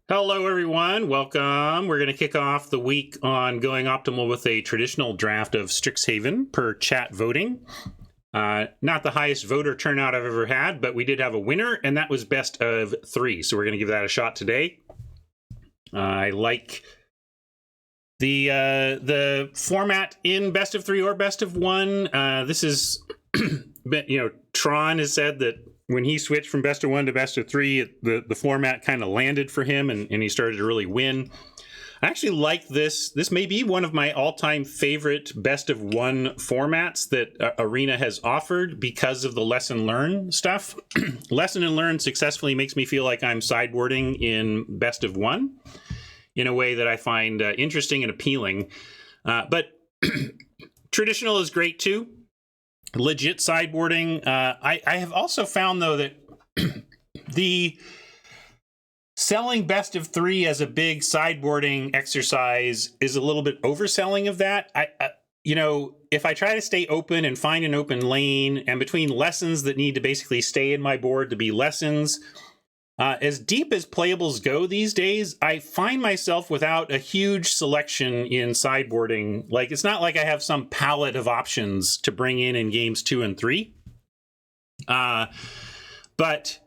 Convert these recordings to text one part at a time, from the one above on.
Hello, everyone. Welcome. We're going to kick off the week on Going Optimal with a traditional draft of Strixhaven per chat voting. Not the highest voter turnout I've ever had, but we did have a winner, and that was best of 3. So we're going to give that a shot today. I like the format in best of 3 or best of 1. This is, Tron has said that when he switched from best of 1 to best of 3, the format kind of landed for him, and he started to really win. I actually like this. This may be one of my all-time favorite best of 1 formats that Arena has offered because of the lesson learn stuff. Lesson and learn successfully makes me feel like I'm sideboarding in best of 1 in a way that I find interesting and appealing. But traditional is great too. Legit sideboarding. I have also found, though, that the selling best of 3 as a big sideboarding exercise is a little bit overselling of that. If I try to stay open and find an open lane, and between lessons that need to basically stay in my board to be lessons, as deep as playables go these days, I find myself without a huge selection in sideboarding. Like, it's not like I have some palette of options to bring in games 2 and 3. But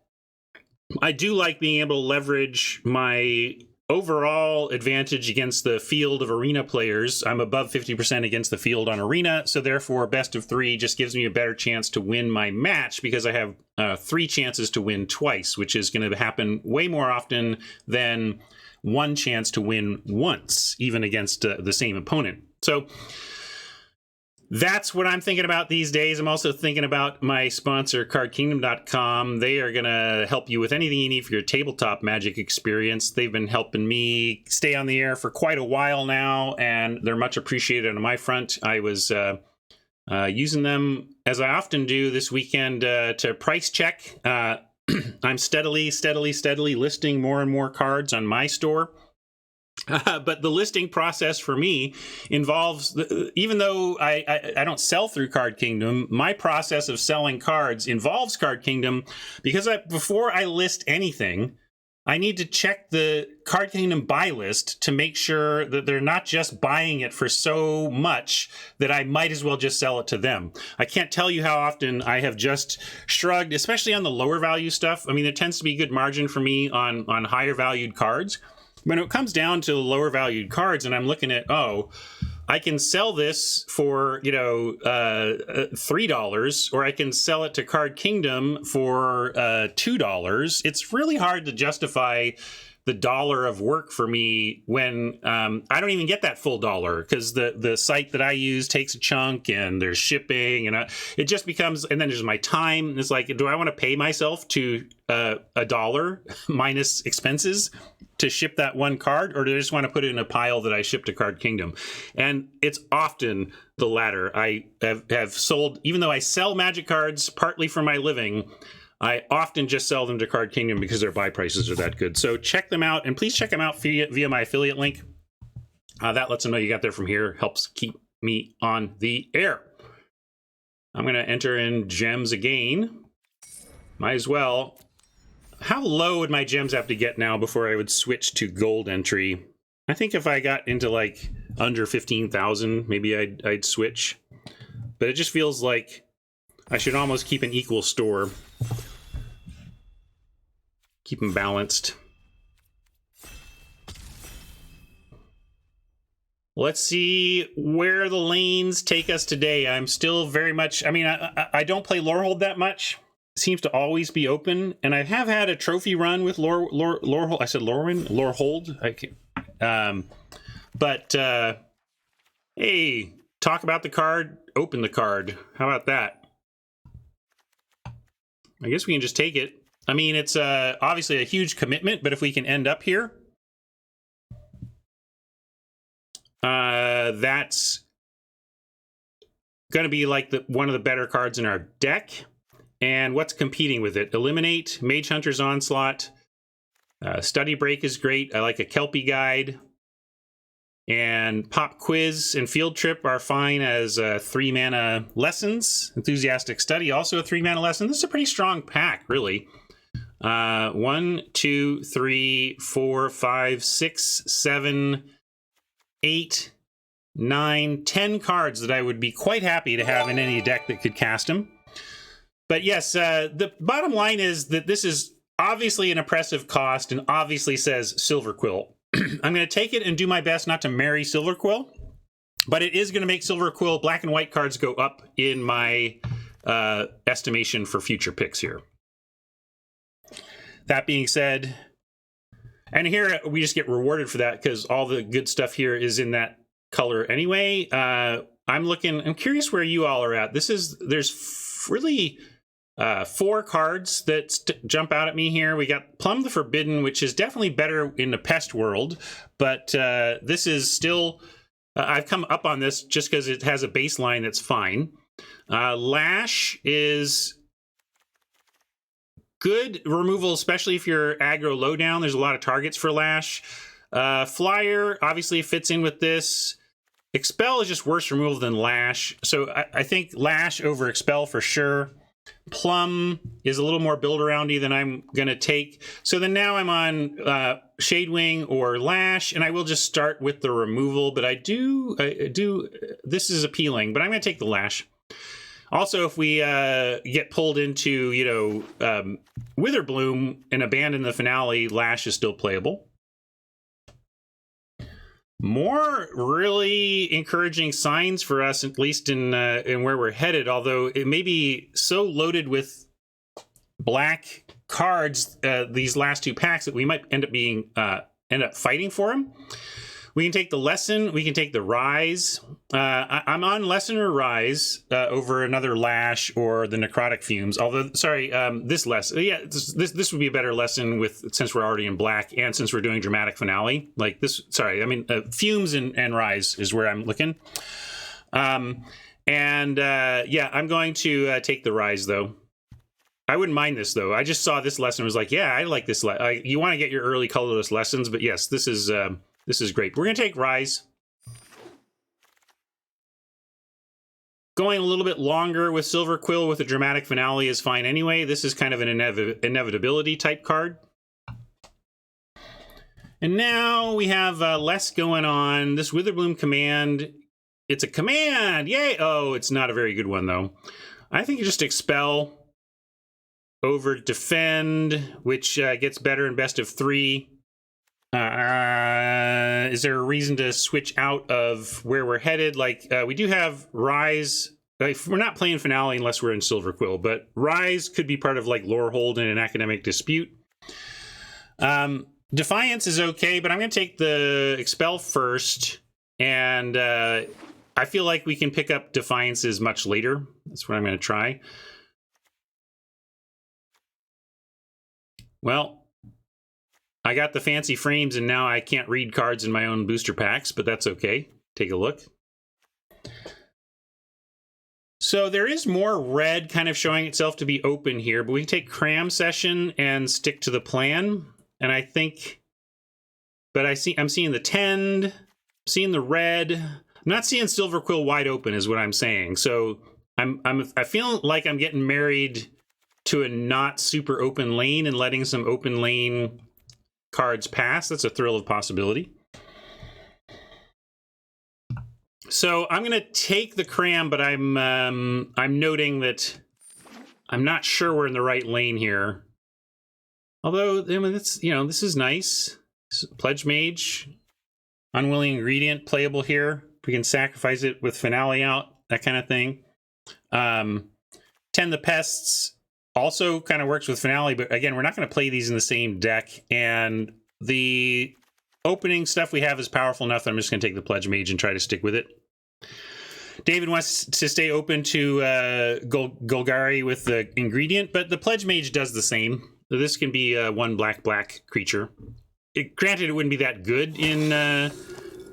I do like being able to leverage my overall advantage against the field of Arena players. I'm above 50% against the field on Arena, so therefore best of 3 just gives me a better chance to win my match because I have 3 chances to win twice, which is going to happen way more often than 1 chance to win once, even against the same opponent. So that's what I'm thinking about these days. I'm also thinking about my sponsor, CardKingdom.com. They are going to help you with anything you need for your tabletop Magic experience. They've been helping me stay on the air for quite a while now, and they're much appreciated on my front. I was using them, as I often do this weekend, to price check. I'm steadily listing more and more cards on my store. But the listing process for me involves, even though I don't sell through Card Kingdom, my process of selling cards involves Card Kingdom because before I list anything, I need to check the Card Kingdom buy list to make sure that they're not just buying it for so much that I might as well just sell it to them. I can't tell you how often I have just shrugged, especially on the lower value stuff. I mean, there tends to be good margin for me on higher valued cards. When it comes down to lower valued cards and I'm looking at, I can sell this for, $3, or I can sell it to Card Kingdom for $2. It's really hard to justify the $1 of work for me when I don't even get that full $1 because the site that I use takes a chunk and there's shipping and it just becomes, and then there's my time. It's like, do I want to pay myself to $1 minus expenses to ship that one card, or do I just want to put it in a pile that I ship to Card Kingdom? And it's often the latter. I have sold, even though I sell Magic cards partly for my living, I often just sell them to Card Kingdom because their buy prices are that good. So check them out, and please check them out via my affiliate link. That lets them know you got there from here, helps keep me on the air. I'm going to enter in gems again. Might as well. How low would my gems have to get now before I would switch to gold entry? I think if I got into like under 15,000, maybe I'd switch. But it just feels like I should almost keep an equal store. Keep them balanced. Let's see where the lanes take us today. I'm still very much, I don't play Lorehold that much. It seems to always be open. And I have had a trophy run with Lorehold. I said Lorehold. Hey, talk about the card, open the card. How about that? I guess we can just take it. I mean, it's obviously a huge commitment, but if we can end up here, that's going to be like one of the better cards in our deck. And what's competing with it? Eliminate, Mage Hunter's Onslaught, Study Break is great. I like a Kelpie Guide. And Pop Quiz and Field Trip are fine as 3-mana lessons. Enthusiastic Study, also a 3-mana lesson. This is a pretty strong pack, really. 1, 2, 3, 4, 5, 6, 7, 8, 9, 10 cards that I would be quite happy to have in any deck that could cast them. But yes, the bottom line is that this is obviously an oppressive cost and obviously says Silverquill. I'm going to take it and do my best not to marry Silverquill, but it is going to make Silverquill black and white cards go up in my estimation for future picks here. That being said, and here we just get rewarded for that because all the good stuff here is in that color anyway. I'm curious where you all are at. There's really 4 cards that jump out at me here. We got Plum the Forbidden, which is definitely better in the Pest world, but this is still, I've come up on this just because it has a baseline that's fine. Lash is good removal, especially if you're aggro low down. There's a lot of targets for Lash. Flyer obviously fits in with this. Expel is just worse removal than Lash. So I think Lash over Expel for sure. Plum is a little more build-aroundy than I'm going to take. So then now I'm on Shadewing or Lash, and I will just start with the removal. But I do this is appealing, but I'm going to take the Lash. Also, if we get pulled into, Witherbloom and abandon the finale, Lash is still playable. More really encouraging signs for us, at least in where we're headed, although it may be so loaded with black cards, these last 2 packs, that we might end up fighting for them. We can take the Lesson. We can take the Rise. I'm on Lesson or Rise over another Lash or the Necrotic Fumes. Although, sorry, this Lesson. Yeah, this would be a better Lesson since we're already in black and since we're doing Dramatic Finale. Like this, sorry, I mean, Fumes and Rise is where I'm looking. Yeah, I'm going to take the Rise, though. I wouldn't mind this, though. I just saw this lesson and was like, yeah, I like this. You want to get your early colorless lessons, but yes, this is great. We're going to take Rise. Going a little bit longer with Silverquill with a Dramatic Finale is fine anyway. This is kind of an inevitability type card. And now we have less going on. This Witherbloom command, it's a command! Yay! Oh, it's not a very good one, though. I think you just Expel over Defend, which gets better in best of 3. Is there a reason to switch out of where we're headed? Like, we do have Rise. We're not playing Finale unless we're in Silverquill, but Rise could be part of, like, Lorehold in an Academic Dispute. Defiance is okay, but I'm going to take the Expel first, and I feel like we can pick up Defiances much later. That's what I'm going to try. Well, I got the fancy frames, and now I can't read cards in my own booster packs, but that's okay. Take a look. So there is more red kind of showing itself to be open here, but we can take Cram Session and stick to the plan. And I think, but I'm seeing the Tend, seeing the red. I'm not seeing Silverquill wide open is what I'm saying. So I feel like I'm getting married to a not super open lane and letting some open lane cards pass. That's a thrill of possibility. So I'm going to take the Cram, but I'm noting that I'm not sure we're in the right lane here. Although, I mean, it's, this is nice. Pledge Mage, Unwilling Ingredient, playable here. We can sacrifice it with Finale out, that kind of thing. Tend the Pests also kind of works with Finale, but again, we're not going to play these in the same deck, and the opening stuff we have is powerful enough that I'm just going to take the Pledge Mage and try to stick with it. David wants to stay open to Golgari with the Ingredient, but the Pledge Mage does the same. So this can be one black creature. Granted, it wouldn't be that good in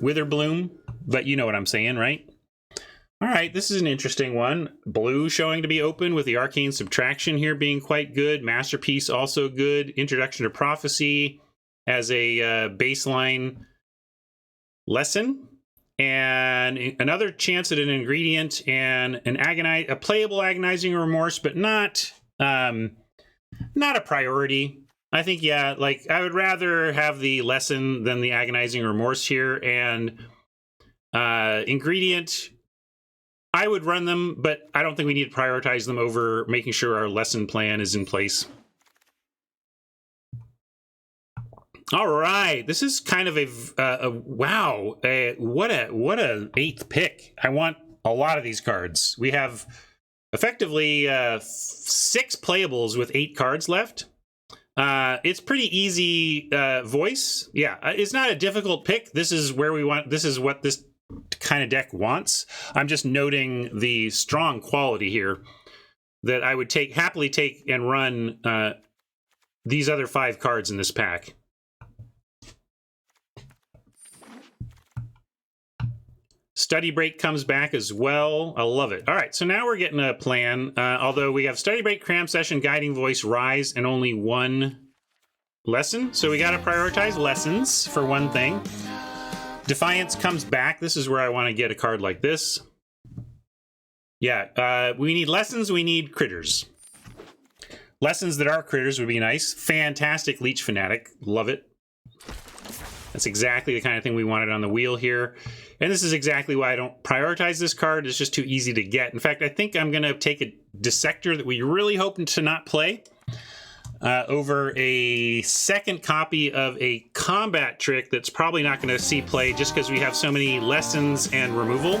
Witherbloom, but you know what I'm saying, right? All right, this is an interesting one. Blue showing to be open with the Arcane Subtraction here being quite good. Masterpiece also good. Introduction to Prophecy as a baseline lesson. And another chance at an ingredient and a playable Agonizing Remorse, but not not a priority. I think, yeah, like I would rather have the lesson than the agonizing remorse here. And ingredient, I would run them, but I don't think we need to prioritize them over making sure our lesson plan is in place. All right, this is kind of a wow! What a 8th pick. I want a lot of these cards. We have effectively 6 playables with 8 cards left. It's pretty easy voice. Yeah, it's not a difficult pick. This is where we want. This is what this kind of deck wants. I'm just noting the strong quality here that I would happily take and run these other 5 cards in this pack. Study Break comes back as well. I love it. All right, so now we're getting a plan. Although we have Study Break, Cram Session, Guiding Voice, Rise, and only 1 lesson. So we got to prioritize lessons for one thing. Defiance comes back. This is where I want to get a card like this. Yeah, we need lessons. We need critters. Lessons that are critters would be nice. Fantastic Leech Fanatic. Love it. That's exactly the kind of thing we wanted on the wheel here. And this is exactly why I don't prioritize this card. It's just too easy to get. In fact, I think I'm going to take a Dissector that we really hope to not play over a second copy of a combat trick that's probably not going to see play just because we have so many lessons and removal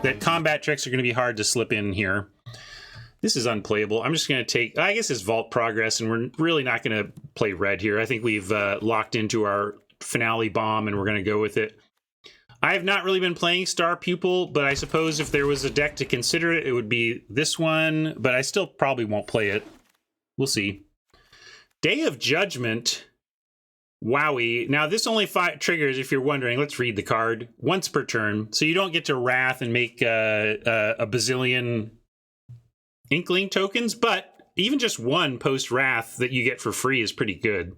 that combat tricks are going to be hard to slip in here. This is unplayable. I'm just going to take, I guess it's Vault Progress, and we're really not going to play red here. I think we've locked into our finale bomb, and we're going to go with it. I have not really been playing Star Pupil, but I suppose if there was a deck to consider it, it would be this one, but I still probably won't play it. We'll see. Day of Judgment. Wowie. Now, this only triggers, if you're wondering, let's read the card, once per turn. So you don't get to Wrath and make a bazillion Inkling tokens, but even just one post-Wrath that you get for free is pretty good.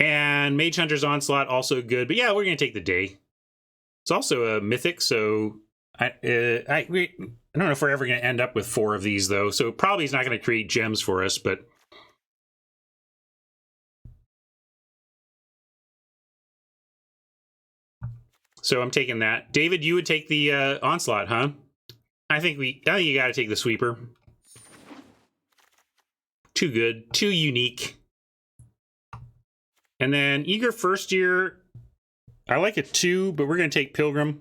And Mage Hunter's Onslaught, also good. But yeah, we're going to take the day. It's also a mythic, so I don't know if we're ever going to end up with 4 of these, though. So probably it's not going to create gems for us, but... So I'm taking that. David, you would take the Onslaught, huh? I think you got to take the Sweeper. Too good. Too unique. And then Eager First Year, I like it too, but we're going to take Pilgrim.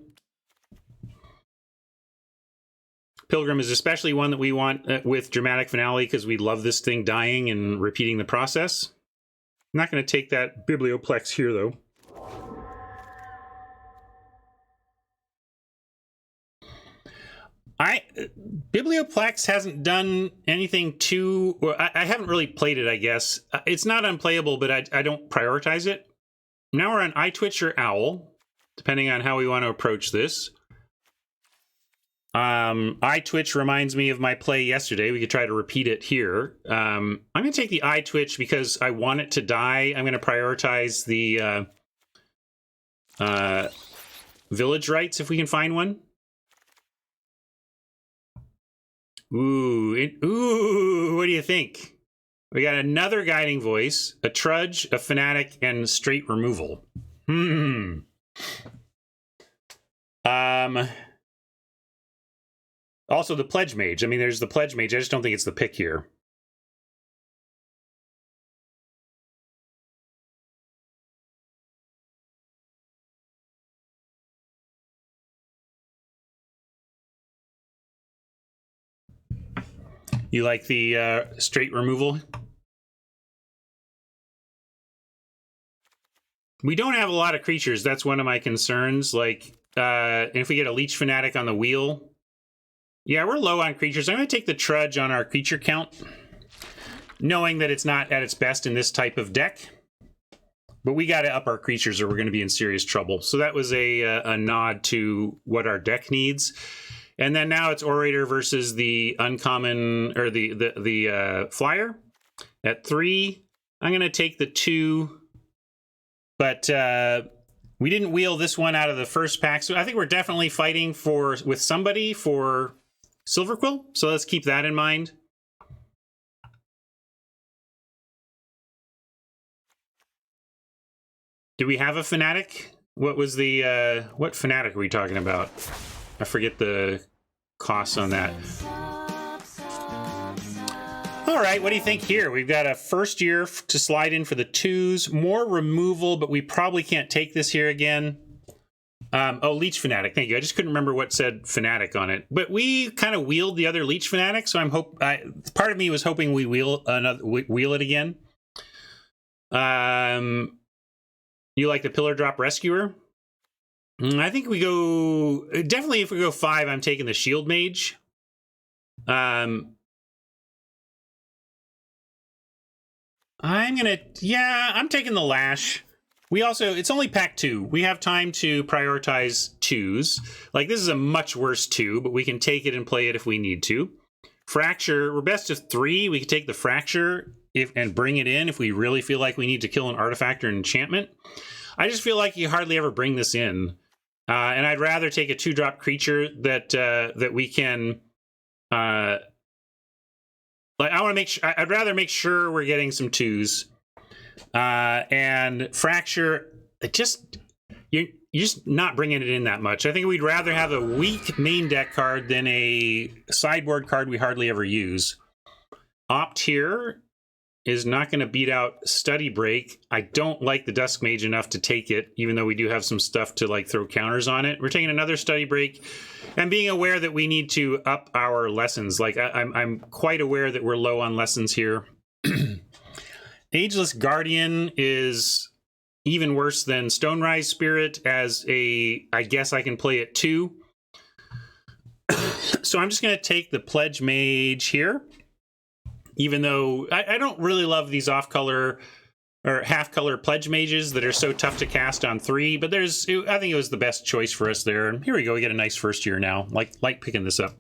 Pilgrim is especially one that we want with Dramatic Finale because we love this thing dying and repeating the process. I'm not going to take that Biblioplex here, though. Biblioplex hasn't done anything too... Well, I haven't really played it, I guess. It's not unplayable, but I don't prioritize it. Now we're on iTwitch or Owl, depending on how we want to approach this. iTwitch reminds me of my play yesterday. We could try to repeat it here. I'm going to take the iTwitch because I want it to die. I'm going to prioritize the Village Rites if we can find one. Ooh, what do you think? We got another Guiding Voice, a Trudge, a Fanatic, and straight removal. Also the Pledge Mage. I mean, there's the Pledge Mage. I just don't think it's the pick here. You like the straight removal? We don't have a lot of creatures. That's one of my concerns. Like, if we get a Leech Fanatic on the wheel... Yeah, we're low on creatures. I'm going to take the Trudge on our creature count, knowing that it's not at its best in this type of deck. But we got to up our creatures or we're going to be in serious trouble. So that was a nod to what our deck needs. And then now it's Orator versus the uncommon, or the flyer at 3. I'm going to take the 2, but we didn't wheel this one out of the first pack. So I think we're definitely fighting with somebody for Silverquill. So let's keep that in mind. Do we have a fanatic? What was the what fanatic are we talking about? I forget the costs on that. All right, what do you think here? We've got a first year to slide in for the 2s, more removal, but we probably can't take this here again. Oh, Leech Fanatic, thank you. I just couldn't remember what said Fanatic on it, but we kind of wheeled the other Leech Fanatic, so part of me was hoping we wheel it again. You like the Pillar Drop Rescuer? I think we go definitely. If we go 5, I'm taking the Shield Mage. I'm taking the Lash. We also, it's only pack 2. We have time to prioritize 2s. Like, this is a much worse 2, but we can take it and play it if we need to. Fracture, we're best of 3. We can take the Fracture and bring it in if we really feel like we need to kill an artifact or an enchantment. I just feel like you hardly ever bring this in. And I'd rather take a 2-drop creature that we can... I want to make sure... I'd rather make sure we're getting some 2s. And Fracture, you're just not bringing it in that much. I think we'd rather have a weak main deck card than a sideboard card we hardly ever use. Opt here is not going to beat out Study Break. I don't like the Dusk Mage enough to take it, even though we do have some stuff to like throw counters on it. We're taking another Study Break and being aware that we need to up our lessons. Like I'm quite aware that we're low on lessons here. Ageless Guardian is even worse than Stonerise Spirit as I guess I can play it too. So I'm just going to take the Pledge Mage here. Even though I don't really love these off-color or half-color Pledge Mages that are so tough to cast on 3, but I think it was the best choice for us there. And here we go, we get a nice first year now. Like picking this up.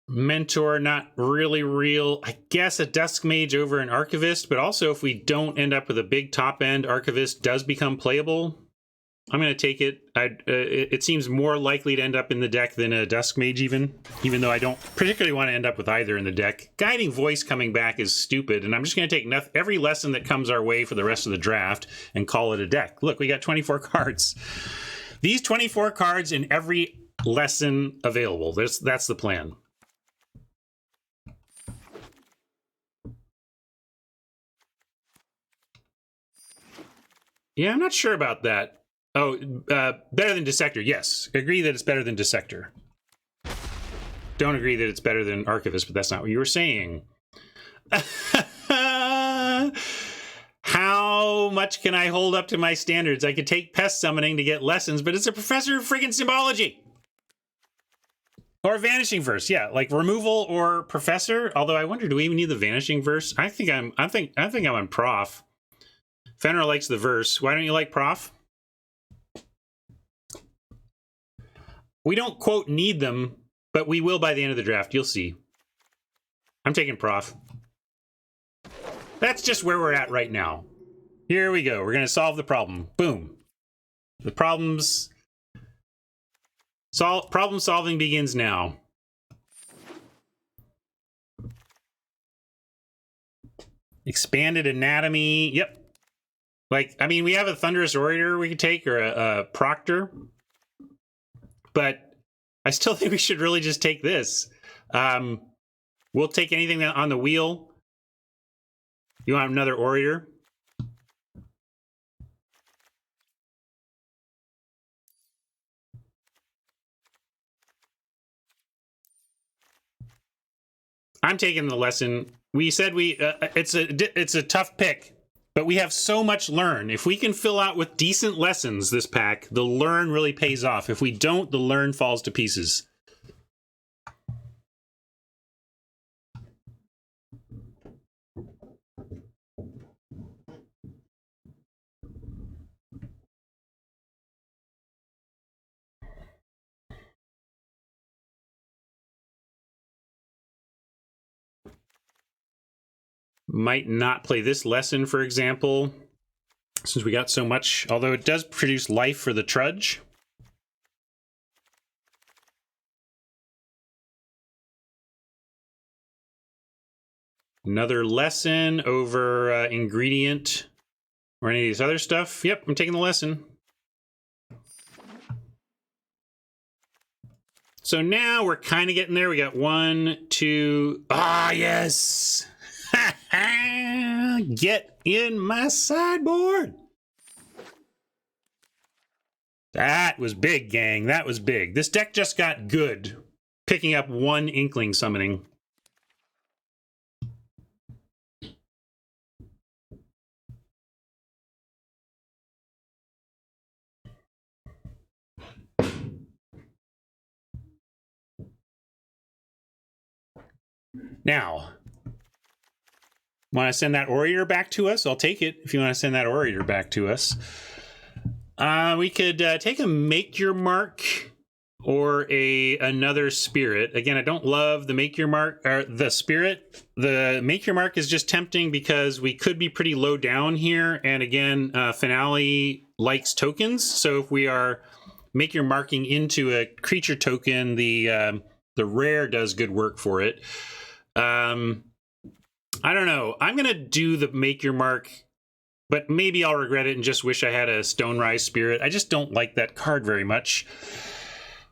Mentor, not really real. I guess a Dusk Mage over an Archivist, but also if we don't end up with a big top-end, Archivist does become playable. I'm going to take it. It seems more likely to end up in the deck than a Dusk Mage even though I don't particularly want to end up with either in the deck. Guiding Voice coming back is stupid, and I'm just going to take every lesson that comes our way for the rest of the draft and call it a deck. Look, we got 24 cards. These 24 cards in every lesson available. That's the plan. Yeah, I'm not sure about that. Oh, better than Dissector. Yes, agree that it's better than Dissector. Don't agree that it's better than Archivist, but that's not what you were saying. How much can I hold up to my standards? I could take Pest Summoning to get lessons, but it's a Professor of friggin' Symbology. Or Vanishing Verse, yeah, like removal or Professor. Although I wonder, do we even need the Vanishing Verse? I think I'm on Prof. Fenrir likes the verse. Why don't you like Prof? We don't, quote, need them, but we will by the end of the draft. You'll see. I'm taking Prof. That's just where we're at right now. Here we go. We're going to solve the problem. Boom. The problem solving begins now. Expanded Anatomy. Yep. Like, I mean, we have a Thunderous Orator we could take, or a Proctor. But I still think we should really just take this. We'll take anything on the wheel. You want another Orator? I'm taking the lesson. We said it's a tough pick. But we have so much learn. If we can fill out with decent lessons this pack, the learn really pays off. If we don't, the learn falls to pieces. Might not play this lesson, for example, since we got so much, although it does produce life for the Trudge. Another lesson over ingredient or any of these other stuff. Yep, I'm taking the lesson. So now we're kind of getting there. We got 1, 2. Ah, yes. Get in my sideboard. That was big, gang. That was big. This deck just got good. Picking up 1 Inkling summoning. Now, want to send that Orator back to us? I'll take it if you want to send that Orator back to us. We could take a Make Your Mark or another Spirit. Again, I don't love the Make Your Mark or the Spirit. The Make Your Mark is just tempting because we could be pretty low down here. And again, Finale likes tokens. So if we are Make Your Marking into a creature token, the rare does good work for it. I don't know. I'm going to do the Make Your Mark, but maybe I'll regret it and just wish I had a Stonerise Spirit. I just don't like that card very much.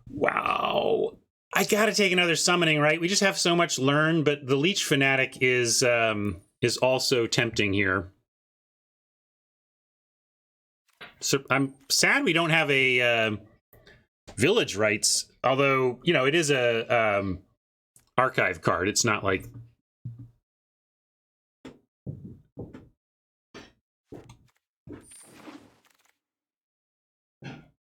Wow. I got to take another summoning, right? We just have so much learn, but the Leech Fanatic is also tempting here. So I'm sad we don't have a Village Rites, although, you know, it is a archive card. It's not like...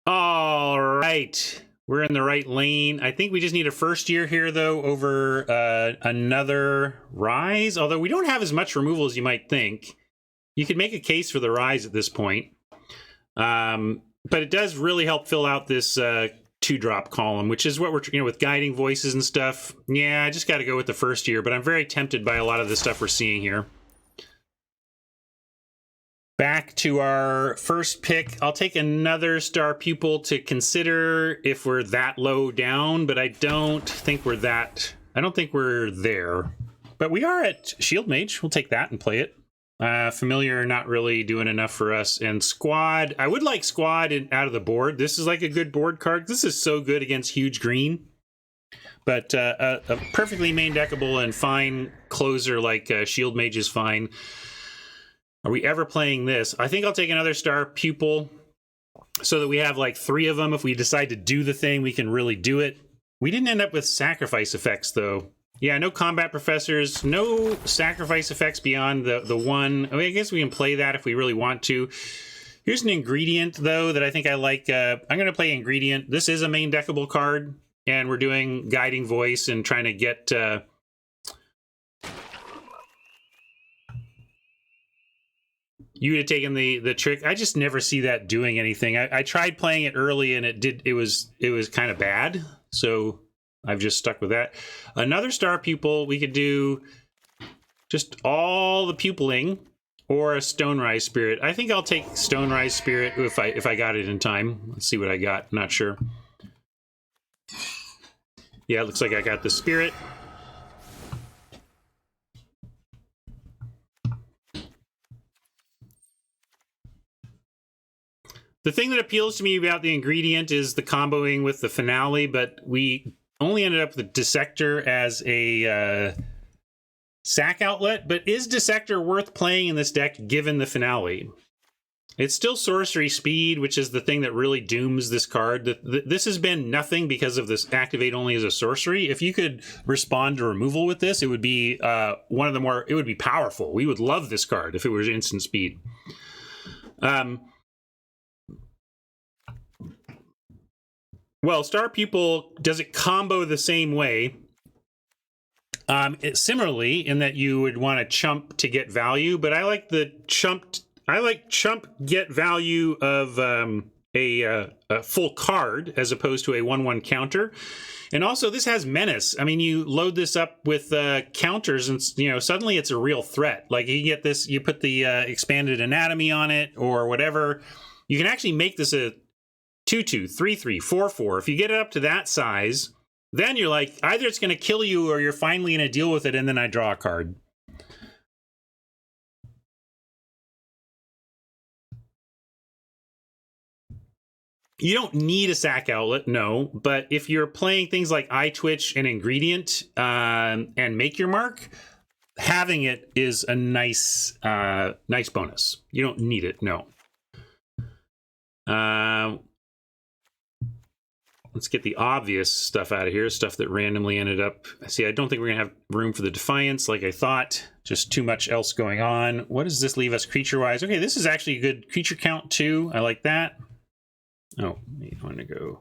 All right. We're in the right lane. I think we just need a first year here, though, over another Rise. Although we don't have as much removal as you might think. You could make a case for the Rise at this point. But it does really help fill out this 2-drop column, which is what we're, you know, with Guiding Voices and stuff. Yeah, I just got to go with the first year, but I'm very tempted by a lot of the stuff we're seeing here. Back to our first pick. I'll take another Star Pupil to consider if we're that low down, but I don't think we're there. But we are at Shield Mage. We'll take that and play it. Familiar, not really doing enough for us. And Squad, I would like Squad out of the board. This is like a good board card. This is so good against huge green. But a perfectly main deckable and fine closer like Shield Mage is fine. Are we ever playing this? I think I'll take another Star Pupil so that we have like 3 of them. If we decide to do the thing, we can really do it. We didn't end up with sacrifice effects, though. Yeah, no combat professors, no sacrifice effects beyond the one. I mean, I guess we can play that if we really want to. Here's an ingredient, though, that I think I like. I'm going to play ingredient. This is a main deckable card, and we're doing Guiding Voice and trying to get... you would have taken the trick. I just never see that doing anything. I tried playing it early and it was kind of bad. So I've just stuck with that. Another Star Pupil, we could do just all the pupiling or a Stonerise Spirit. I think I'll take Stonerise Spirit if I got it in time. Let's see what I got. Not sure. Yeah, it looks like I got the Spirit. The thing that appeals to me about the ingredient is the comboing with the Finale, but we only ended up with Dissector as a sack outlet. But is Dissector worth playing in this deck given the Finale? It's still sorcery speed, which is the thing that really dooms this card. This has been nothing because of this activate only as a sorcery. If you could respond to removal with this, it would be one of the more, it would be powerful. We would love this card if it was instant speed. Well, Star Pupil, does it combo the same way? Similarly, in that you would want to chump to get value, but I like the chump get value of a full card as opposed to a 1/1 counter. And also, this has menace. I mean, you load this up with counters, and suddenly it's a real threat. Like you get this, you put the expanded anatomy on it or whatever. You can actually make this a 2/2, 3/3, 4/4. If you get it up to that size, then you're like, either it's going to kill you or you're finally going to deal with it, and then I draw a card. You don't need a sack outlet, no. But if you're playing things like iTwitch and Ingredient and Make Your Mark, having it is a nice bonus. You don't need it, no. Let's get the obvious stuff out of here, stuff that randomly ended up. See, I don't think we're going to have room for the Defiance like I thought. Just too much else going on. What does this leave us creature-wise? Okay, this is actually a good creature count, too. I like that. Oh, I want to go.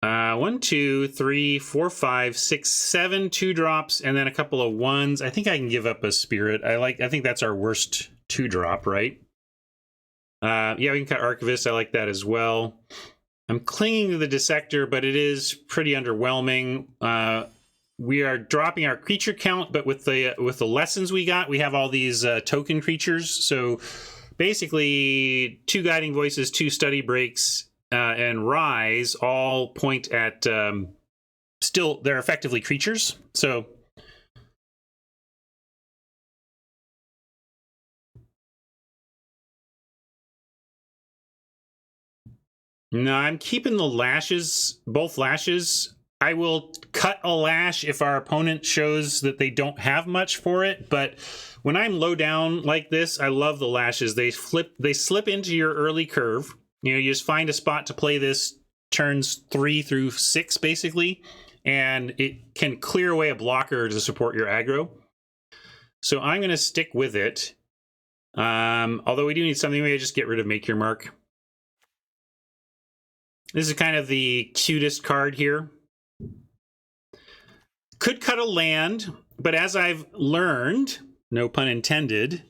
1, 2, 3, 4, 5, 6, 7 2-drops, and then a couple of 1s. I think I can give up a Spirit. I think that's our worst 2-drop, right? Yeah, we can cut Archivist. I like that as well. I'm clinging to the Dissector, but it is pretty underwhelming. We are dropping our creature count, but with the lessons we got, we have all these token creatures. So basically, 2 Guiding Voices, 2 Study Breaks, and Rise all point at still they're effectively creatures. So no, I'm keeping the lashes, both lashes. I will cut a lash if our opponent shows that they don't have much for it, but when I'm low down like this, I love the lashes. They slip into your early curve. You know, you just find a spot to play this turns 3 through 6, basically, and it can clear away a blocker to support your aggro. So I'm going to stick with it. Although we do need something, maybe just get rid of Make Your Mark. This is kind of the cutest card here. Could cut a land, but as I've learned, no pun intended,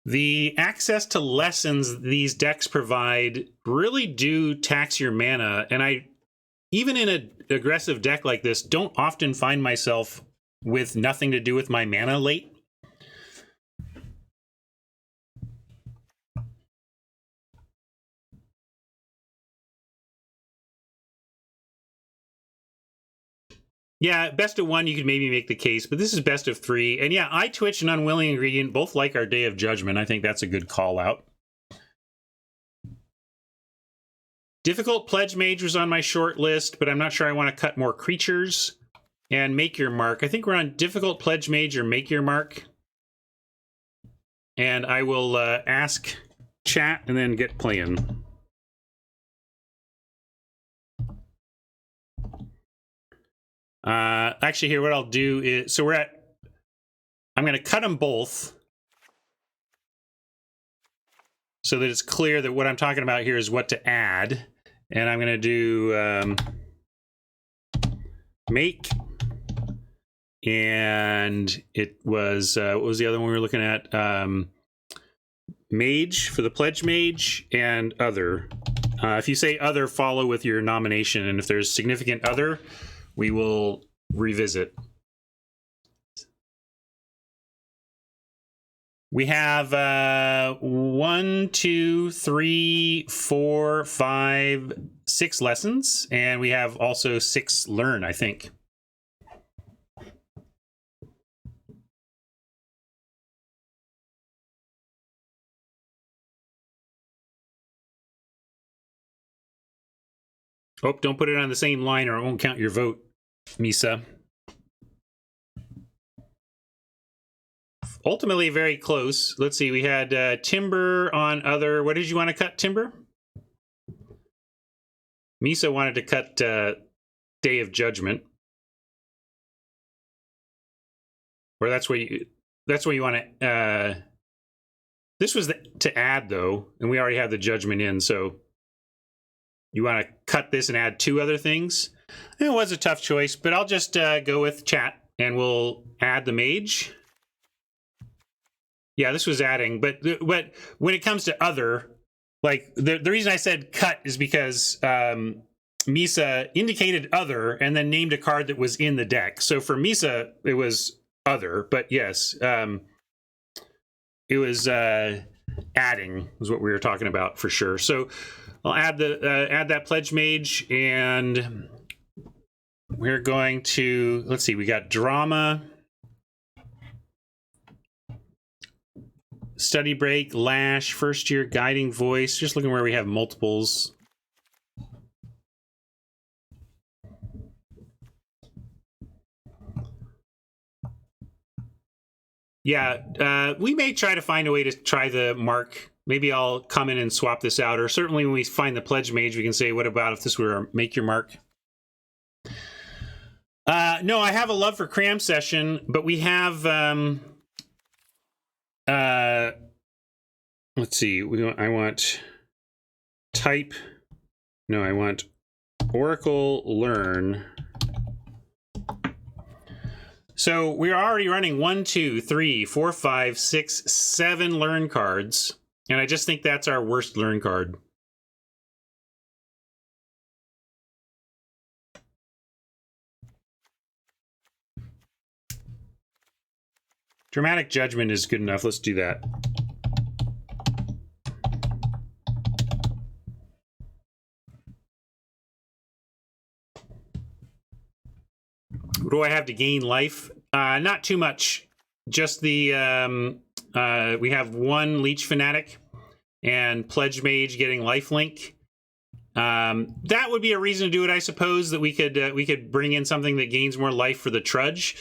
the access to lessons these decks provide really do tax your mana, and I, even in an aggressive deck like this, don't often find myself with nothing to do with my mana late. Yeah, best of 1, you could maybe make the case, but this is best of 3. And yeah, iTwitch and Unwilling Ingredient both like our Day of Judgment. I think that's a good call out. Difficult Pledge Mage was on my short list, but I'm not sure I want to cut more creatures. And Make Your Mark. I think we're on Difficult Pledge Mage or Make Your Mark. And I will ask chat and then get playing. Actually, here, what I'll do is, so I'm going to cut them both so that it's clear that what I'm talking about here is what to add. And I'm going to do make, and it was, what was the other one we were looking at? Mage for the Pledge Mage and other. If you say other, follow with your nomination, and if there's significant other, we will revisit. We have 1, 2, 3, 4, 5, 6 lessons, and we have also 6 learn, I think. Oh, don't put it on the same line or I won't count your vote, Misa. Ultimately, very close. Let's see, we had Timber on other. What did you want to cut, Timber? Misa wanted to cut Day of Judgment. Or that's where you want to... this was to add, though, and we already have the Judgment in, so... You want to cut this and add 2 other things? It was a tough choice, but I'll just go with chat, and we'll add the Mage. Yeah, this was adding, but when it comes to other, like, the reason I said cut is because Misa indicated other and then named a card that was in the deck. So for Misa, it was other, but yes, it was adding was what we were talking about for sure. So I'll add that pledge mage, and we're going to, let's see, we got drama, study break, lash, first year, guiding voice. Just looking where we have multiples. Yeah, we may try to find a way to try the mark. Maybe I'll come in and swap this out, or certainly when we find the pledge mage, we can say, what about if this were a make your mark? No, I have a love for cram session, but we have, let's see, I want type, no, I want Oracle learn. So we're already running 1, 2, 3, 4, 5, 6, 7 learn cards. And I just think that's our worst learn card. Dramatic Judgment is good enough. Let's do that. What do I have to gain life? Not too much. Just the we have 1 Leech Fanatic and Pledge Mage getting lifelink. That would be a reason to do it, I suppose. That we could bring in something that gains more life for the Trudge,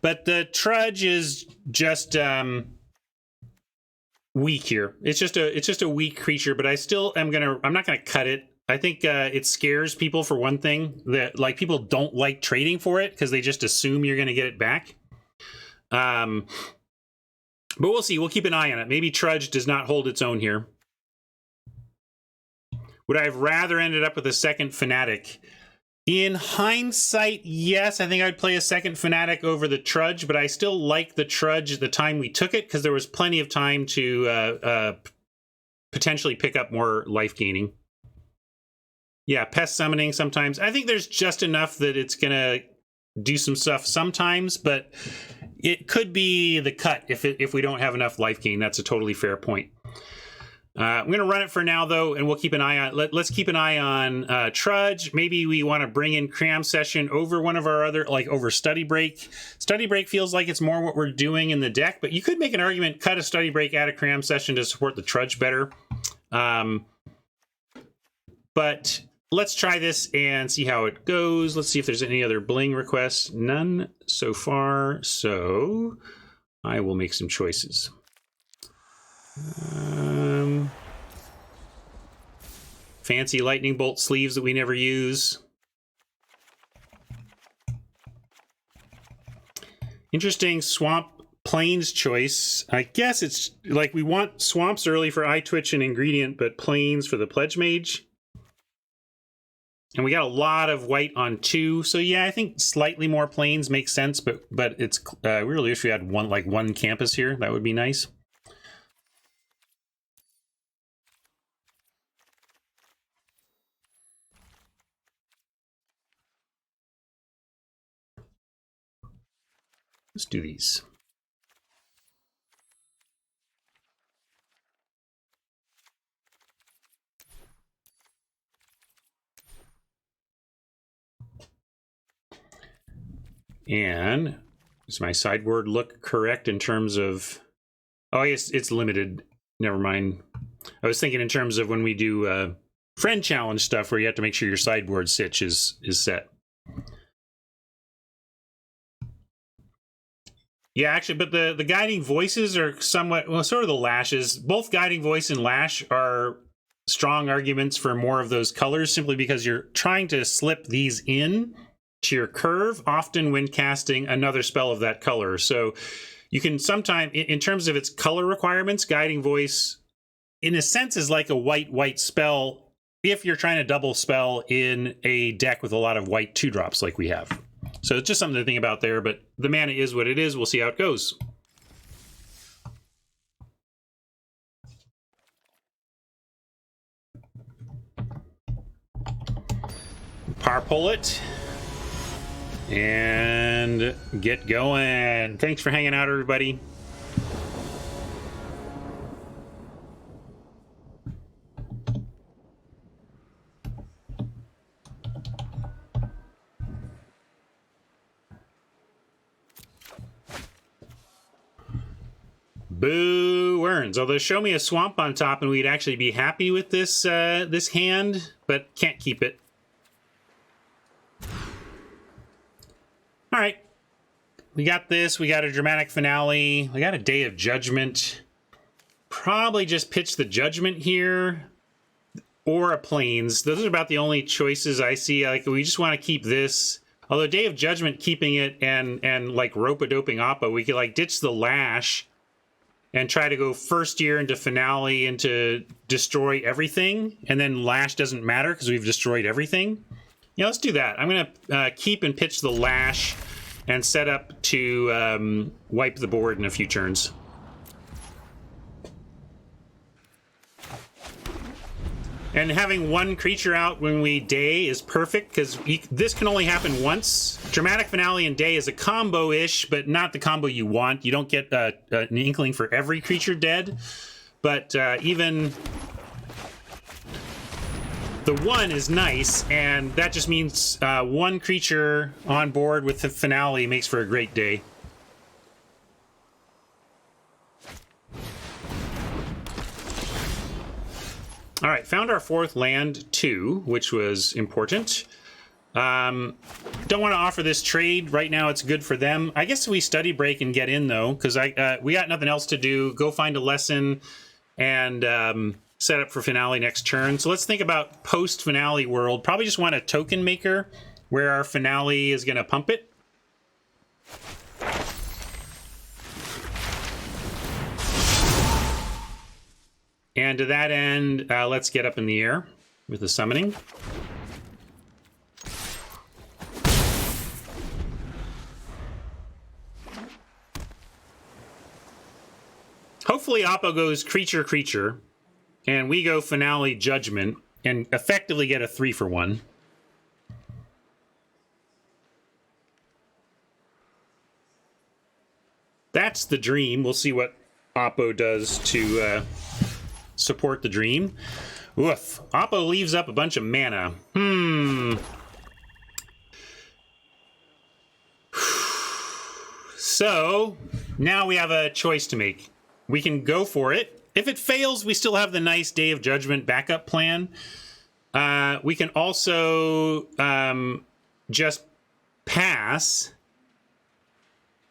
but the Trudge is just weak here. It's just a weak creature. But I still am I'm not gonna cut it. I think it scares people for one thing, that like people don't like trading for it because they just assume you're going to get it back. But we'll see. We'll keep an eye on it. Maybe Trudge does not hold its own here. Would I have rather ended up with a second Fanatic? In hindsight, yes. I think I'd play a second Fanatic over the Trudge, but I still like the Trudge at the time we took it because there was plenty of time to potentially pick up more life gaining. Yeah, pest summoning sometimes. I think there's just enough that it's going to do some stuff sometimes, but it could be the cut if we don't have enough life gain. That's a totally fair point. I'm going to run it for now, though, and we'll keep an eye on... Let's keep an eye on Trudge. Maybe we want to bring in Cram Session over one of our other... Like, over Study Break. Study Break feels like it's more what we're doing in the deck, but you could make an argument, cut a Study Break, add a Cram Session to support the Trudge better. But... let's try this and see how it goes. Let's see if there's any other bling requests. None so far, so I will make some choices. Fancy lightning bolt sleeves that we never use. Interesting swamp plains choice. I guess it's like we want swamps early for eye twitch and ingredient, but plains for the pledge mage. And we got a lot of white on 2, so yeah, I think slightly more plains makes sense. But it's we really wish we had one campus here. That would be nice. Let's do these. And does my sideboard look correct in terms of... Oh, I guess it's limited. Never mind. I was thinking in terms of when we do friend challenge stuff where you have to make sure your sideboard sitch is set. Yeah, actually, but the guiding voices are somewhat... Well, sort of the lashes. Both guiding voice and lash are strong arguments for more of those colors simply because you're trying to slip these in to your curve, often when casting another spell of that color. So you can sometimes, in terms of its color requirements, Guiding Voice, in a sense, is like a white spell if you're trying to double spell in a deck with a lot of white 2-drops like we have. So it's just something to think about there, but the mana is what it is. We'll see how it goes. Power pull it. And get going. Thanks for hanging out, everybody. Boo Werns. Although show me a swamp on top and we'd actually be happy with this this hand, but can't keep it. All right. We got this. We got a dramatic finale. We got a Day of Judgment. Probably just pitch the Judgment here. Or a Plains. Those are about the only choices I see. Like, we just want to keep this. Although Day of Judgment, keeping it and like rope-a-doping Oppo, we could like ditch the Lash and try to go first year into finale into destroy everything, and then Lash doesn't matter because we've destroyed everything. Yeah, let's do that. I'm gonna keep and pitch the Lash and set up to wipe the board in a few turns. And having one creature out when we day is perfect, because this can only happen once. Dramatic Finale and Day is a combo-ish, but not the combo you want. You don't get an inkling for every creature dead. But even the one is nice, and that just means one creature on board with the Finale makes for a great day. All right, found our fourth land, 2, which was important. Don't want to offer this trade. Right now it's good for them. I guess we study break and get in, though, because we got nothing else to do. Go find a lesson and set up for finale next turn. So let's think about post-finale world. Probably just want a token maker where our finale is going to pump it. And to that end, let's get up in the air with the summoning. Hopefully Oppo goes creature, creature, and we go finale judgment and effectively get a 3-for-1. That's the dream. We'll see what Oppo does to support the dream. Woof. Oppo leaves up a bunch of mana. So, now we have a choice to make. We can go for it. If it fails, we still have the nice Day of Judgment backup plan. We can also just pass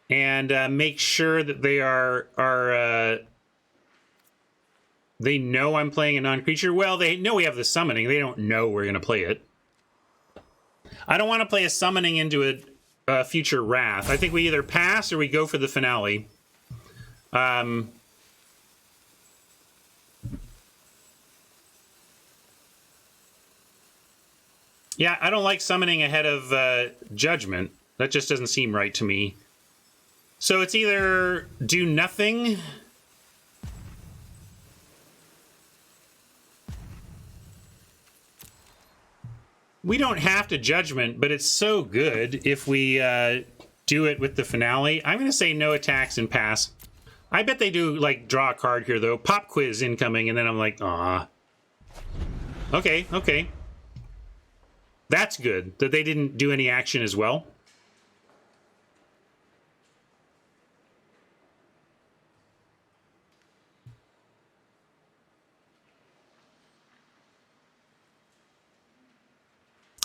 and make sure that they are they know I'm playing a non-creature. Well, they know we have the summoning. They don't know we're going to play it. I don't want to play a summoning into a future Wrath. I think we either pass or we go for the finale. Yeah, I don't like summoning ahead of Judgment. That just doesn't seem right to me. So it's either do nothing... We don't have to Judgment, but it's so good if we do it with the finale. I'm going to say no attacks and pass. I bet they do, like, draw a card here, though. Pop quiz incoming, and then I'm like, ah. Okay, okay. That's good, that they didn't do any action as well.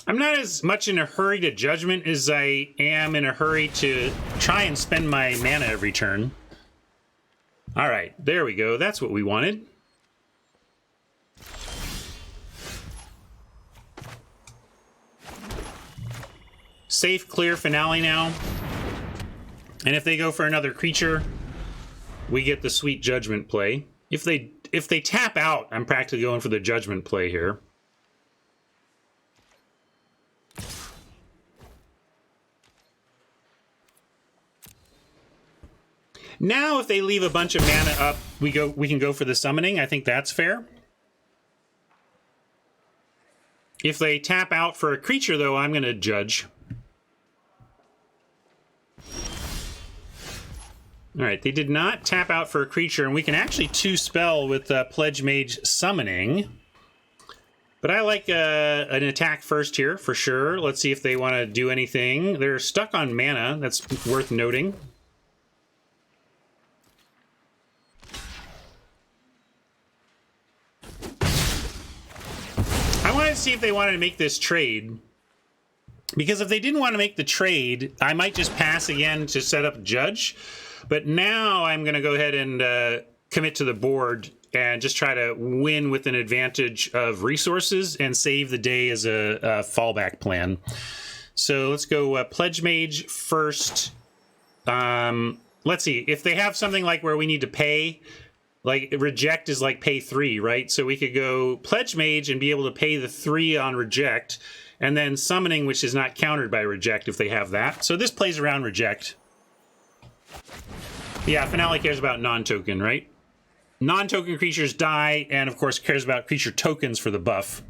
I'm not as much in a hurry to Judgment as I am in a hurry to try and spend my mana every turn. All right, there we go. That's what we wanted. Safe, clear finale now. And if they go for another creature, we get the sweet Judgment play. If they tap out, I'm practically going for the Judgment play here. Now, if they leave a bunch of mana up, we can go for the summoning. I think that's fair. If they tap out for a creature, though, I'm going to judge. All right, they did not tap out for a creature, and we can actually 2-spell with Pledge Mage Summoning. But I like an attack first here, for sure. Let's see if they want to do anything. They're stuck on mana. That's worth noting. let's see if they wanted to make this trade. Because if they didn't want to make the trade, I might just pass again to set up Judge. But now I'm going to go ahead and commit to the board and just try to win with an advantage of resources and save the day as a fallback plan. So let's go Pledge Mage first. Let's see. If they have something like where we need to pay, like reject is like pay 3, right? So we could go Pledge Mage and be able to pay the 3 on reject, and then summoning, which is not countered by reject if they have that. So this plays around reject. Yeah, Finale cares about non-token, right? Non-token creatures die, and of course cares about creature tokens for the buff.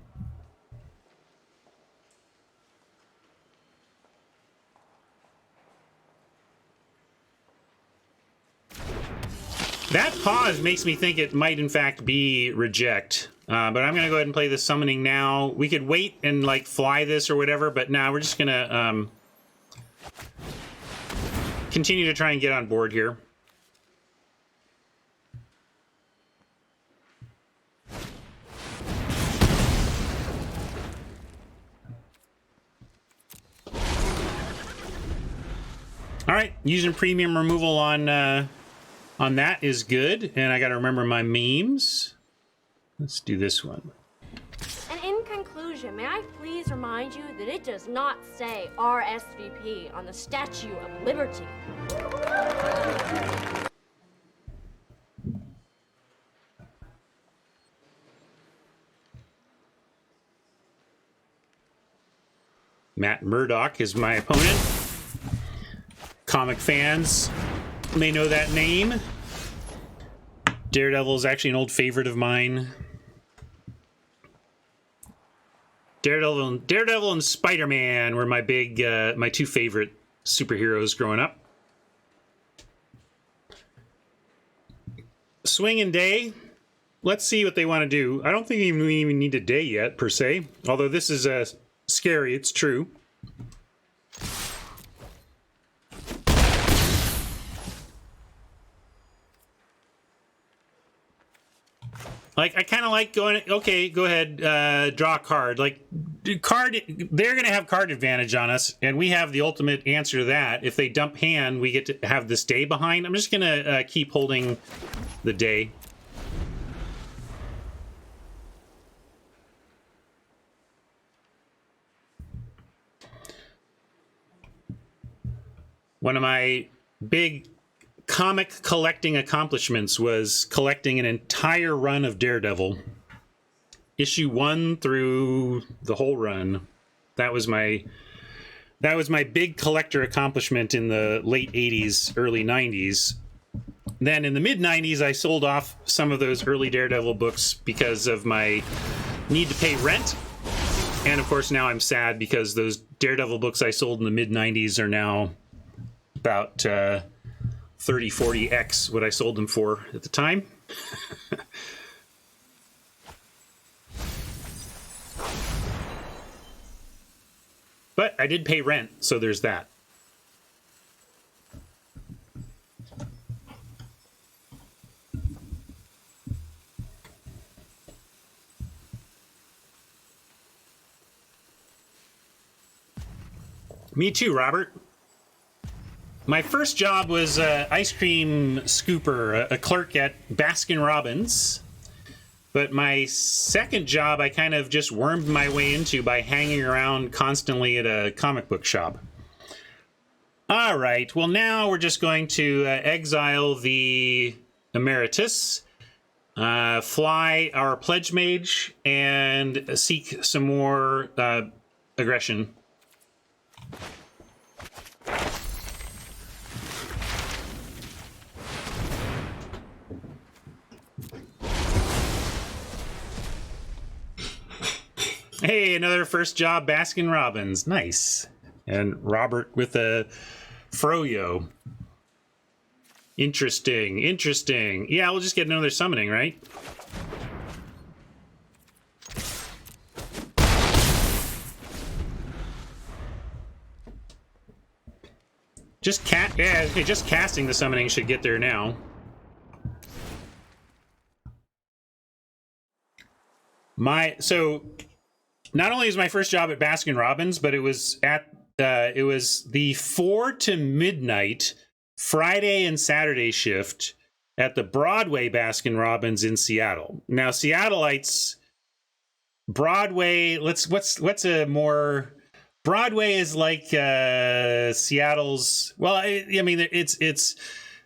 That pause makes me think it might in fact be reject. But I'm going to go ahead and play the summoning now. We could wait and like fly this or whatever, but now we're just going to continue to try and get on board here. All right, using premium removal on that is good, and I got to remember my memes. Let's do this one. And in conclusion, may I please remind you that it does not say RSVP on the Statue of Liberty. Matt Murdock is my opponent. Comic fans may know that name. Daredevil is actually an old favorite of mine. Daredevil and Spider-Man were my big, my two favorite superheroes growing up. Swing and day. Let's see what they want to do. I don't think we even need a day yet, per se. Although this is scary, it's true. Like, I kind of like going, okay, go ahead, draw a card. Like, they're going to have card advantage on us, and we have the ultimate answer to that. If they dump hand, we get to have this day behind. I'm just going to keep holding the day. One of my big comic collecting accomplishments was collecting an entire run of Daredevil. Issue 1 through the whole run. That was my big collector accomplishment in the late 80s, early 90s. Then in the mid 90s, I sold off some of those early Daredevil books because of my need to pay rent. And of course now I'm sad because those Daredevil books I sold in the mid 90s are now about 30-40x what I sold them for at the time. But I did pay rent, so there's that. Me too, Robert. My first job was ice cream scooper, a clerk at Baskin-Robbins. But my second job, I kind of just wormed my way into by hanging around constantly at a comic book shop. All right, well, now we're just going to exile the Emeritus, fly our Pledge Mage, and seek some more aggression. Hey, another first job Baskin-Robbins. Nice. And Robert with a Froyo. Interesting, interesting. Yeah, we'll just get another summoning, right? Just casting the summoning should get there now. not only is my first job at Baskin Robbins, but it was the 4 to midnight Friday and Saturday shift at the Broadway Baskin Robbins in Seattle. Now, Seattleites, Broadway, what's a more... Broadway is like Seattle's... Well, I mean, it's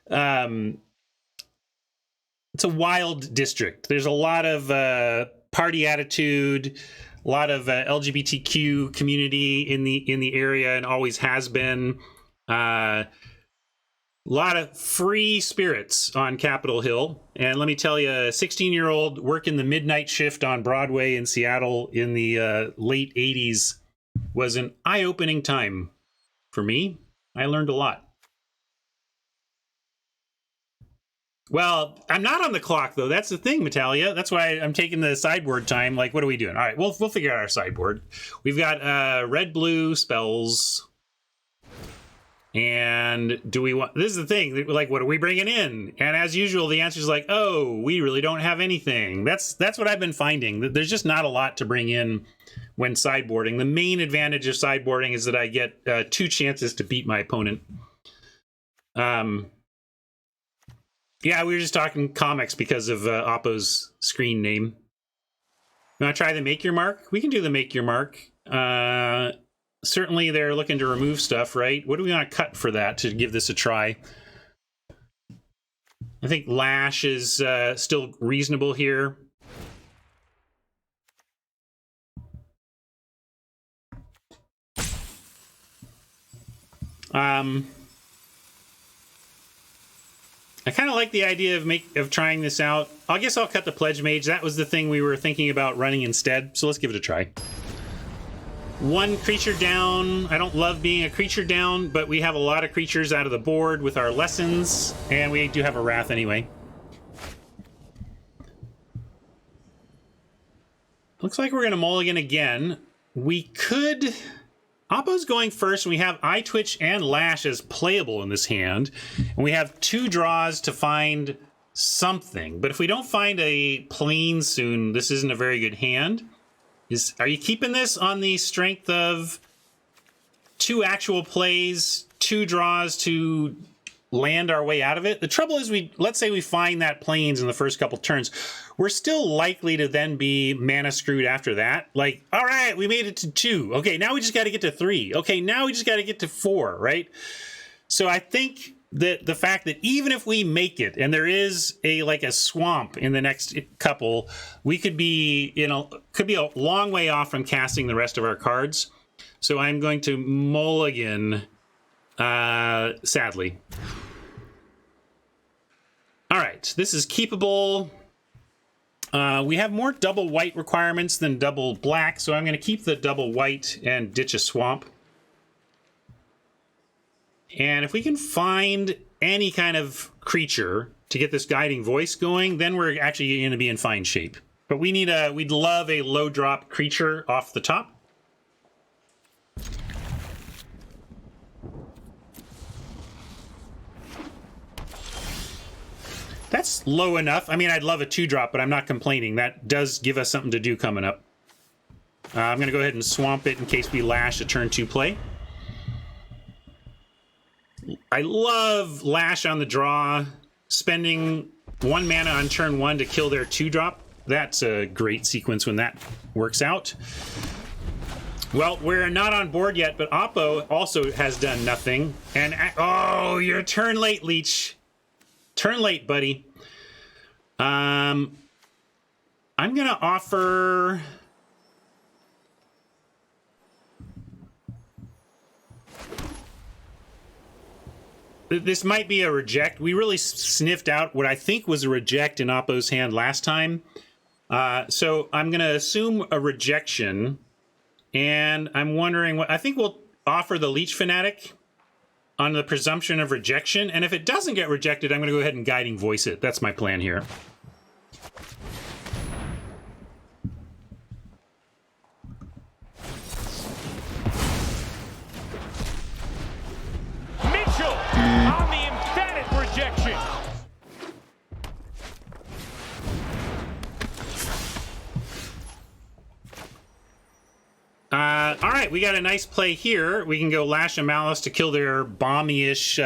a wild district. There's a lot of party attitude, a lot of LGBTQ community in the area, and always has been. A lot of free spirits on Capitol Hill. And let me tell you, a 16-year-old working the midnight shift on Broadway in Seattle in the late 80s was an eye-opening time for me. I learned a lot. Well, I'm not on the clock, though. That's the thing, Metalia. That's why I'm taking the sideboard time. Like, what are we doing? All right, we'll figure out our sideboard. We've got red-blue spells. And do we want... This is the thing. Like, what are we bringing in? And as usual, the answer is like, oh, we really don't have anything. That's what I've been finding. There's just not a lot to bring in when sideboarding. The main advantage of sideboarding is that I get 2 chances to beat my opponent. Yeah, we were just talking comics because of Oppo's screen name. You want to try the Make Your Mark? We can do the Make Your Mark. Certainly they're looking to remove stuff, right? What do we want to cut for that to give this a try? I think Lash is still reasonable here. I kind of like the idea of trying this out. I guess I'll cut the Pledge Mage. That was the thing we were thinking about running instead. So let's give it a try. 1 creature down. I don't love being a creature down, but we have a lot of creatures out of the board with our lessons, and we do have a Wrath anyway. Looks like we're going to mulligan again. We could... Oppo's going first, and we have Eye Twitch and Lash as playable in this hand. And we have 2 draws to find something. But if we don't find a plane soon, this isn't a very good hand. Are you keeping this on the strength of 2 actual plays, 2 draws to land our way out of it? The trouble is, let's say we find that planes in the first couple turns. We're still likely to then be mana screwed after that. Like, all right, we made it to 2. Okay, now we just got to get to 3. Okay, now we just got to get to 4, right? So I think that the fact that even if we make it, and there is a swamp in the next couple, we could be a long way off from casting the rest of our cards. So I'm going to mulligan, sadly. All right, this is keepable. We have more double white requirements than double black, so I'm going to keep the double white and ditch a swamp. And if we can find any kind of creature to get this guiding voice going, then we're actually going to be in fine shape. But we'd love a low drop creature off the top. That's low enough. I mean, I'd love a 2-drop, but I'm not complaining. That does give us something to do coming up. I'm going to go ahead and swamp it in case we Lash a turn 2 play. I love Lash on the draw, spending 1 mana on turn 1 to kill their 2-drop. That's a great sequence when that works out. Well, we're not on board yet, but Oppo also has done nothing. And, oh, you're turn late, Leech. Turn late, buddy. I'm going to offer... This might be a reject. We really sniffed out what I think was a reject in Oppo's hand last time. So I'm going to assume a rejection. And I'm wondering what... I think we'll offer the Leech Fanatic on the presumption of rejection. And if it doesn't get rejected, I'm going to go ahead and Guiding Voice it. That's my plan here. On the emphatic rejection. we got a nice play here. We can go Lash of Malice to kill their bomby-ish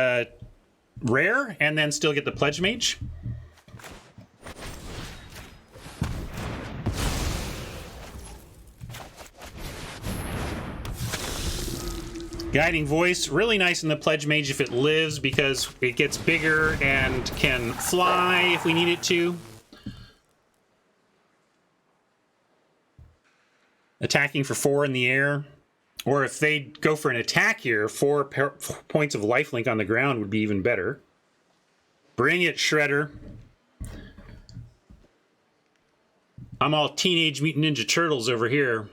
rare, and then still get the Pledge Mage. Guiding Voice, really nice in the Pledge Mage if it lives, because it gets bigger and can fly if we need it to. Attacking for 4 in the air. Or if they go for an attack here, 4 points of lifelink on the ground would be even better. Bring it, Shredder. I'm all Teenage Mutant Ninja Turtles over here.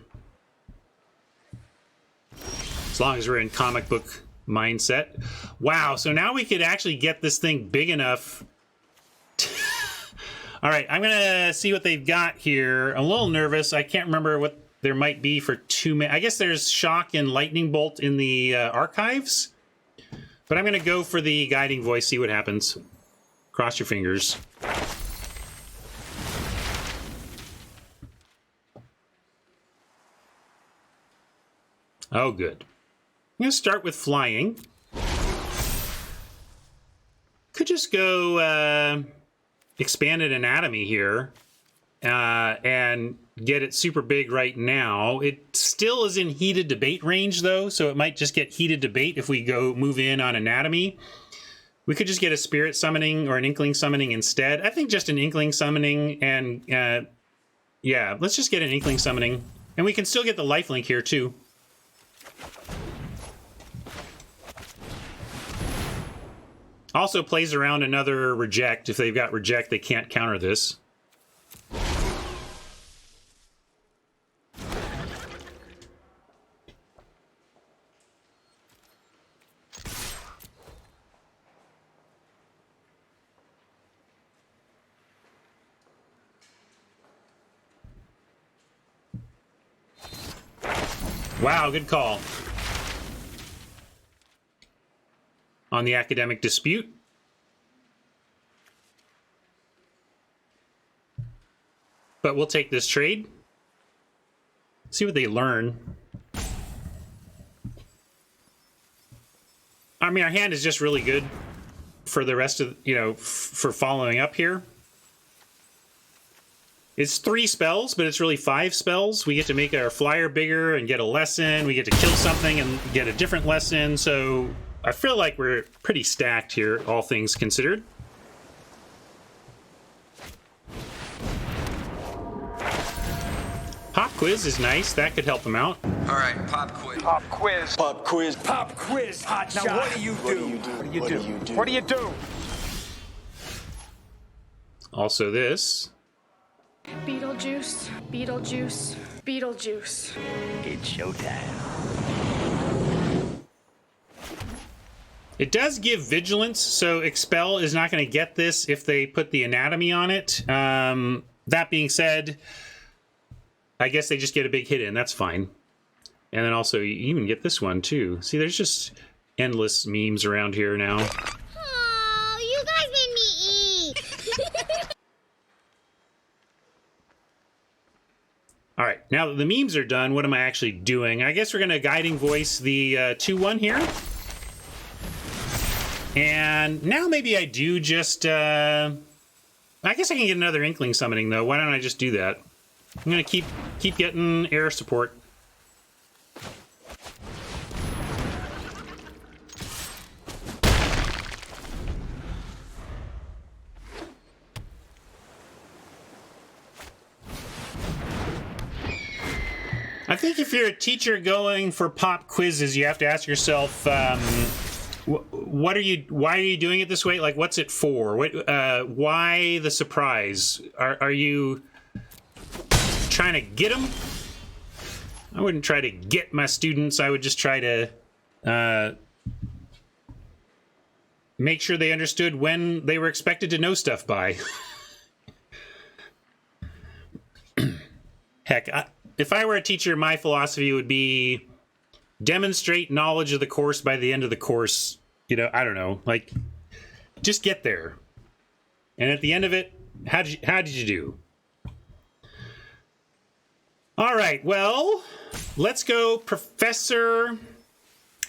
As long as we're in comic book mindset. Wow, so now we could actually get this thing big enough. All right, I'm going to see what they've got here. I'm a little nervous. I can't remember what there might be for 2 minutes. I guess there's Shock and Lightning Bolt in the archives. But I'm going to go for the Guiding Voice, see what happens. Cross your fingers. Oh, good. I'm going to start with flying. Could just go expanded anatomy here and get it super big right now. It still is in heated debate range, though, so it might just get heated debate if we go move in on anatomy. We could just get a spirit summoning or an inkling summoning instead. I think just an inkling summoning and, yeah, let's just get an inkling summoning. And we can still get the lifelink here, too. Also plays around another reject. If they've got reject, they can't counter this. Wow, good call. On the academic dispute. But we'll take this trade. See what they learn. I mean, our hand is just really good for the rest of, you know, for following up here. It's 3 spells, but it's really 5 spells. We get to make our flyer bigger and get a lesson. We get to kill something and get a different lesson. So I feel like we're pretty stacked here, all things considered. Pop quiz is nice. That could help them out. All right, pop quiz. Pop quiz. Pop quiz. Pop quiz. Hot Now shot. what do you do? What do you do? What do you do? Also this. Beetlejuice, Beetlejuice, Beetlejuice. It's showtime. It does give vigilance, so Expel is not going to get this if they put the anatomy on it. That being said, I guess they just get a big hit in. That's fine. And then also, you even get this one, too. See, there's just endless memes around here now. Oh, you guys made me eat. All right, now that the memes are done, what am I actually doing? I guess we're going to Guiding Voice the 2-1 here. And now maybe I do just... I guess I can get another Inkling Summoning, though. Why don't I just do that? I'm going to keep getting air support. I think if you're a teacher going for pop quizzes, you have to ask yourself, why are you doing it this way? Like, what's it for? Why the surprise? Are you trying to get them? I wouldn't try to get my students. I would just try to make sure they understood when they were expected to know stuff by. Heck, if I were a teacher, my philosophy would be demonstrate knowledge of the course by the end of the course. You know, I don't know, like, just get there. And at the end of it, how did you do? All right, well, let's go, Professor.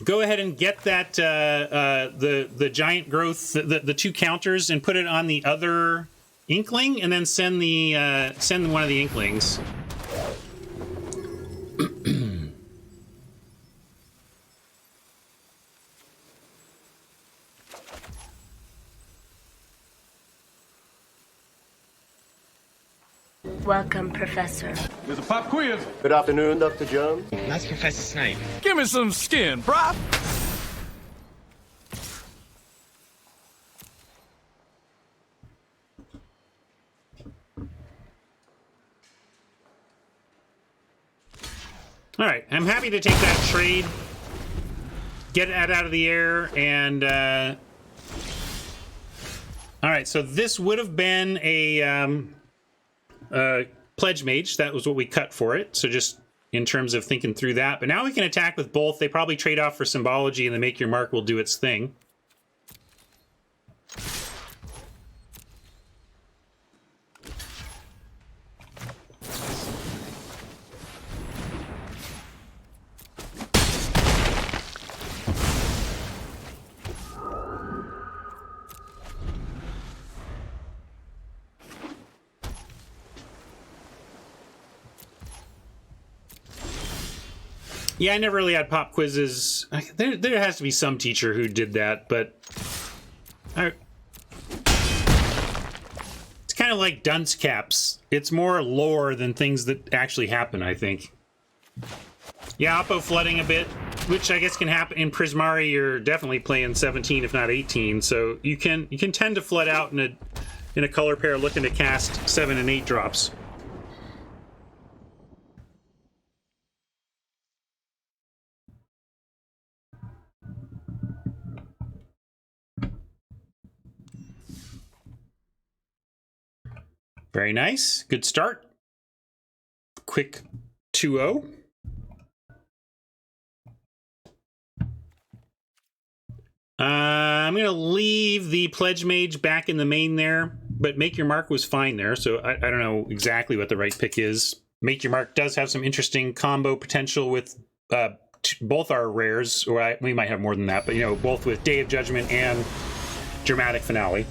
Go ahead and get that the giant growth, the 2 counters, and put it on the other Inkling, and then send one of the Inklings. Welcome, Professor. There's a pop quiz. Good afternoon, Dr. Jones. That's Professor Snape. Give me some skin, brah. All right, I'm happy to take that trade, get it out of the air, and all right. So this would have been a Pledge Mage. That was what we cut for it. So just in terms of thinking through that, but now we can attack with both. They probably trade off for symbology, and the Make Your Mark will do its thing. Yeah, I never really had pop quizzes. There has to be some teacher who did that, but it's kind of like dunce caps. It's more lore than things that actually happen, I think. Yeah, Oppo flooding a bit, which I guess can happen in Prismari. You're definitely playing 17, if not 18, so you can tend to flood out in a color pair looking to cast 7 and 8 drops. Very nice. Good start. Quick 2-0. I'm going to leave the Pledge Mage back in the main there, but Make Your Mark was fine there, so I don't know exactly what the right pick is. Make Your Mark does have some interesting combo potential with both our rares, or we might have more than that, but, you know, both with Day of Judgment and Dramatic Finale.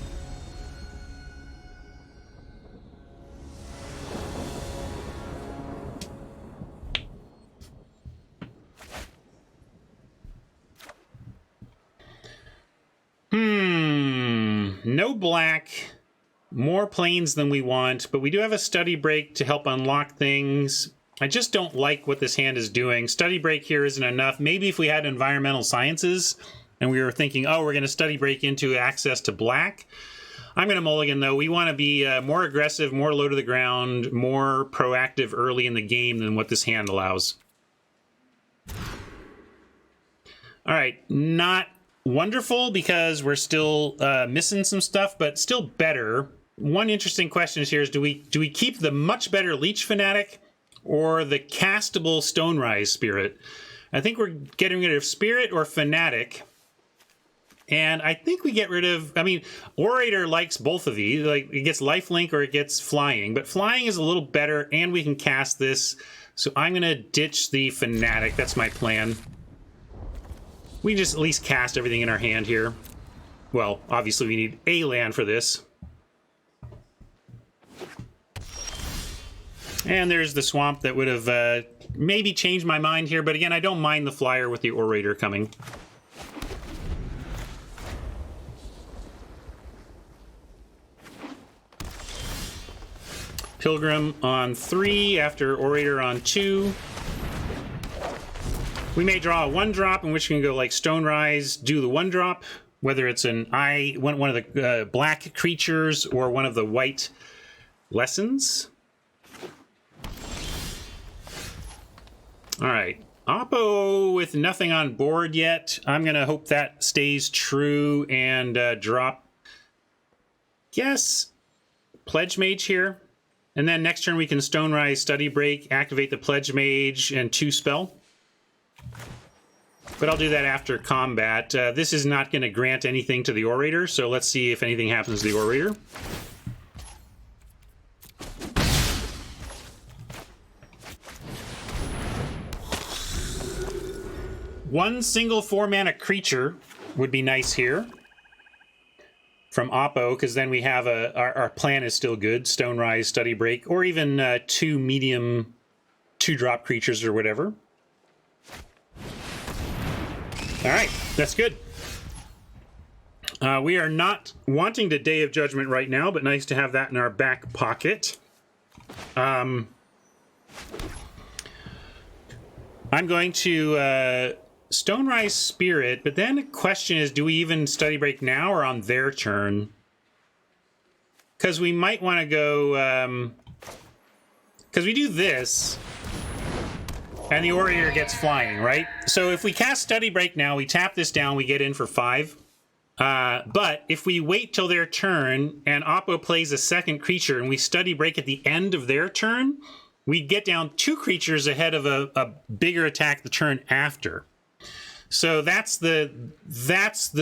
No black, more planes than we want, but we do have a Study Break to help unlock things. I just don't like what this hand is doing. Study Break here isn't enough. Maybe if we had Environmental Sciences and we were thinking, oh, we're going to Study Break into access to black. I'm going to mulligan, though. We want to be more aggressive, more low to the ground, more proactive early in the game than what this hand allows. All right, not wonderful because we're still missing some stuff, but still better. One interesting question is here is do we keep the much better Leech Fanatic or the castable Stonerise Spirit? I think we're getting rid of Spirit or Fanatic. And I think we get rid of, I mean, Orator likes both of these. Like, it gets Lifelink or it gets Flying. But Flying is a little better, and we can cast this. So I'm going to ditch the Fanatic. That's my plan. We just at least cast everything in our hand here. Well, obviously we need a land for this. And there's the Swamp that would have maybe changed my mind here. But again, I don't mind the flyer with the Orator coming. Pilgrim on 3 after Orator on 2. We may draw a 1-drop in which we can go like Stonerise, do the 1-drop, whether it's one of the black creatures or one of the white lessons. All right, Oppo with nothing on board yet. I'm going to hope that stays true and drop, yes, Pledge Mage here. And then next turn we can Stonerise, Study Break, activate the Pledge Mage, and 2 spell. But I'll do that after combat. This is not going to grant anything to the Orator, so let's see if anything happens to the Orator. one single 4-mana creature would be nice here from Oppo, because then we have our plan is still good. Stone Rise, Study Break, or even 2 medium 2-drop creatures or whatever. All right, that's good. We are not wanting to Day of Judgment right now, but nice to have that in our back pocket. I'm going to Stone Rise Spirit, but then the question is, do we even Study Break now or on their turn? Because we might want to go... Because we do this, and the Warrior gets flying, right? So if we cast Study Break now, we tap this down, we get in for 5. But if we wait till their turn and Oppo plays a second creature and we Study Break at the end of their turn, we get down 2 creatures ahead of a bigger attack the turn after. So that's the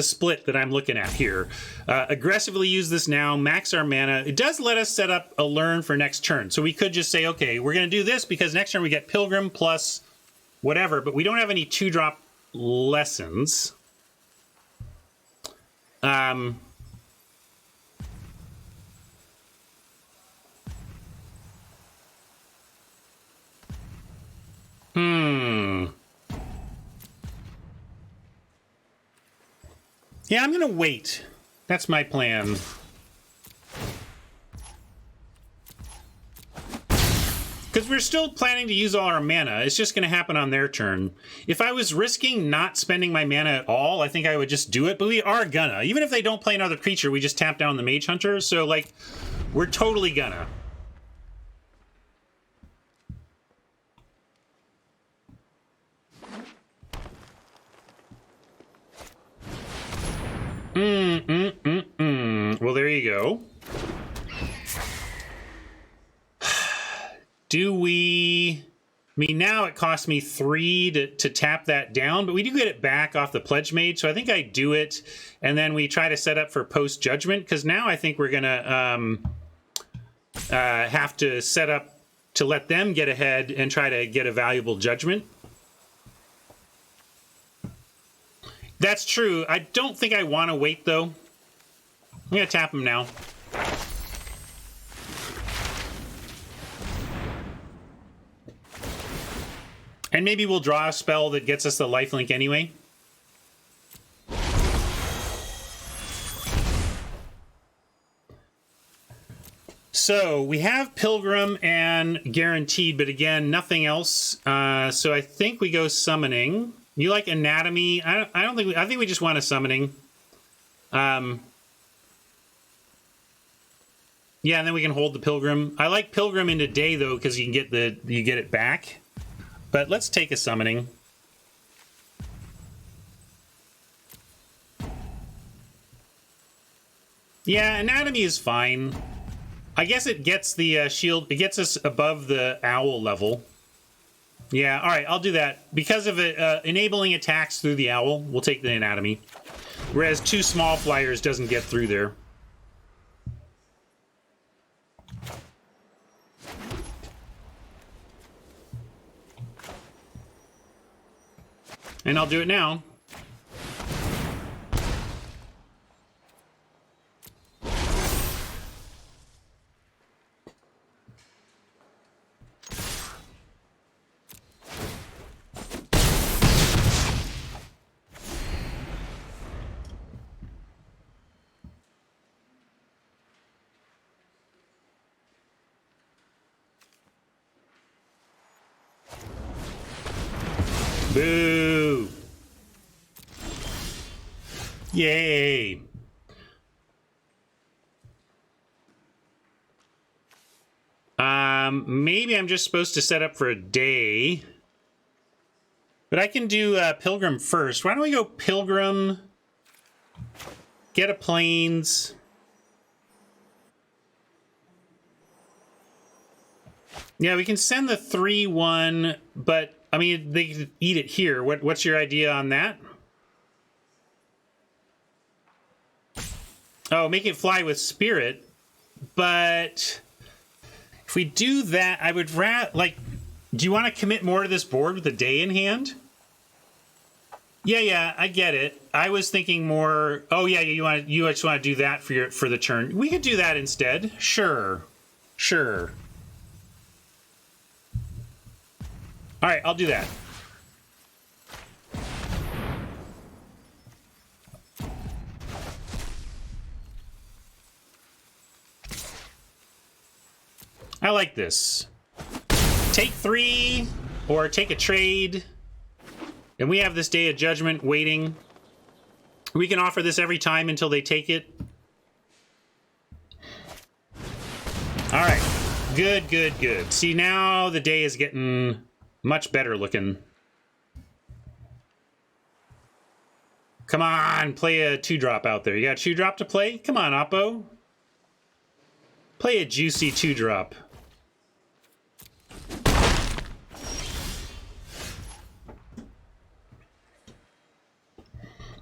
split that I'm looking at here. Aggressively use this now, max our mana. It does let us set up a learn for next turn. So we could just say, okay, we're going to do this because next turn we get Pilgrim plus whatever, but we don't have any 2-drop lessons. Yeah, I'm gonna wait. That's my plan. Because we're still planning to use all our mana. It's just going to happen on their turn. If I was risking not spending my mana at all, I think I would just do it. But we are gonna. Even if they don't play another creature, we just tap down the Mage Hunter. So, like, we're totally gonna. Well, there you go. Do we... I mean, now it costs me 3 to tap that down, but we do get it back off the Pledge Mage, so I think I do it, and then we try to set up for post-judgment, because now I think we're going to have to set up to let them get ahead and try to get a valuable judgment. That's true. I don't think I want to wait, though. I'm going to tap him now. And maybe we'll draw a spell that gets us the lifelink anyway. So we have Pilgrim and Guaranteed, but again, nothing else. So I think we go Summoning. You like Anatomy? I think we just want a Summoning. Yeah, and then we can hold the Pilgrim. I like Pilgrim into Day though, because you get it back. But let's take a Summoning. Yeah, Anatomy is fine. I guess it gets the shield. It gets us above the Owl level. Yeah, all right, I'll do that. Because of it, enabling attacks through the Owl, we'll take the Anatomy. Whereas 2 small flyers doesn't get through there. And I'll do it now. Boo! Yay! Maybe I'm just supposed to set up for a Day. But I can do Pilgrim first. Why don't we go Pilgrim, get a Plains. Yeah, we can send the 3/1, but I mean, they could eat it here. What's your idea on that? Oh, make it fly with Spirit. But if we do that, I would rather, like, do you want to commit more to this board with the Day in hand? Yeah, I get it. I was thinking more. Oh yeah, you just want to do that for the turn. We could do that instead. Sure. All right, I'll do that. I like this. Take 3 or take a trade. And we have this Day of Judgment waiting. We can offer this every time until they take it. All right. Good. See, now the day is getting much better looking. Come on, play a 2-drop out there. You got a 2-drop to play? Come on, Oppo. Play a juicy 2-drop.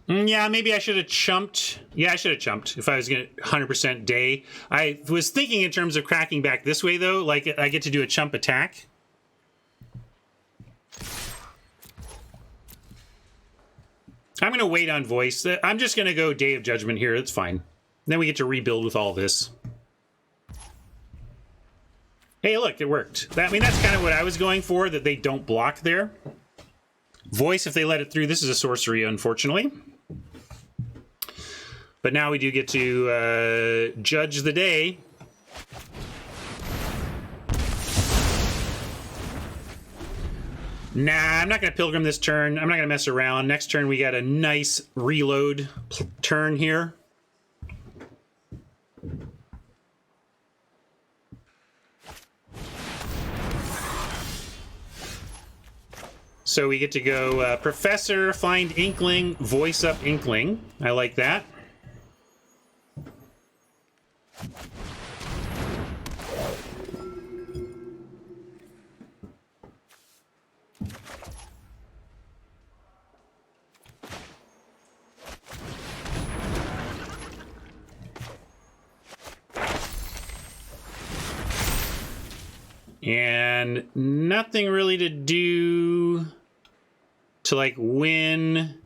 Yeah, maybe I should have chumped. Yeah, I should have chumped if I was going to 100% day. I was thinking in terms of cracking back this way, though. Like, I get to do a chump attack. I'm going to wait on voice. I'm just going to go Day of Judgment here. It's fine. Then we get to rebuild with all this. Hey, look, it worked. I mean, that's kind of what I was going for, that they don't block there. Voice, if they let it through, this is a sorcery, unfortunately. But now we do get to judge the day. Nah, I'm not going to Pilgrim this turn. I'm not going to mess around. Next turn, we got a nice reload turn here. So we get to go Professor, find Inkling, voice up Inkling. I like that. And nothing really to do to like win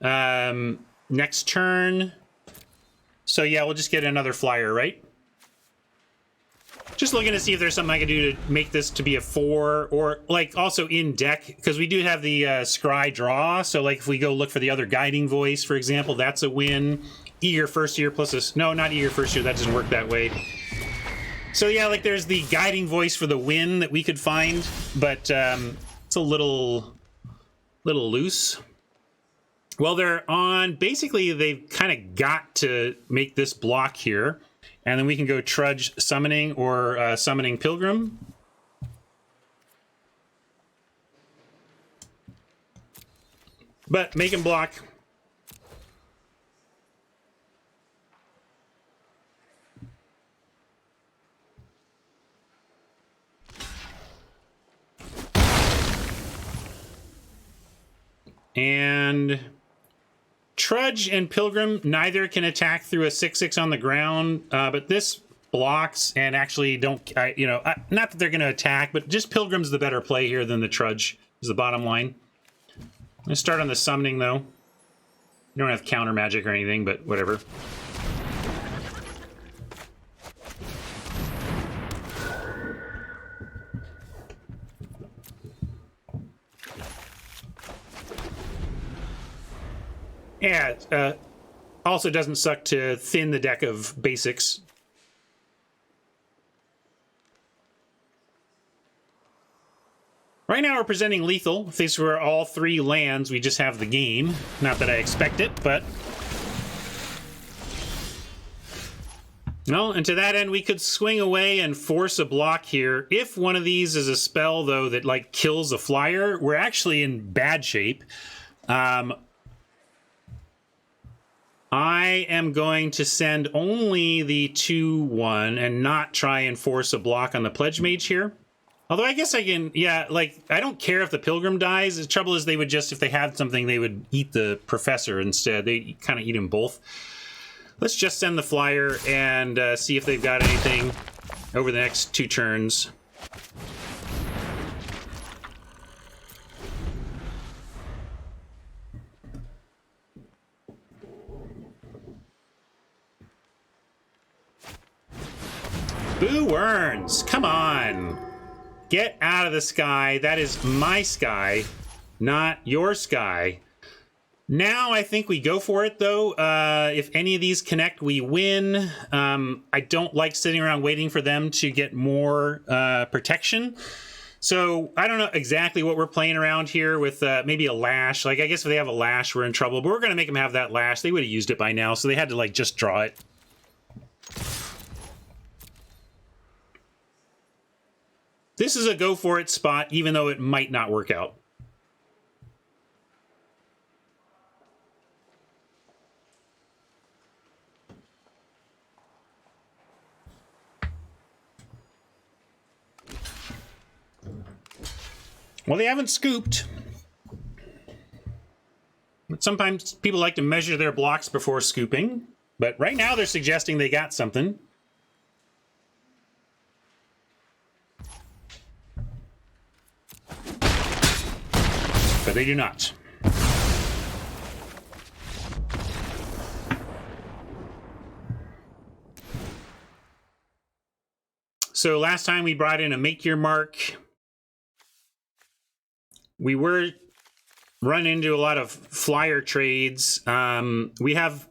next turn. So yeah, we'll just get another flyer, right? Just looking to see if there's something I can do to make this to be a 4, or like also in deck, because we do have the scry draw. So like if we go look for the other guiding voice, for example, that's a win. Eager first year plus a, no, not eager first year. That doesn't work that way. So yeah, like there's the guiding voice for the win that we could find, but it's a little loose. Well, they're on, basically they've kind of got to make this block here, and then we can go Trudge Summoning or Summoning Pilgrim. But make him block. And Trudge and Pilgrim, neither can attack through a 6/6 on the ground, but this blocks and actually don't, not that they're going to attack, but just Pilgrim's the better play here than the Trudge, is the bottom line. Let's start on the summoning, though. You don't have counter magic or anything, but whatever. Yeah, also doesn't suck to thin the deck of basics. Right now we're presenting lethal. If these were all 3 lands, we just have the game. Not that I expect it, but... No, and to that end, we could swing away and force a block here. If one of these is a spell, though, that, like, kills a flyer, we're actually in bad shape. I am going to send only the 2/1 and not try and force a block on the Pledge Mage here. Although I guess I can, yeah, like, I don't care if the Pilgrim dies. The trouble is they would just, if they had something, they would eat the Professor instead. They kind of eat them both. Let's just send the flyer and see if they've got anything over the next 2 turns. Boo Earns, come on. Get out of the sky. That is my sky, not your sky. Now I think we go for it, though. If any of these connect, we win. I don't like sitting around waiting for them to get more protection. So I don't know exactly what we're playing around here with maybe a lash. Like, I guess if they have a lash, we're in trouble. But we're going to make them have that lash. They would have used it by now, so they had to, like, just draw it. This is a go for it spot, even though it might not work out. Well, they haven't scooped. But sometimes people like to measure their blocks before scooping. But right now they're suggesting they got something. But they do not. So last time we brought in a Make Your Mark. We were running into a lot of flyer trades. We have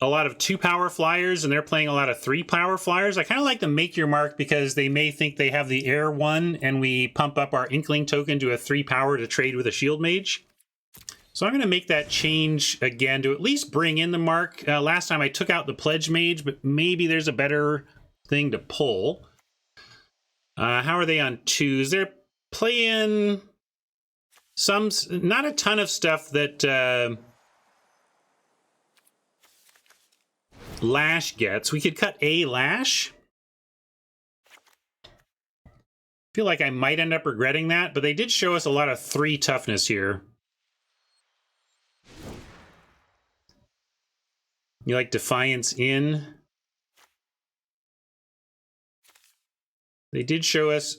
a lot of 2-power flyers, and they're playing a lot of 3-power flyers. I kind of like the Make Your Mark because they may think they have the air one, and we pump up our Inkling token to a 3-power to trade with a Shield Mage. So I'm going to make that change again to at least bring in the Mark. Last time I took out the Pledge Mage, but maybe there's a better thing to pull. How are they on 2s? They're playing some, not a ton of stuff that Lash gets. We could cut a Lash. Feel like I might end up regretting that, but they did show us a lot of 3 toughness here. You like Defiance in? They did show us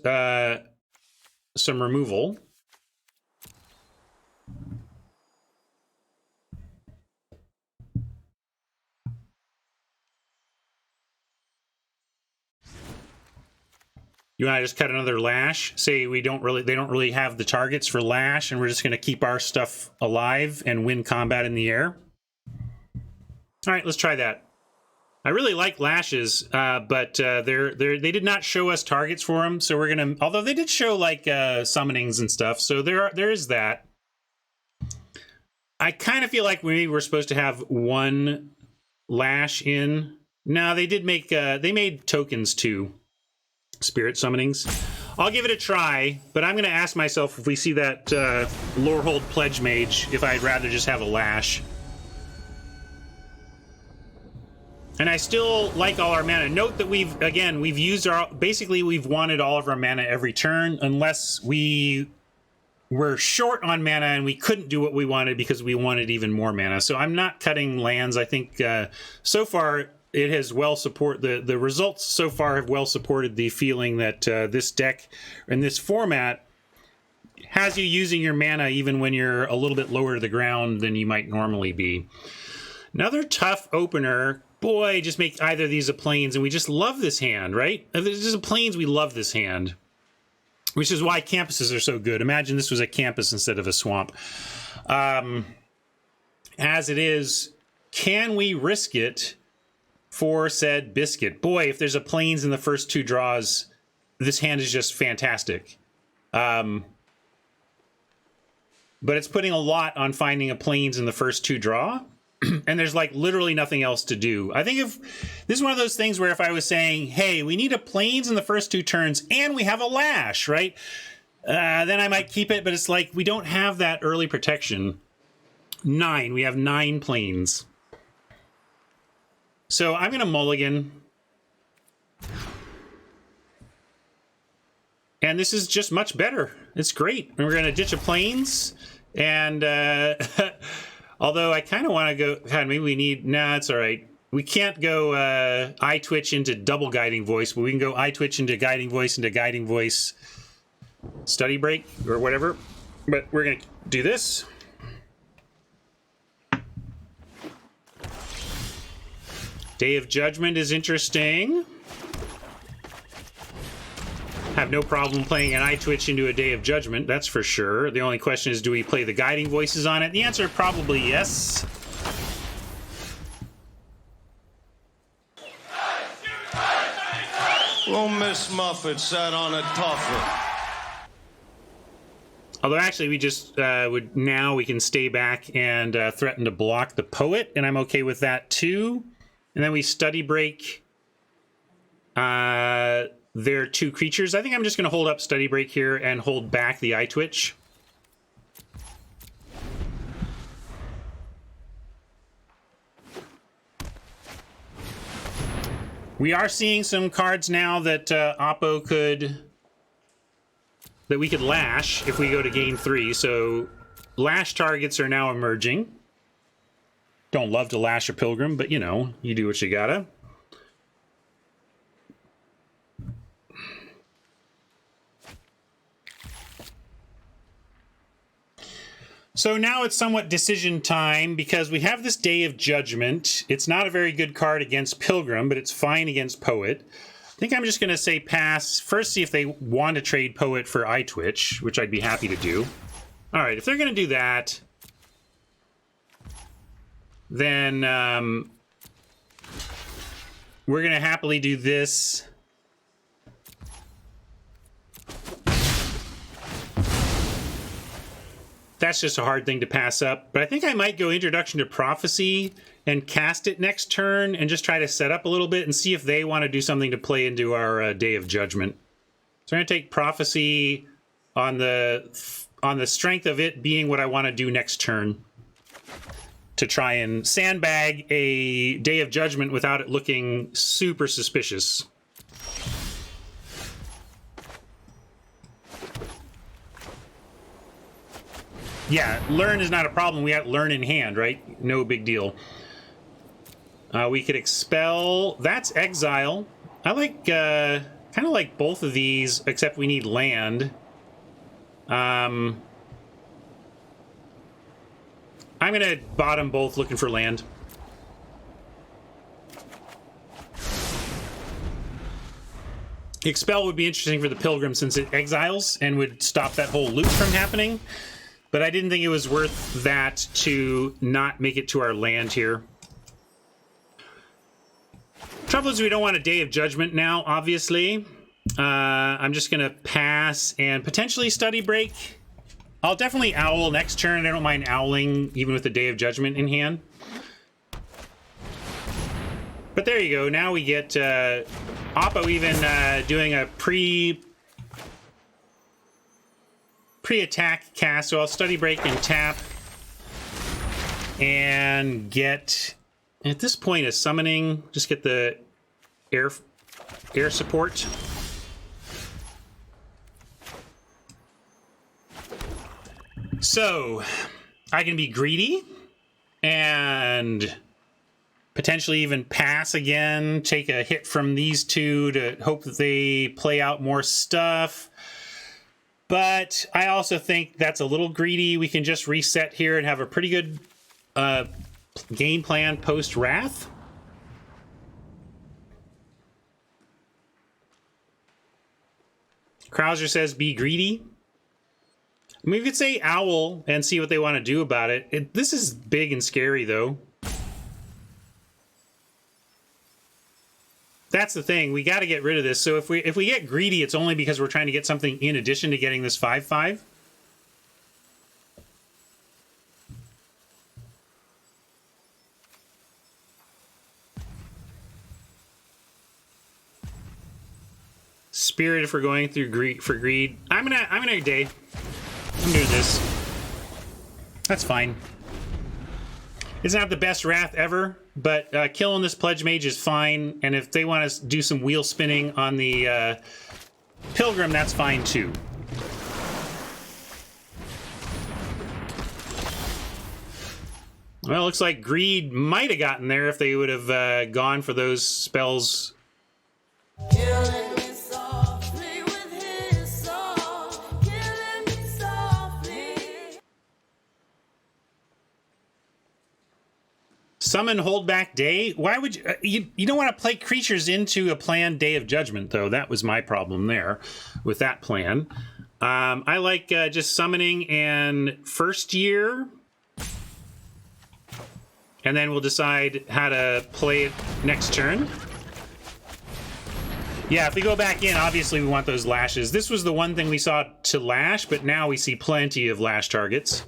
some removal. You want to just cut another Lash? Say they don't really have the targets for Lash, and we're just going to keep our stuff alive and win combat in the air. All right, let's try that. I really like Lashes, but they did not show us targets for them, so we're gonna. Although they did show like summonings and stuff, so there is that. I kind of feel like we were supposed to have 1 Lash in. No, they did make they made tokens too. Spirit summonings. I'll give it a try, but I'm going to ask myself if we see that Lorehold Pledge Mage, if I'd rather just have a Lash. And I still like all our mana. Note that we've used basically we've wanted all of our mana every turn, unless we were short on mana and we couldn't do what we wanted because we wanted even more mana. So I'm not cutting lands. I think so far it has the results so far have well supported the feeling that this deck and this format has you using your mana even when you're a little bit lower to the ground than you might normally be. Another tough opener. Boy, just make either of these a Plains, and we just love this hand, right? If it's just a Plains, we love this hand. Which is why campuses are so good. Imagine this was a campus instead of a swamp. As it is, can we risk it for said biscuit? Boy, if there's a Plains in the first 2 draws, this hand is just fantastic. But it's putting a lot on finding a Plains in the first 2 draw. And there's like literally nothing else to do. I think if this is one of those things where if I was saying, hey, we need a Plains in the first 2 turns and we have a Lash, right? Then I might keep it, but it's like we don't have that early protection. 9, we have 9 Plains. So I'm going to mulligan. And this is just much better. It's great. And we're going to ditch a Plains. And although I kind of want to go, God, maybe we need, nah, it's all right. We can't go iTwitch into double Guiding Voice, but we can go iTwitch into Guiding Voice Study Break or whatever. But we're going to do this. Day of Judgment is interesting. have no problem playing an iTwitch into a Day of Judgment, that's for sure. The only question is, do we play the guiding voices on it? The answer probably yes. Little Miss Muffet sat on a tuffet. Although actually we just we can stay back and threaten to block the poet, and I'm okay with that too. And then we study break their 2 creatures. I think I'm just going to hold up study break here and hold back the iTwitch. We are seeing some cards now that Oppo that we could lash if we go to game 3. So lash targets are now emerging. Don't love to lash a Pilgrim, but you know, you do what you gotta. So now it's somewhat decision time because we have this Day of Judgment. It's not a very good card against Pilgrim, but it's fine against Poet. I think I'm just going to say pass. First, see if they want to trade Poet for iTwitch, which I'd be happy to do. All right, if they're going to do that, then we're going to happily do this. That's just a hard thing to pass up. But I think I might go Introduction to Prophecy and cast it next turn and just try to set up a little bit and see if they want to do something to play into our Day of Judgment. So I'm going to take Prophecy on the strength of it being what I want to do next turn to try and sandbag a Day of Judgment without it looking super suspicious. Yeah, learn is not a problem. We have learn in hand, right? No big deal. We could expel. That's exile. I like, kind of like both of these, except we need land. I'm going to bottom both looking for land. Expel would be interesting for the Pilgrim since it exiles and would stop that whole loop from happening. But I didn't think it was worth that to not make it to our land here. Trouble is we don't want a Day of Judgment now, obviously. I'm just going to pass and potentially study break. I'll definitely owl next turn. I don't mind owling even with the Day of Judgment in hand. But there you go. Now we get Oppo even doing a pre-attack cast, so I'll study break and tap and get, at this point, a summoning, just get the air support. So I can be greedy and potentially even pass again, take a hit from these two to hope that they play out more stuff. But I also think that's a little greedy. We can just reset here and have a pretty good game plan post-Wrath. Krauser says, be greedy. I mean, we could say owl and see what they want to do about it. This is big and scary, though. That's the thing. We got to get rid of this. So if we get greedy, it's only because we're trying to get something in addition to getting this 5/5. Spirit if we're going through greed. I'm gonna day. I'm doing this. That's fine. It's not the best Wrath ever, but killing this Pledge Mage is fine. And if they want to do some wheel spinning on the Pilgrim, that's fine too. Well, it looks like Greed might have gotten there if they would have gone for those spells. Summon Holdback Day? Why would you don't want to play creatures into a planned Day of Judgment, though. That was my problem there with that plan. I like just summoning and first year. And then we'll decide how to play it next turn. Yeah, if we go back in, obviously we want those lashes. This was the one thing we saw to lash, but now we see plenty of lash targets.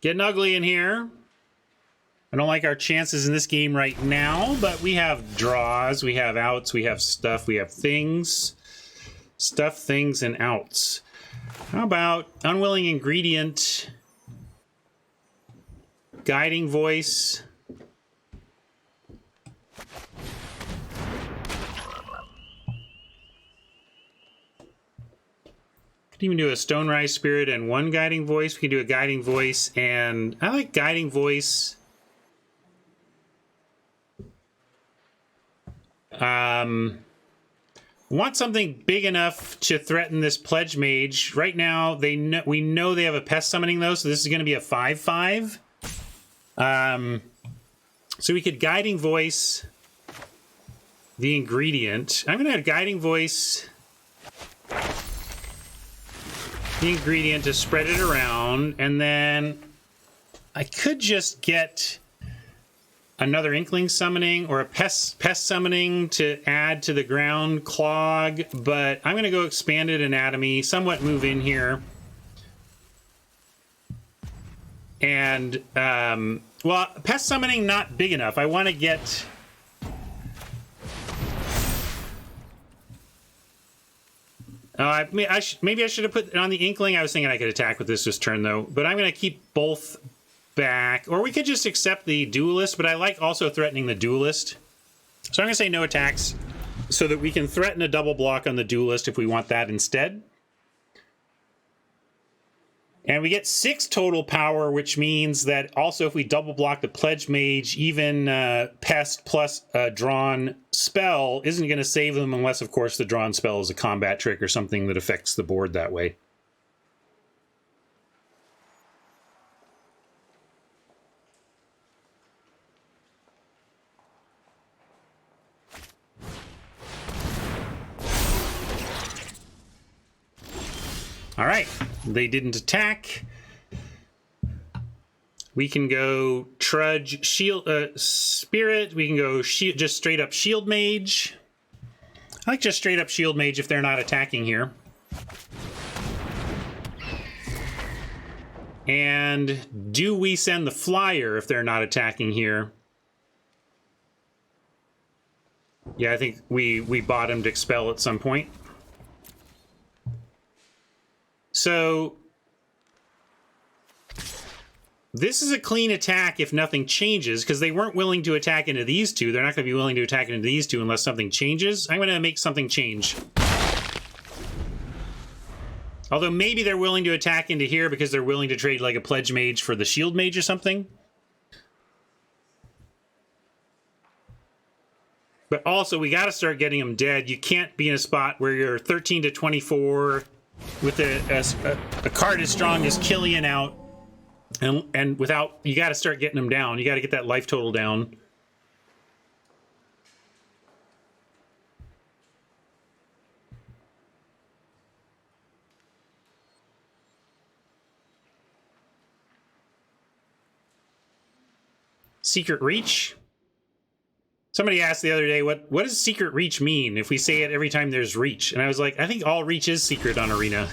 Getting ugly in here. I don't like our chances in this game right now, but we have draws, we have outs, we have stuff, we have things. Stuff, things, and outs. How about Unwilling Ingredient, Guiding Voice, even do a Stonerise Spirit and one Guiding Voice. We can do a Guiding Voice, and I like Guiding Voice. Want something big enough to threaten this Pledge Mage. Right now, we know they have a Pest Summoning, though, so this is going to be a 5/5. So we could Guiding Voice the ingredient. I'm going to have Guiding Voice the ingredient to spread it around, and then I could just get another Inkling Summoning or a Pest Summoning to add to the Ground Clog, but I'm going to go Expanded Anatomy, somewhat move in here. And, well, Pest Summoning not big enough. I want to get... maybe I should have put it on the Inkling. I was thinking I could attack with this turn, though. But I'm going to keep both back. Or we could just accept the Duelist, but I like also threatening the Duelist. So I'm going to say no attacks so that we can threaten a double block on the Duelist if we want that instead. And we get 6 total power, which means that also if we double block the Pledge Mage, even Pest plus a drawn spell isn't going to save them unless, of course, the drawn spell is a combat trick or something that affects the board that way. All right, they didn't attack. We can go Trudge, Shield, Spirit. We can go just straight up Shield Mage. I like just straight up Shield Mage if they're not attacking here. And do we send the Flyer if they're not attacking here? Yeah, I think we bottomed Expel at some point. So this is a clean attack if nothing changes, because they weren't willing to attack into these two. They're not going to be willing to attack into these two unless something changes. I'm going to make something change. Although maybe they're willing to attack into here because they're willing to trade like a Pledge Mage for the Shield Mage or something. But also, we got to start getting them dead. You can't be in a spot where you're 13 to 24... with a card as strong as Killian out, and without, you got to start getting them down. You got to get that life total down. Secret Reach. Somebody asked the other day, what does Secret Reach mean if we say it every time there's Reach? And I was like, I think all Reach is secret on Arena.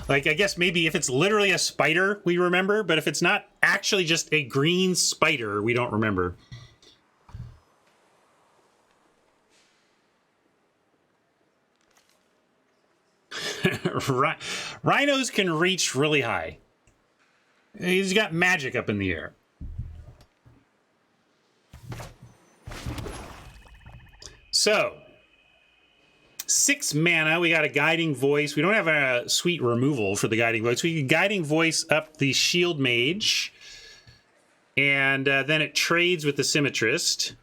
Like, I guess maybe if it's literally a spider, we remember. But if it's not actually just a green spider, we don't remember. Rhinos can reach really high. He's got magic up in the air. So, 6 mana. We got a Guiding Voice. We don't have a sweet removal for the Guiding Voice. We can Guiding Voice up the Shield Mage. And then it trades with the Symmetrist.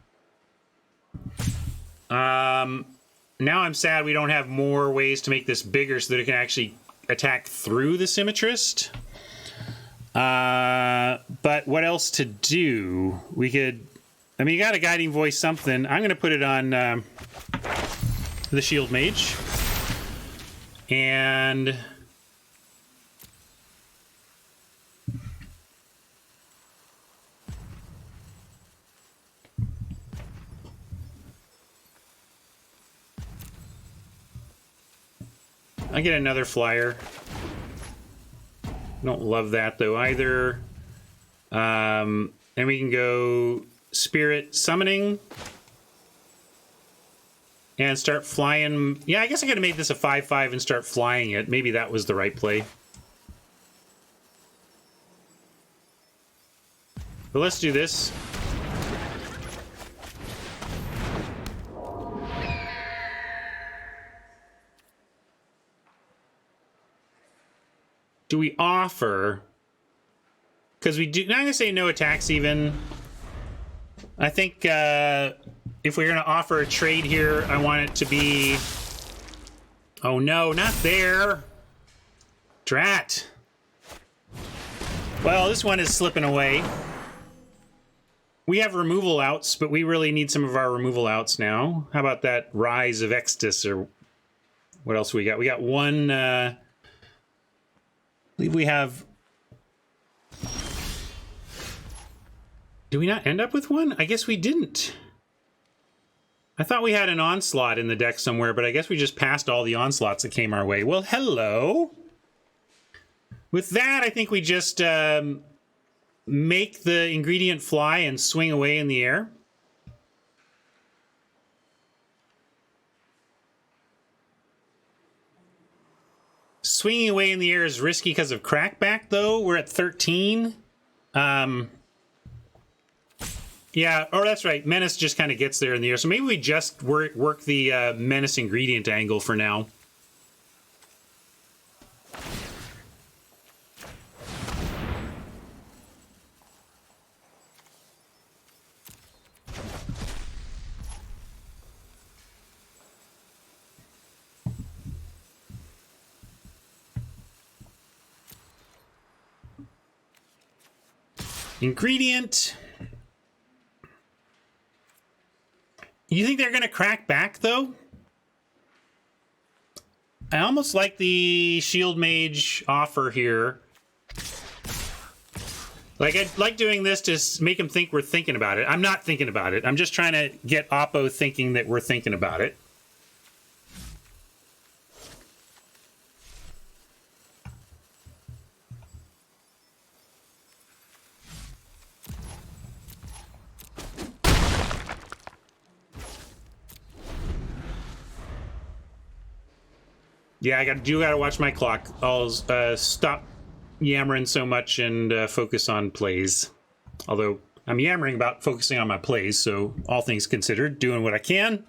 Now I'm sad we don't have more ways to make this bigger so that it can actually attack through the Symmetrist. But what else to do? We could... I mean, you got a Guiding Voice something. I'm going to put it on the Shield Mage. And... I get another flyer. Don't love that though either. And we can go Spirit Summoning and start flying. Yeah, I guess I could have made this a 5/5 and start flying it. Maybe that was the right play. But let's do this. Do we offer? Because we do. I'm going to say no attacks even. I think if we're going to offer a trade here, I want it to be... Oh no, not there. Drat. Well, this one is slipping away. We have removal outs, but we really need some of our removal outs now. How about that Rise of Extus, or what else we got? We got one... I believe we have... Do we not end up with one? I guess we didn't. I thought we had an Onslaught in the deck somewhere, but I guess we just passed all the Onslaughts that came our way. Well, hello. With that, I think we just make the ingredient fly and swing away in the air. Swinging away in the air is risky because of crackback, though. We're at 13. Yeah, oh, that's right. Menace just kind of gets there in the air. So maybe we just work the Menace ingredient angle for now. Ingredient. You think they're going to crack back, though? I almost like the Shield Mage offer here. Like, I like doing this to make them think we're thinking about it. I'm not thinking about it. I'm just trying to get Oppo thinking that we're thinking about it. Yeah, I gotta watch my clock. I'll stop yammering so much and focus on plays. Although I'm yammering about focusing on my plays, so all things considered, doing what I can.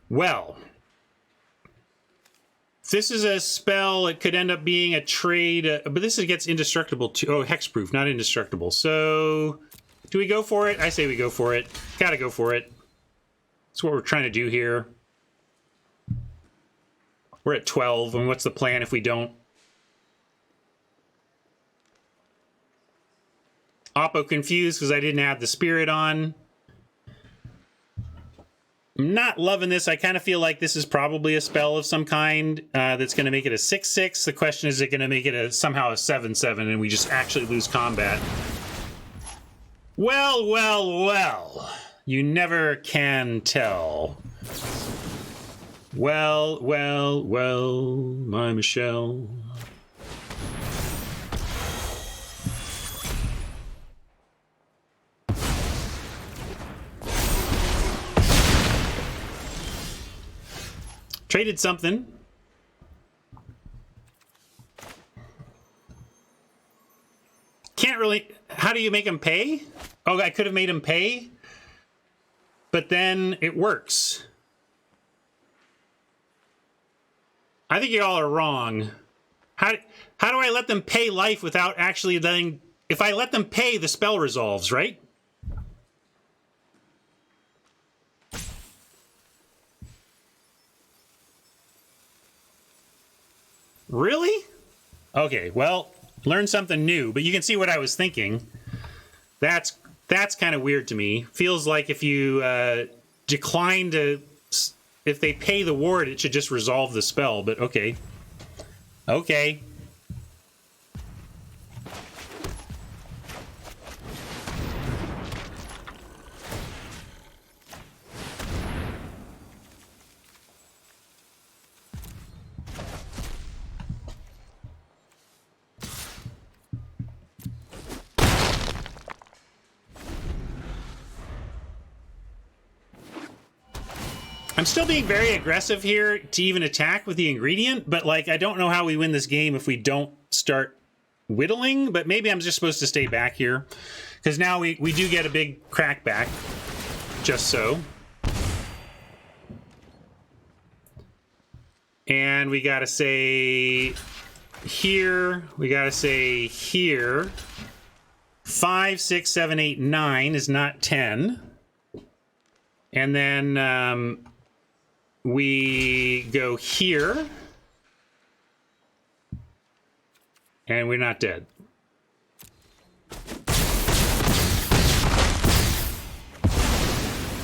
Well, this is a spell. It could end up being a trade, but this gets indestructible too. Oh, hexproof, not indestructible. So, do we go for it? I say we go for it. Gotta go for it. That's what we're trying to do here. We're at 12, and what's the plan if we don't? Oppo confused because I didn't have the spirit on. I'm not loving this. I kind of feel like this is probably a spell of some kind that's going to make it a 6/6. The question is it going to make it somehow a 7/7 and we just actually lose combat? Well, well, well. You never can tell. Well, well, well, my Michelle. Traded something. Can't really... How do you make him pay? Oh, I could have made him pay. But then it works. I think you all are wrong. How do I let them pay life without actually letting... If I let them pay, the spell resolves, right? Really? Okay, well, learn something new, but you can see what I was thinking. That's kind of weird to me. Feels like if you decline to... If they pay the ward, it should just resolve the spell, but okay. Okay. I'm still being very aggressive here to even attack with the ingredient, but like I don't know how we win this game if we don't start whittling, but maybe I'm just supposed to stay back here because now we do get a big crackback. Just so. And we gotta say here, we gotta say here. 5, 6, 7, 8, 9 is not 10. And then we go here. And we're not dead.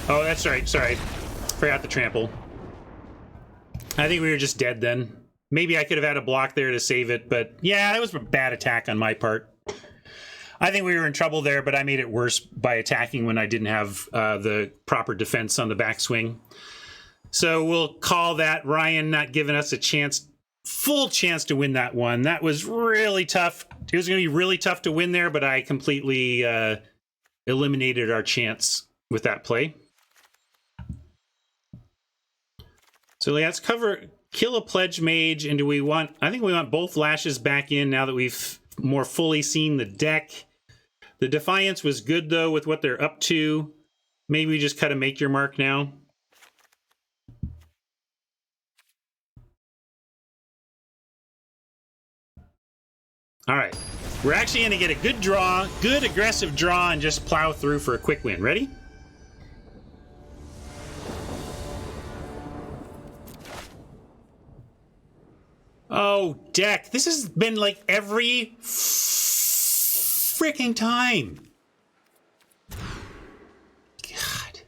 Oh, that's right. Sorry. Forgot the trample. I think we were just dead then. Maybe I could have had a block there to save it, but yeah, that was a bad attack on my part. I think we were in trouble there, but I made it worse by attacking when I didn't have the proper defense on the backswing. So we'll call that Ryan not giving us a chance, full chance to win that one. That was really tough. It was going to be really tough to win there, but I completely eliminated our chance with that play. So let's kill a pledge mage, and do we want... I think we want both lashes back in now that we've more fully seen the deck. The Defiance was good, though, with what they're up to. Maybe we just cut a Make Your Mark now. All right. We're actually going to get a good draw, good aggressive draw, and just plow through for a quick win. Ready? Oh, deck. This has been like every freaking time. God.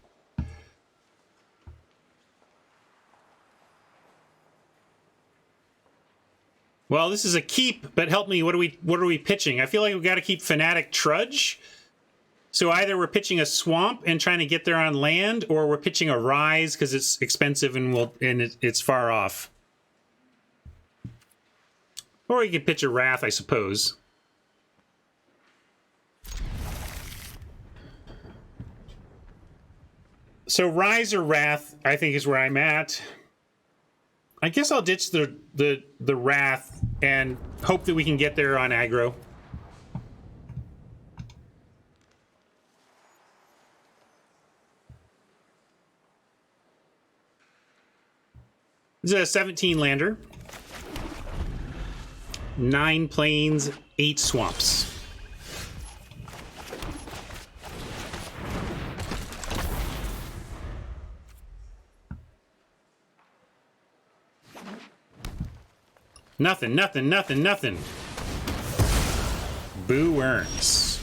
Well, this is a keep, but help me. What are we pitching? I feel like we've got to keep Fanatic Trudge. So either we're pitching a Swamp and trying to get there on land, or we're pitching a Rise because it's expensive and it's far off. Or we could pitch a Wrath, I suppose. So Rise or Wrath, I think, is where I'm at. I guess I'll ditch the Wrath and hope that we can get there on aggro. This is a 17 lander. 9 plains, 8 swamps. Nothing, nothing, nothing, nothing. Boo worms.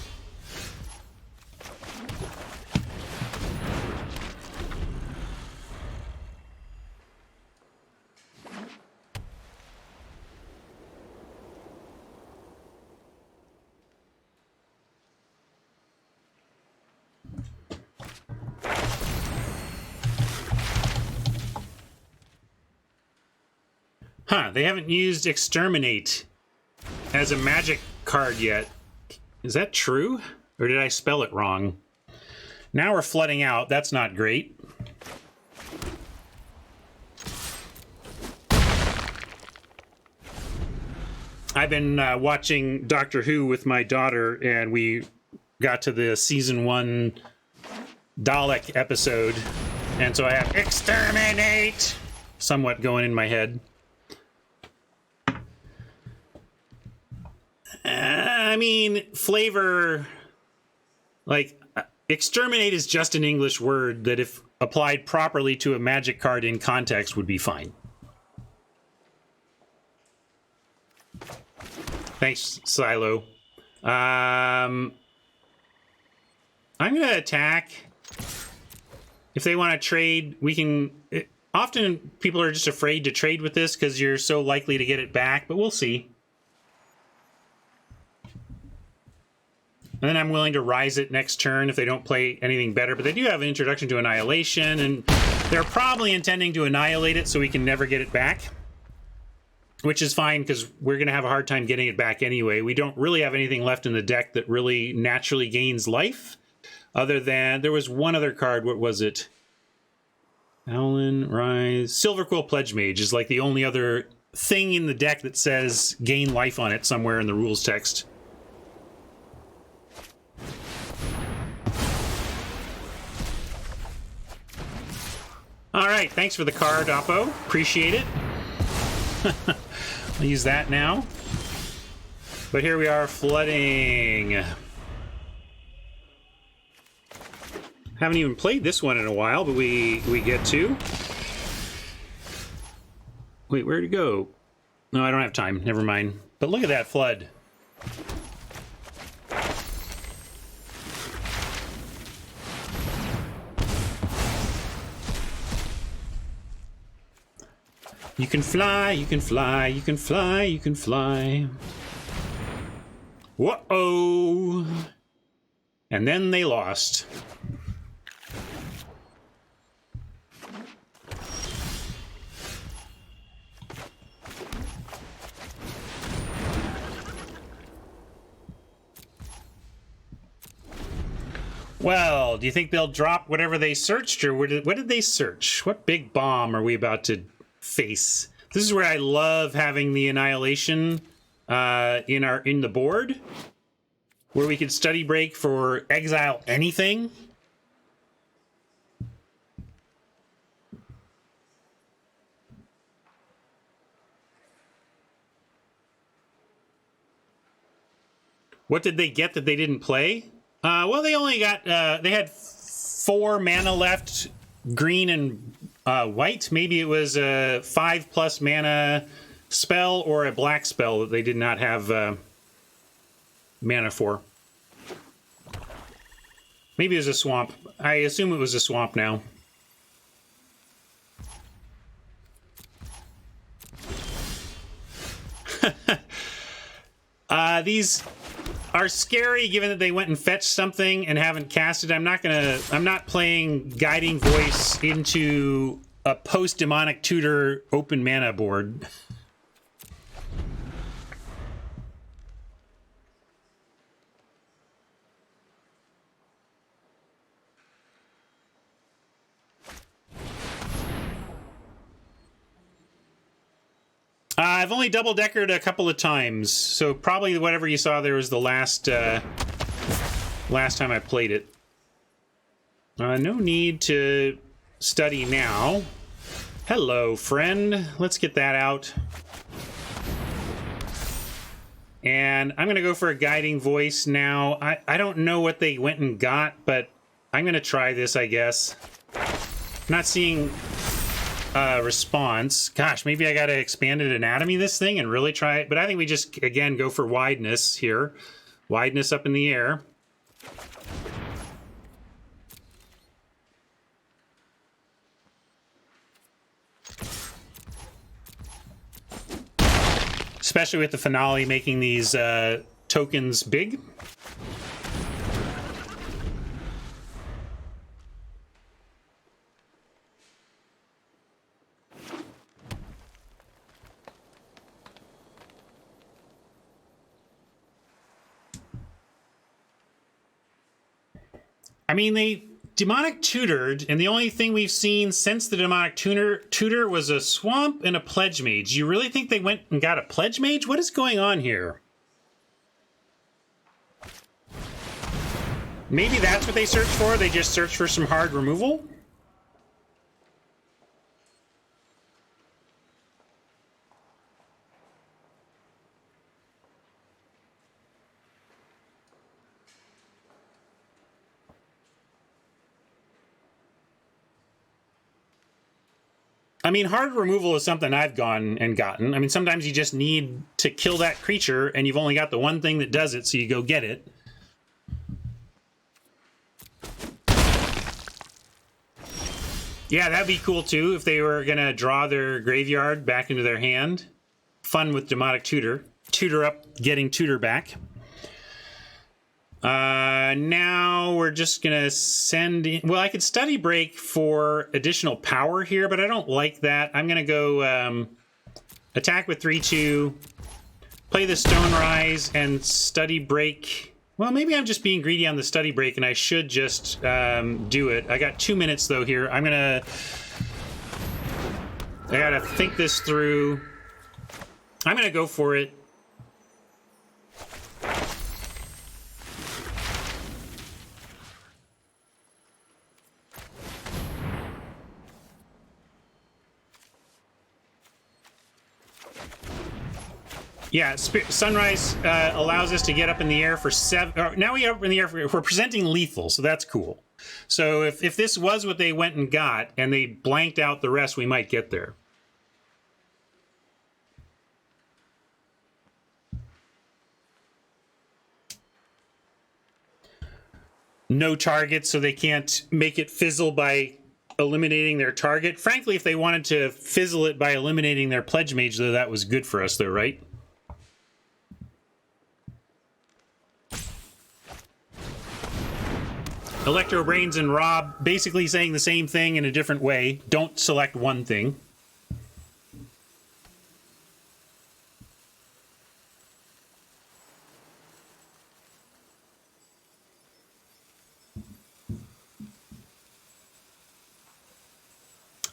Huh, they haven't used Exterminate as a magic card yet. Is that true? Or did I spell it wrong? Now we're flooding out. That's not great. I've been watching Doctor Who with my daughter, and we got to the season 1 Dalek episode, and so I have exterminate somewhat going in my head. I mean, flavor, like, exterminate is just an English word that if applied properly to a magic card in context would be fine. Thanks, Silo. I'm going to attack. If they want to trade, we can... Often people are just afraid to trade with this because you're so likely to get it back, but we'll see. And then I'm willing to rise it next turn if they don't play anything better. But they do have an introduction to Annihilation, and they're probably intending to annihilate it so we can never get it back. Which is fine, because we're going to have a hard time getting it back anyway. We don't really have anything left in the deck that really naturally gains life. Other than, there was one other card, what was it? Owlin, Rise... Silverquill Pledge Mage is like the only other thing in the deck that says gain life on it somewhere in the rules text. Alright, thanks for the card, Oppo. Appreciate it. I'll use that now. But here we are, flooding. Haven't even played this one in a while, but we get to. Wait, where'd it go? No, I don't have time. Never mind. But look at that flood. You can fly, you can fly, you can fly, you can fly. Whoa! And then they lost. Well, do you think they'll drop whatever they searched, or what did they search? What big bomb are we about to face? This is where I love having the Annihilation in the board, where we could study break for exile anything. What did they get that they didn't play? Well, they only got they had 4 mana left, green and white. Maybe it was a 5+ mana spell or a black spell that they did not have mana for. Maybe it was a swamp. I assume it was a swamp now. These are scary given that they went and fetched something and haven't cast it. I'm not playing Guiding Voice into a post-demonic tutor open mana board. I've only double-deckered a couple of times, so probably whatever you saw there was the last time I played it. No need to study now. Hello, friend. Let's get that out. And I'm going to go for a Guiding Voice now. I don't know what they went and got, but I'm going to try this, I guess. I'm not seeing response. Gosh, maybe I got to expanded anatomy this thing and really try it. But I think we just, again, go for wideness here. Wideness up in the air. Especially with the finale making these tokens big. I mean, demonic tutored, and the only thing we've seen since the demonic tutor was a swamp and a pledge mage. You really think they went and got a pledge mage? What is going on here? Maybe that's what they searched for. They just searched for some hard removal. I mean, hard removal is something I've gone and gotten. I mean, sometimes you just need to kill that creature, and you've only got the one thing that does it, so you go get it. Yeah, that'd be cool, too, if they were going to draw their graveyard back into their hand. Fun with Demonic Tutor. Tutor up, getting Tutor back. Now we're just gonna send in, well, I could study break for additional power here, but I don't like that. I'm gonna go attack with 3/2, play the Stone Rise, and study break. Well, maybe I'm just being greedy on the study break, and I should just do it. I got 2 minutes though here. I gotta think this through. I'm gonna go for it. Yeah, Sunrise allows us to get up in the air for 7. Now we are up in the air for, we're presenting lethal, so that's cool. So if this was what they went and got, and they blanked out the rest, we might get there. No targets, so they can't make it fizzle by eliminating their target. Frankly, if they wanted to fizzle it by eliminating their Pledge Mage, though, that was good for us, though, right? Electro Brains and Rob basically saying the same thing in a different way. Don't select one thing.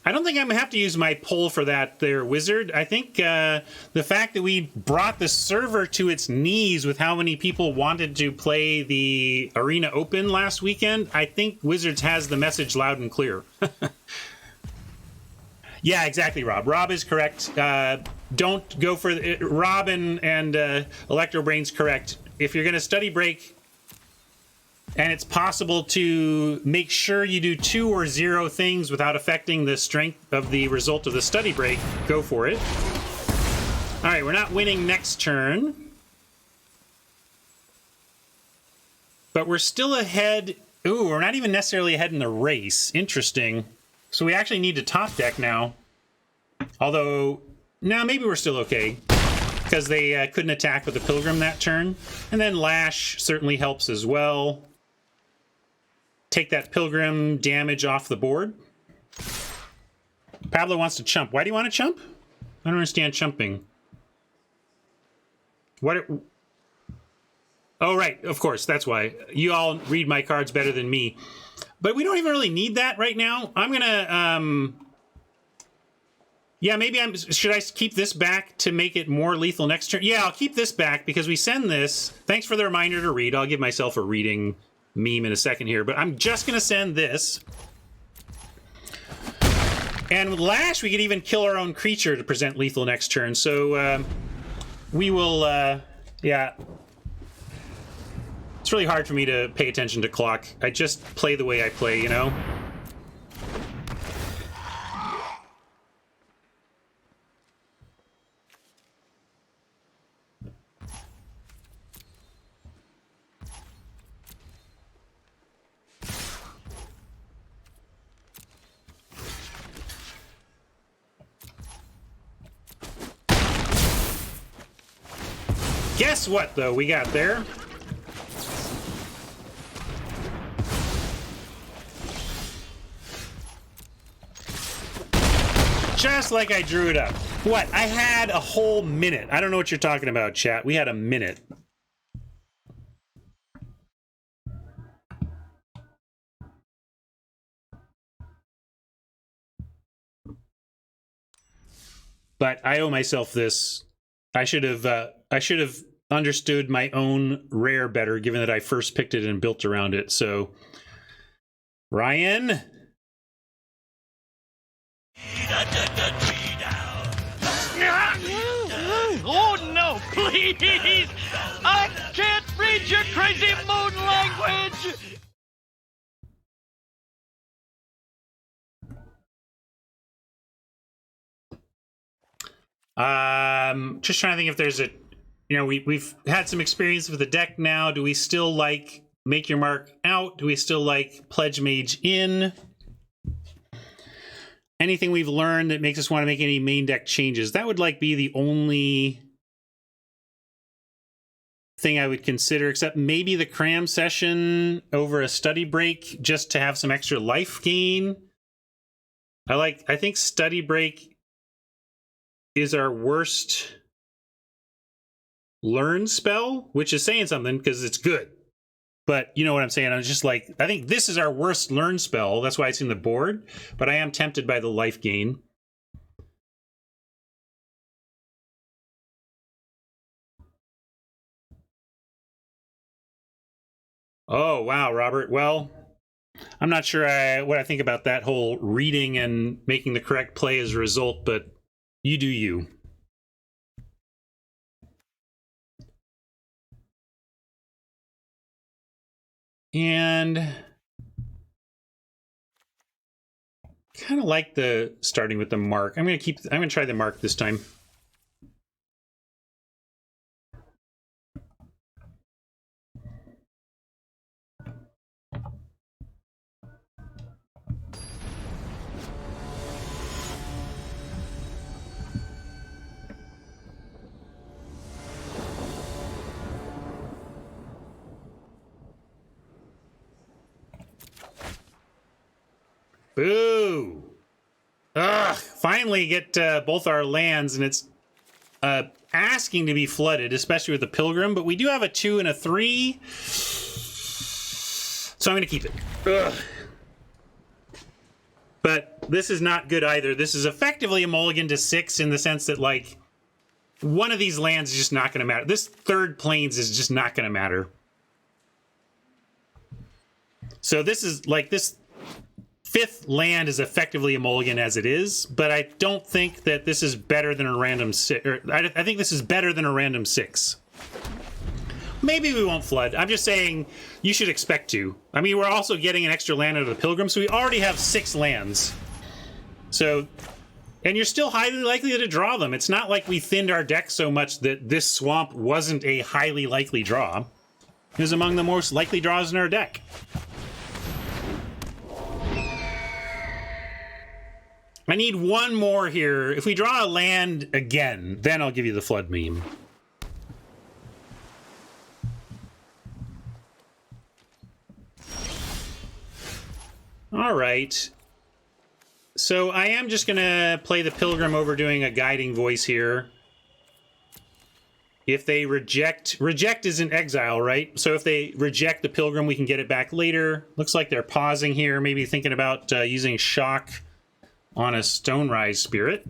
I don't think I'm going to have to use my poll for that there, Wizard. I think the fact that we brought the server to its knees with how many people wanted to play the Arena Open last weekend, I think Wizards has the message loud and clear. Yeah, exactly, Rob. Rob is correct. Don't go for... Rob and Electro Brain's correct. If you're going to study break... and it's possible to make sure you do 2 or 0 things without affecting the strength of the result of the study break, go for it. All right, we're not winning next turn. But we're still ahead. Ooh, we're not even necessarily ahead in the race. Interesting. So we actually need to top deck now. Although, no, maybe we're still okay. Because they couldn't attack with the Pilgrim that turn. And then Lash certainly helps as well. Take that Pilgrim damage off the board. Pablo wants to chump. Why do you want to chump? I don't understand chumping. What? Oh, right. Of course. That's why. You all read my cards better than me. But we don't even really need that right now. I'm going to... yeah, maybe should I keep this back to make it more lethal next turn? Yeah, I'll keep this back because we send this. Thanks for the reminder to read. I'll give myself a reading meme in a second here, but I'm just going to send this. And with Lash, we could even kill our own creature to present lethal next turn. So we will, yeah. It's really hard for me to pay attention to clock. I just play the way I play, you know? Guess what, though, we got there? Just like I drew it up. What? I had a whole minute. I don't know what you're talking about, chat. We had a minute. But I owe myself this. I should have understood my own rare better, given that I first picked it and built around it. So, Ryan. Oh no, please! I can't read your crazy moon language! Just trying to think if there's a, we've had some experience with the deck now. Do we still like Make Your Mark out? Do we still like Pledge Mage in? Anything we've learned that makes us want to make any main deck changes? That would be the only thing I would consider, except maybe the cram session over a study break just to have some extra life gain. I think study break is our worst learn spell, which is saying something because it's good. But you know what I'm saying? I was just I think this is our worst learn spell. That's why it's in the board. But I am tempted by the life gain. Oh, wow, Robert. Well, I'm not sure what I think about that whole reading and making the correct play as a result, but you do you. And kind of like the starting with the mark. I'm going to try the mark this time. Boo! Ugh! Finally get both our lands, and it's asking to be flooded, especially with the Pilgrim, but we do have a 2 and a 3. So I'm going to keep it. Ugh. But this is not good either. This is effectively a mulligan to 6 in the sense that, one of these lands is just not going to matter. This third plains is just not going to matter. So this is, this fifth land is effectively a mulligan as it is, but I don't think that this is better than a random 6. I think this is better than a random 6. Maybe we won't flood. I'm just saying you should expect to. I mean, we're also getting an extra land out of the Pilgrim, so we already have 6 lands. So, and you're still highly likely to draw them. It's not like we thinned our deck so much that this swamp wasn't a highly likely draw. It was among the most likely draws in our deck. I need one more here. If we draw a land again, then I'll give you the flood meme. All right. So I am just going to play the Pilgrim over doing a guiding voice here. If they reject is an exile, right? So if they reject the Pilgrim, we can get it back later. Looks like they're pausing here, maybe thinking about using shock on a Stonerise Spirit.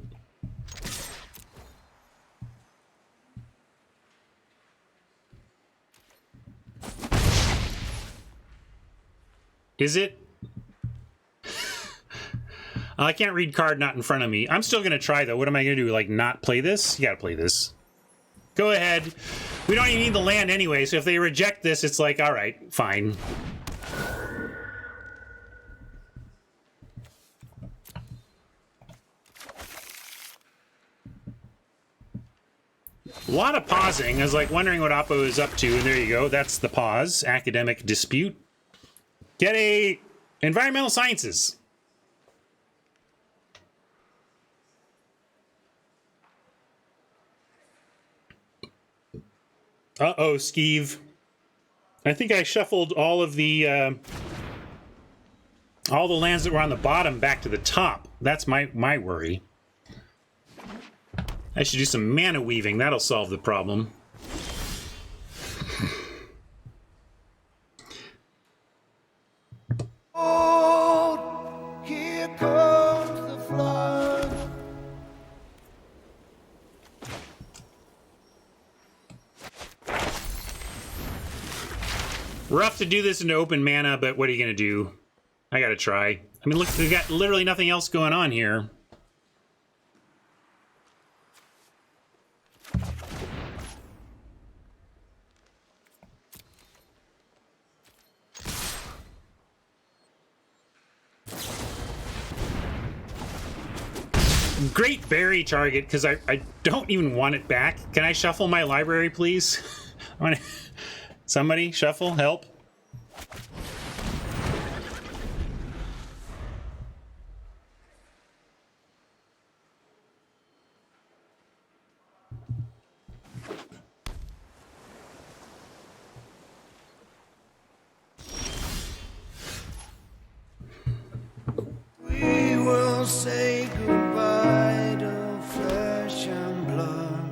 Is it? I can't read card not in front of me. I'm still going to try, though. What am I going to do? Not play this? You got to play this. Go ahead. We don't even need the land anyway, so if they reject this, it's all right, fine. A lot of pausing. I was wondering what Oppo is up to, and there you go. That's the pause. Academic dispute. Get a environmental sciences. Uh-oh, Skeeve. I think I shuffled all of the lands that were on the bottom back to the top. That's my worry. I should do some mana weaving. That'll solve the problem. Oh, here comes the flood. Rough to do this into open mana, but what are you going to do? I got to try. I mean, look, we've got literally nothing else going on here. Great berry target, because I don't even want it back. Can I shuffle my library, please? Somebody shuffle, help. We will say goodbye to flesh and blood.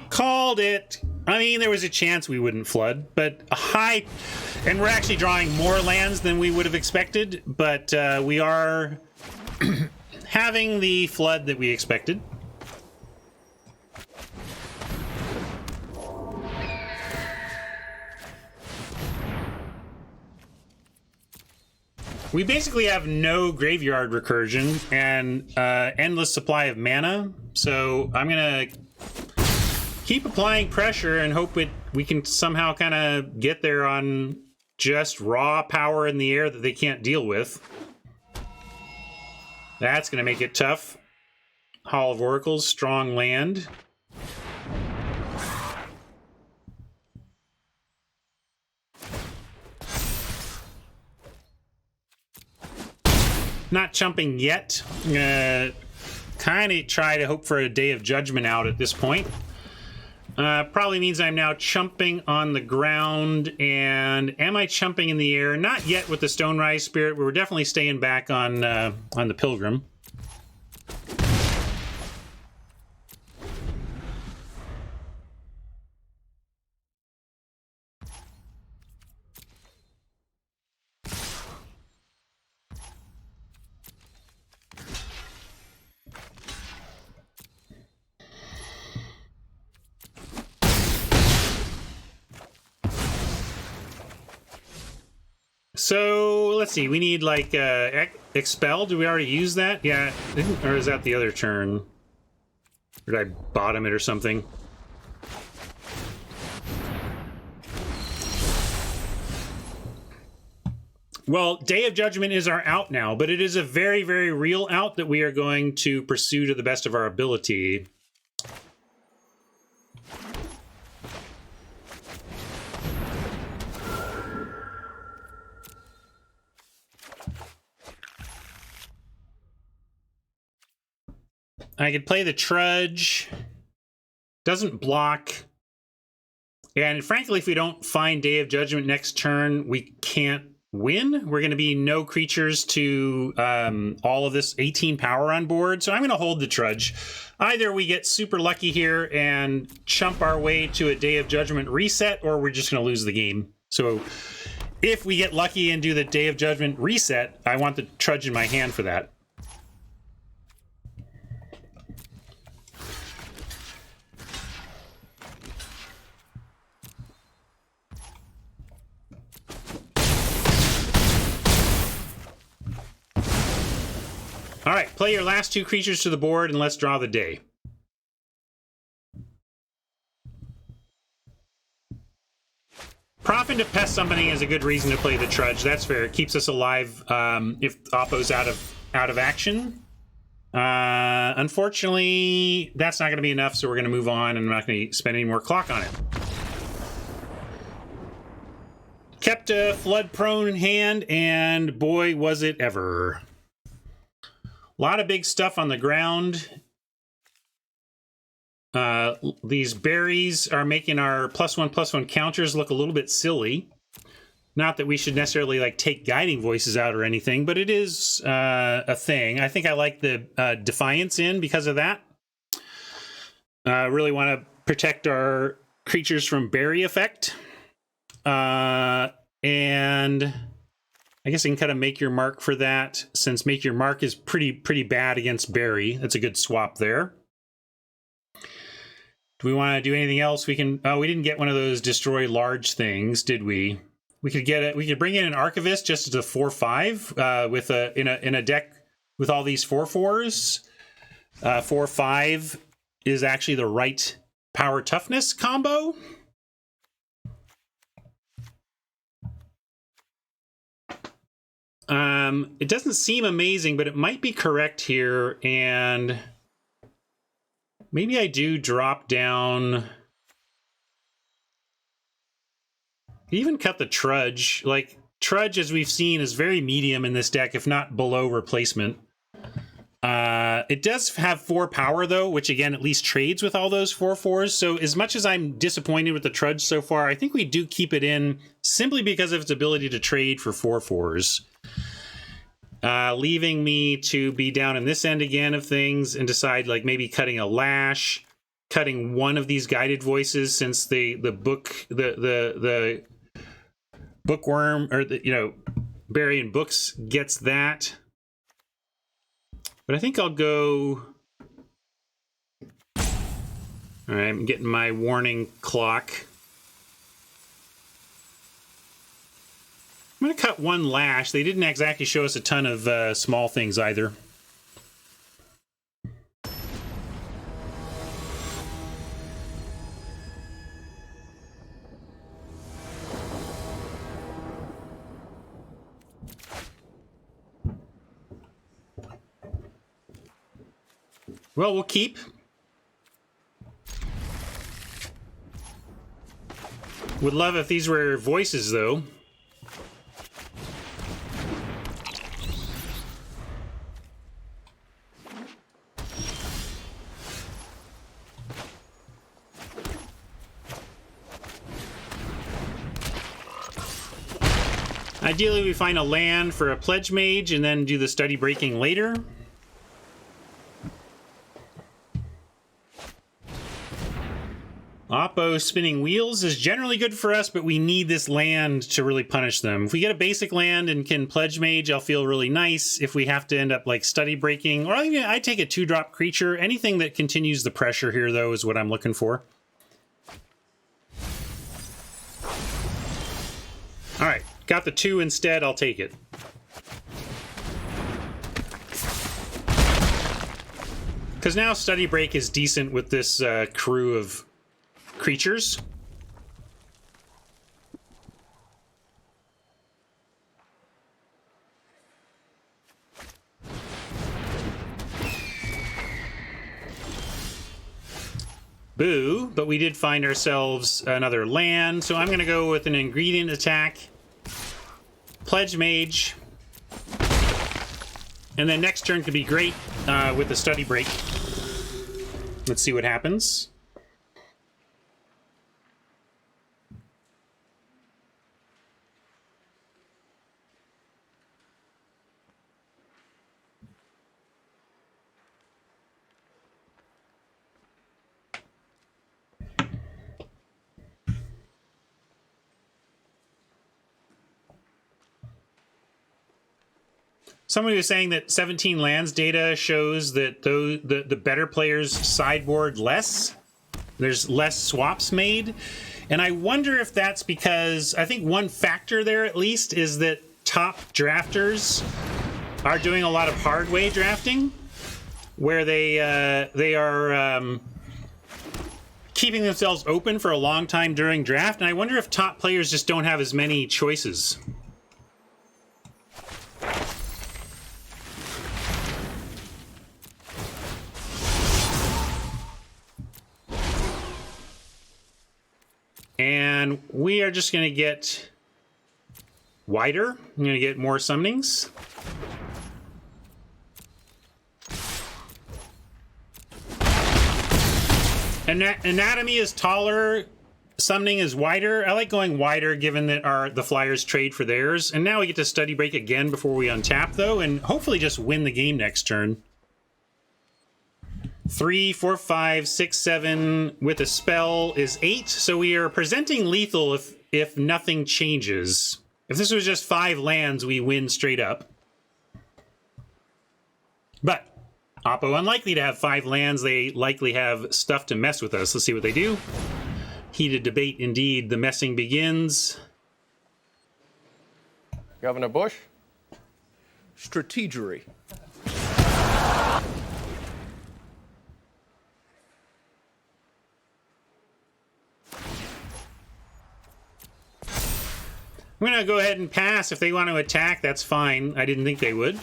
Called it. I mean, there was a chance we wouldn't flood, but a high... And we're actually drawing more lands than we would have expected, but we are having the flood that we expected. We basically have no graveyard recursion and endless supply of mana, so I'm going to keep applying pressure and hope we can somehow kind of get there on just raw power in the air that they can't deal with. That's going to make it tough. Hall of Oracles, strong land. Not chumping yet. Kind of try to hope for a Day of Judgment out at this point. Probably means I'm now chumping on the ground, and am I chumping in the air? Not yet with the Stonerise Spirit. We're definitely staying back on the Pilgrim. So let's see. We need like expel. Do we already use that? Yeah, or is that the other turn? Or did I bottom it or something? Well, Day of Judgment is our out now, but it is a very, very real out that we are going to pursue to the best of our ability. I could play the Trudge. Doesn't block. And frankly, if we don't find Day of Judgment next turn, we can't win. We're going to be no creatures to all of this 18 power on board. So I'm going to hold the Trudge. Either we get super lucky here and chump our way to a Day of Judgment reset, or we're just going to lose the game. So if we get lucky and do the Day of Judgment reset, I want the Trudge in my hand for that. All right, play your last two creatures to the board and let's draw the day. Profit to Pest Summoning is a good reason to play the Trudge. That's fair. It keeps us alive if Oppo's out of action. Unfortunately, that's not going to be enough, so we're going to move on, and I'm not going to spend any more clock on it. Kept a flood-prone hand, and boy, was it ever. A lot of big stuff on the ground. These berries are making our +1/+1 counters look a little bit silly. Not that we should necessarily like take Guiding Voices out or anything, but it is a thing. I think I like the Defiance in because of that. Really want to protect our creatures from berry effect. And I guess I can kind of make your mark for that, since make your mark is pretty bad against Barry. That's a good swap there. Do we want to do anything else? We can. Oh, we didn't get one of those destroy large things, did we? We could get it. We could bring in an Archivist just as a 4/5 with in a deck with all these 4/4s. 4/5 is actually the right power toughness combo. It doesn't seem amazing, but it might be correct here, and maybe I do drop down. Even cut the Trudge. Like, Trudge, as we've seen, is very medium in this deck, if not below replacement. It does have 4 power, though, which, again, at least trades with all those 4/4s. So as much as I'm disappointed with the Trudge so far, I think we do keep it in simply because of its ability to trade for 4/4s. Leaving me to be down in this end again of things and decide, like, maybe cutting a Lash, cutting one of these Guided Voices, since the Bookworm, or Barry and Books gets that. But I think I'll go. All right, I'm getting my warning clock. I'm going to cut one Lash. They didn't exactly show us a ton of small things either. Well, we'll keep. Would love if these were voices, though. Ideally, we find a land for a Pledge Mage and then do the Study Breaking later. Oppo spinning wheels is generally good for us, but we need this land to really punish them. If we get a basic land and can Pledge Mage, I'll feel really nice. If we have to end up like Study Breaking, or even I take a 2-drop creature. Anything that continues the pressure here, though, is what I'm looking for. All right, got the 2 instead. I'll take it. Because now Study Break is decent with this crew of creatures. Boo, but we did find ourselves another land, so I'm going to go with an ingredient attack, Pledge Mage, and then next turn could be great with the Study Break. Let's see what happens. Somebody was saying that 17 lands data shows that the better players sideboard less. There's less swaps made. And I wonder if that's because, I think one factor there at least is that top drafters are doing a lot of hard way drafting, where they are keeping themselves open for a long time during draft. And I wonder if top players just don't have as many choices. And we are just going to get wider. I'm going to get more summonings. Anatomy is taller. Summoning is wider. I like going wider given that the Flyers trade for theirs. And now we get to Study Break again before we untap, though, and hopefully just win the game next turn. 3, 4, 5, 6, 7 with a spell is 8. So we are presenting lethal if nothing changes. If this was just 5 lands, we win straight up. But Oppo unlikely to have 5 lands. They likely have stuff to mess with us. Let's see what they do. Heated debate indeed. The messing begins. Governor Bush? Strategery. I'm going to go ahead and pass. If they want to attack, that's fine. I didn't think they would.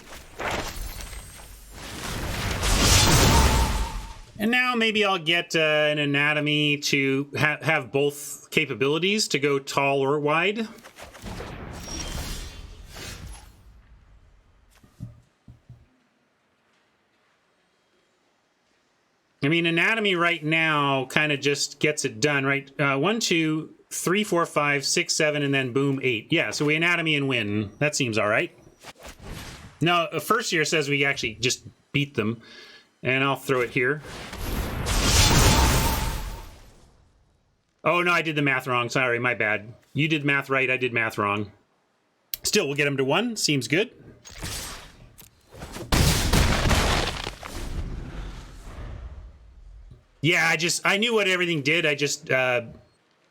And now maybe I'll get an anatomy to have both capabilities to go tall or wide. I mean, anatomy right now kind of just gets it done, right? 1, 2, 3, 4, 5, 6, 7, and then boom, 8. Yeah, so we anatomy and win. That seems all right. No, first year says we actually just beat them. And I'll throw it here. Oh, no, I did the math wrong. Sorry, my bad. You did math right, I did math wrong. Still, we'll get them to 1. Seems good. Yeah, I knew what everything did. I just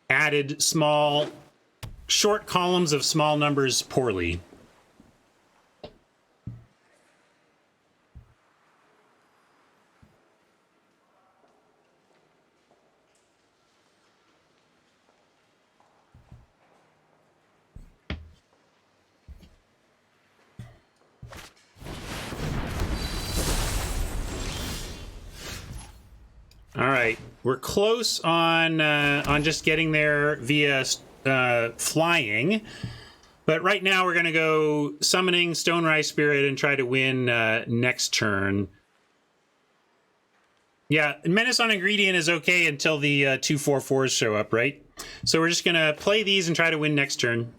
added short columns of small numbers poorly. All right, we're close on just getting there via flying, but right now we're going to go summoning Stonerise Spirit and try to win next turn. Yeah, Menace on Ingredient is okay until the 2/4/4s show up, right? So we're just going to play these and try to win next turn.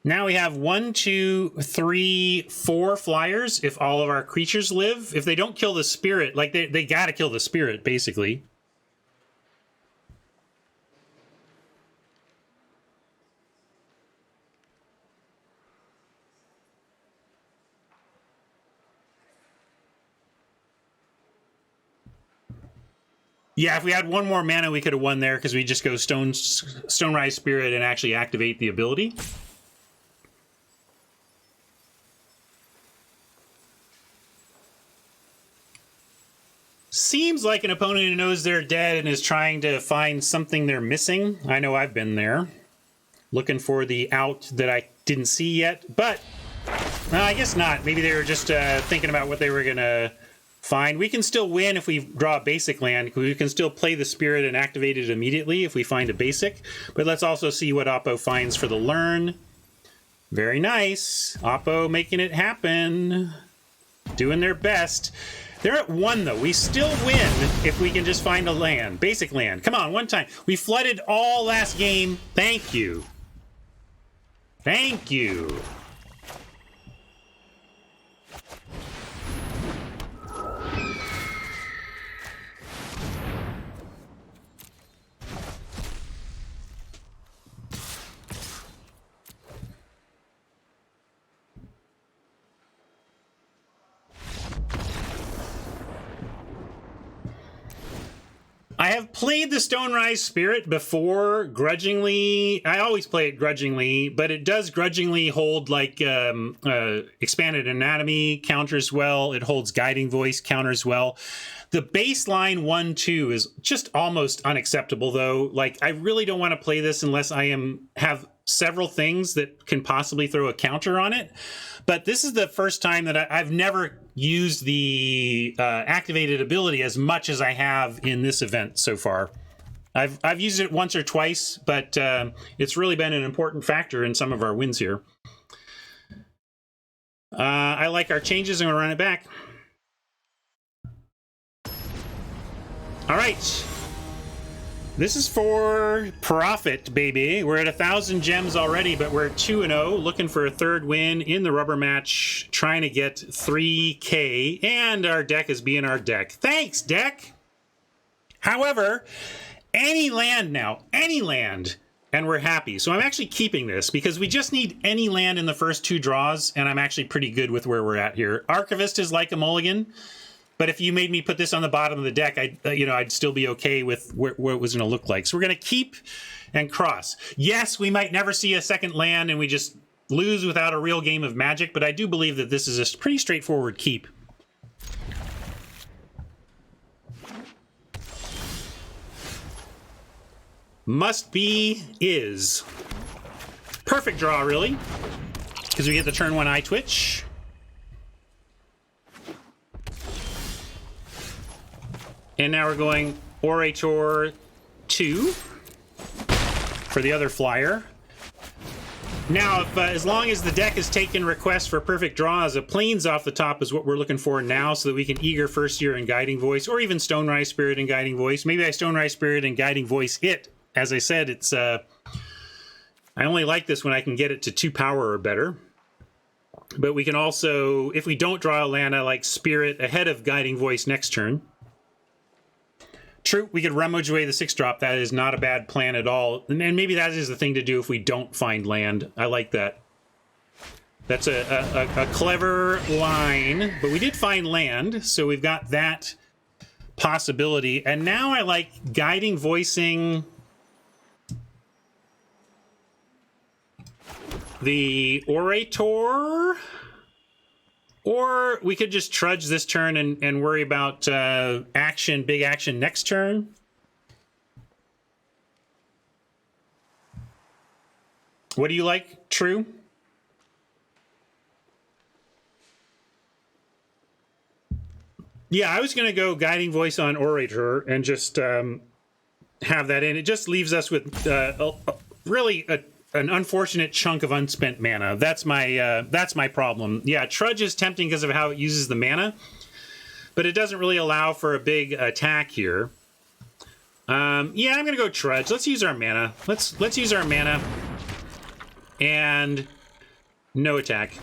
Now we have 1, 2, 3, 4 flyers if all of our creatures live. If they don't kill the spirit, like they gotta kill the spirit, basically. Yeah, if we had 1 more mana, we could have won there because we just go Stonerise Spirit and actually activate the ability. Seems like an opponent who knows they're dead and is trying to find something they're missing. I know I've been there. Looking for the out that I didn't see yet, but I guess not. Maybe they were just thinking about what they were going to find. We can still win if we draw a basic land. We can still play the spirit and activate it immediately if we find a basic. But let's also see what Oppo finds for the learn. Very nice. Oppo making it happen. Doing their best. They're at 1, though. We still win if we can just find a land. Basic land. Come on, one time. We flooded all last game. Thank you. Thank you. I have played the Stonerise Spirit before, grudgingly. I always play it grudgingly, but it does grudgingly hold, like, Expanded Anatomy counters well. It holds Guiding Voice counters well. The baseline 1/2 is just almost unacceptable, though. Like, I really don't want to play this unless I have several things that can possibly throw a counter on it. But this is the first time that I've never used the activated ability as much as I have in this event so far. I've used it once or twice, but it's really been an important factor in some of our wins here. I like our changes. I'm going to run it back. All right. This is for profit, baby. We're at 1,000 gems already, but we're 2-0, looking for a third win in the rubber match, trying to get 3K, and our deck is being our deck. Thanks, deck! However, any land now, any land, and we're happy. So I'm actually keeping this because we just need any land in the first 2 draws, and I'm actually pretty good with where we're at here. Archivist is like a mulligan. But if you made me put this on the bottom of the deck, I'd still be okay with where it was going to look like. So we're going to keep and cross. Yes, we might never see a second land and we just lose without a real game of Magic, but I do believe that this is a pretty straightforward keep. Must be is. Perfect draw, really, because we get the turn 1 eye twitch. And now we're going Orator 2 for the other flyer. Now, if, as long as the deck has taken requests for perfect draws, a Plains off the top is what we're looking for now, so that we can Eager First Year and Guiding Voice, or even Stonerise Spirit and Guiding Voice. Maybe I Stonerise Spirit and Guiding Voice it. As I said, it's I only like this when I can get it to 2 power or better. But we can also, if we don't draw a land, I like Spirit ahead of Guiding Voice next turn. True, we could rummage away the 6-drop. That is not a bad plan at all. And maybe that is the thing to do if we don't find land. I like that. That's a clever line. But we did find land, so we've got that possibility. And now I like Guiding Voicing the Orator. Or we could just trudge this turn and worry about action, big action next turn. What do you like, True? Yeah, I was going to go Guiding Voice on Orator and just have that in. It just leaves us with really an unfortunate chunk of unspent mana. That's my problem. Yeah, Trudge is tempting because of how it uses the mana, but it doesn't really allow for a big attack here. Yeah, I'm gonna go Trudge. Let's use our mana. Let's use our mana and no attack.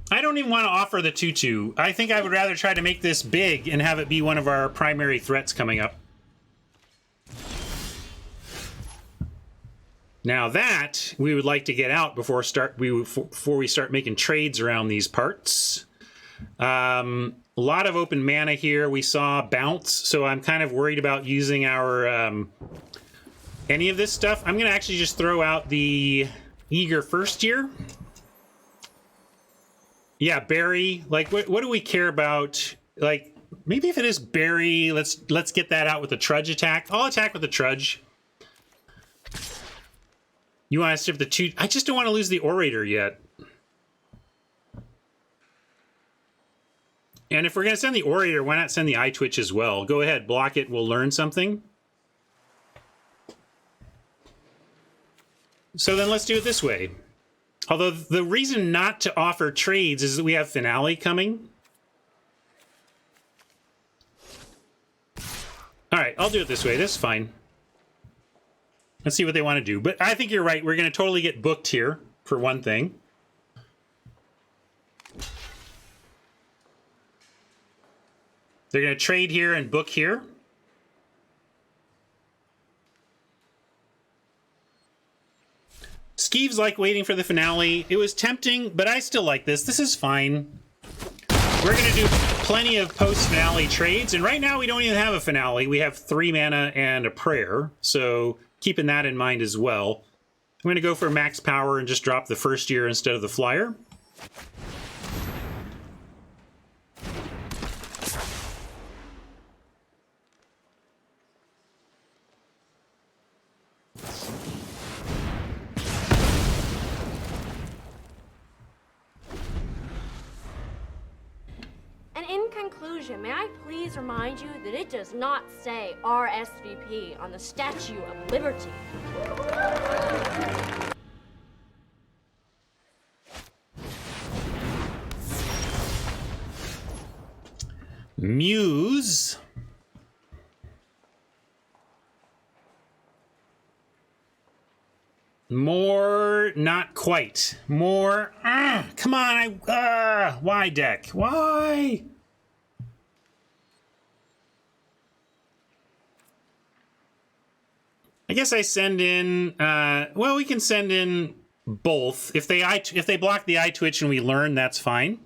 I don't even want to offer the 2/2. I think I would rather try to make this big and have it be one of our primary threats coming up. Now that we would like to get out before we start making trades around these parts. A lot of open mana here. We saw bounce, so I'm kind of worried about using our any of this stuff. I'm going to actually just throw out the Eager First Year. Yeah, Berry. Like, what do we care about? Like, maybe if it is Berry, let's get that out with the Trudge attack. I'll attack with the Trudge. You want to skip the 2? I just don't want to lose the Orator yet. And if we're going to send the Orator, why not send the Eye Twitch as well? Go ahead, block it. We'll learn something. So then let's do it this way. Although the reason not to offer trades is that we have Finale coming. All right, I'll do it this way. This is fine. Let's see what they want to do. But I think you're right. We're going to totally get booked here, for one thing. They're going to trade here and book here. Skeeves like waiting for the Finale. It was tempting, but I still like this. This is fine. We're going to do plenty of post-Finale trades. And right now, we don't even have a Finale. We have 3 mana and a Prayer. So keeping that in mind as well. I'm going to go for max power and just drop the First Year instead of the Flyer. And in conclusion, may I please remind you that it does not say RSVP on the Statue of Liberty. Muse. More, not quite. More, come on, why deck? Why? I guess I send in, well, we can send in both. If they block the eye twitch and we learn, that's fine.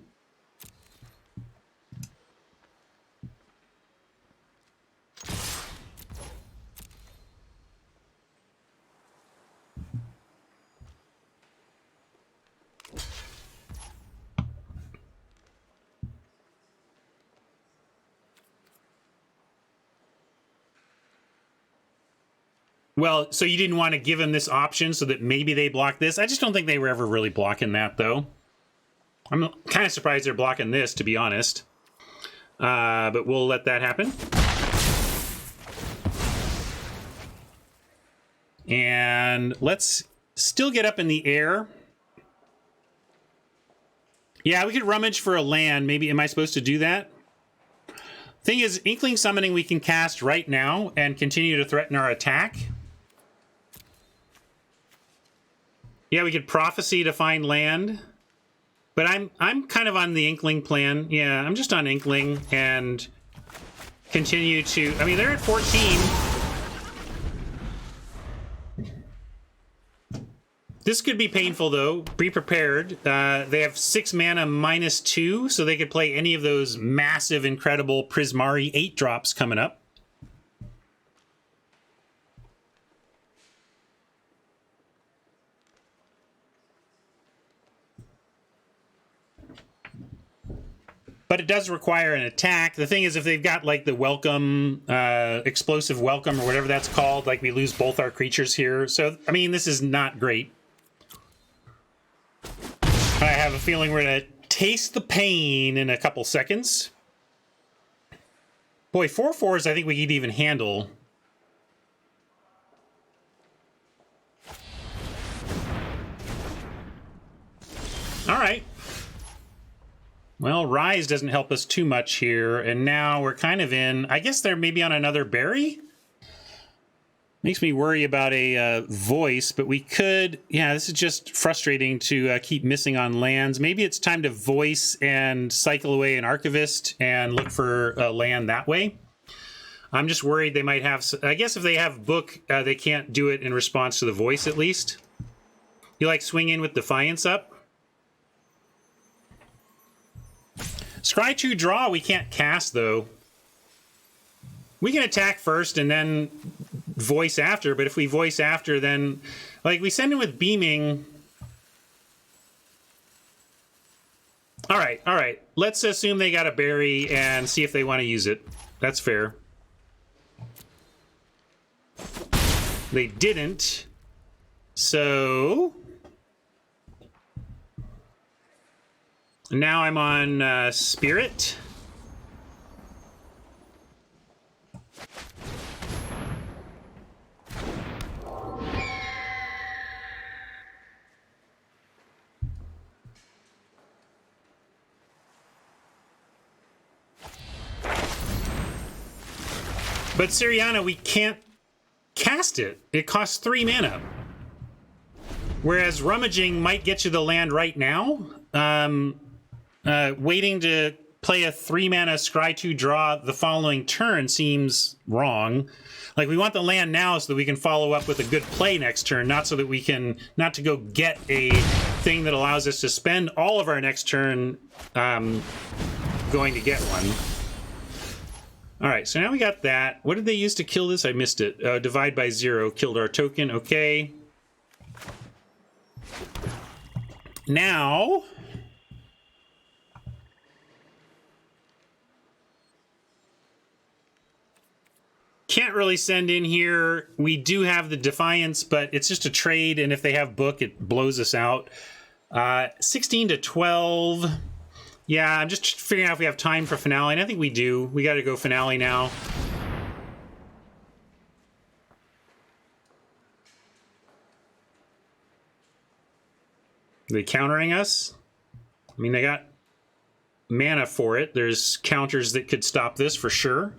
Well, so you didn't want to give them this option so that maybe they block this? I just don't think they were ever really blocking that, though. I'm kind of surprised they're blocking this, to be honest. But we'll let that happen. And let's still get up in the air. Yeah, we could rummage for a land. Maybe, am I supposed to do that? Thing is, Inkling Summoning we can cast right now and continue to threaten our attack. Yeah, we could Prophecy to find land. But I'm kind of on the Inkling plan. Yeah, I'm just on Inkling and continue to... I mean, they're at 14. This could be painful, though. Be prepared. They have 6 mana -2, so they could play any of those massive, incredible Prismari 8-drops coming up. But it does require an attack. The thing is, if they've got, like, the welcome, explosive welcome, or whatever that's called, like, we lose both our creatures here. So, I mean, this is not great. I have a feeling we're going to taste the pain in a couple seconds. Boy, 4/4s I think we could even handle. All right. Well, Rise doesn't help us too much here, and now we're kind of in... I guess they're maybe on another berry? Makes me worry about a voice, but we could... Yeah, this is just frustrating to keep missing on lands. Maybe it's time to voice and cycle away an Archivist and look for a land that way. I'm just worried they might have... I guess if they have Book, they can't do it in response to the voice, at least. You like swing in with Defiance up? Scry 2 draw we can't cast, though. We can attack first and then voice after, but if we voice after, then... Like, we send in with Beaming... Alright, alright. Let's assume they got a berry and see if they want to use it. That's fair. They didn't. So... Now I'm on Spirit. But Syriana, we can't cast it. It costs 3 mana. Whereas Rummaging might get you the land right now. Waiting to play a 3 mana Scry 2 draw the following turn seems wrong. Like, we want the land now so that we can follow up with a good play next turn, not so that we can... Not to go get a thing that allows us to spend all of our next turn going to get one. Alright, so now we got that. What did they use to kill this? I missed it. Divide by 0. Killed our token. Okay. Now... Can't really send in here. We do have the Defiance, but it's just a trade, and if they have Book, it blows us out. 16 to 12. Yeah, I'm just figuring out if we have time for Finale, and I think we do. We got to go Finale now. Are they countering us? I mean, they got mana for it. There's counters that could stop this for sure,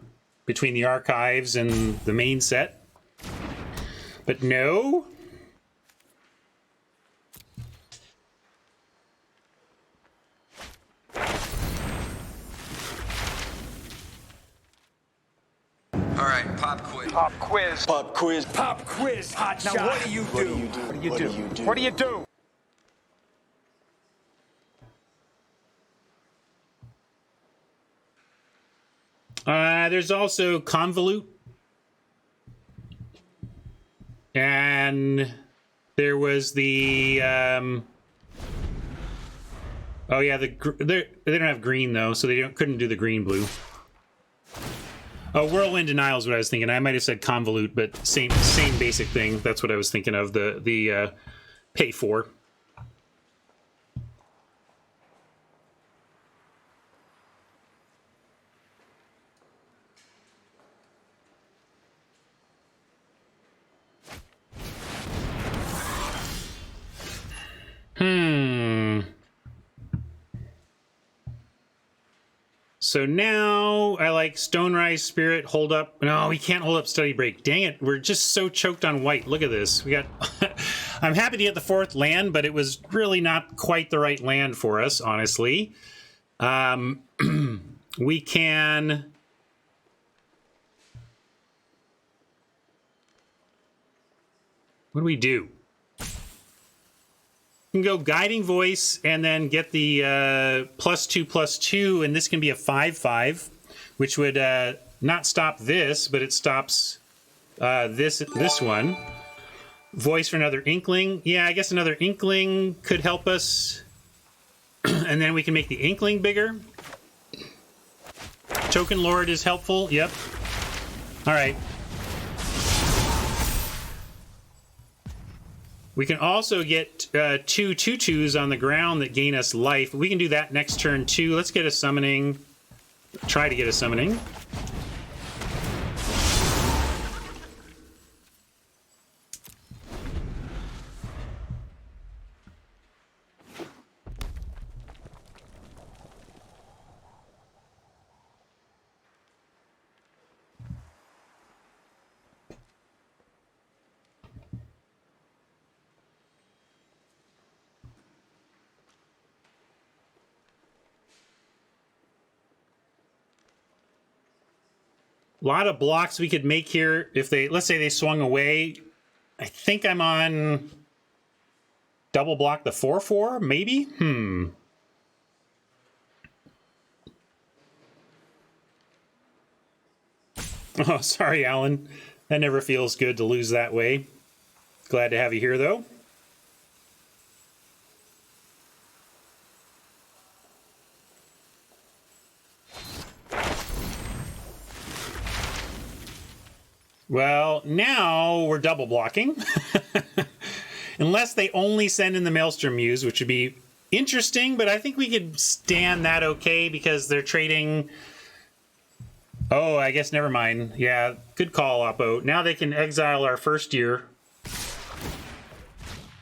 between the archives and the main set. But no. Pop quiz. Pop quiz. Pop quiz. Hot shot. Now what do you do? What do you do? What do you do? There's also convolute. And there was the oh yeah, they don't have green though, so they couldn't do the green blue. Oh, whirlwind denial is what I was thinking. I might have said convolute, but same basic thing. That's what I was thinking of. The pay for. So now I like Stonerise, Spirit, Hold Up. No, we can't hold up Study Break. Dang it. We're just so choked on white. Look at this. We got... I'm happy to get the 4th land, but it was really not quite the right land for us, honestly. We can... What do we do? We can go Guiding Voice and then get the +2/+2, and this can be a 5/5, which would not stop this, but it stops this one. Voice for another Inkling. Yeah, I guess another Inkling could help us. And then we can make the Inkling bigger. Token Lord is helpful. Yep. All right. We can also get 2 2/2s on the ground that gain us life. We can do that next turn too. Let's get a summoning. Try to get a summoning. A lot of blocks we could make here if they, let's say they swung away. I think I'm on double block the 4/4, maybe? Oh, sorry, Alan. That never feels good to lose that way. Glad to have you here, though. Well, now we're double blocking. Unless they only send in the Maelstrom Muse, which would be interesting, but I think we could stand that okay because they're trading... Oh, I guess never mind. Yeah, good call, Oppo. Now they can exile our first year.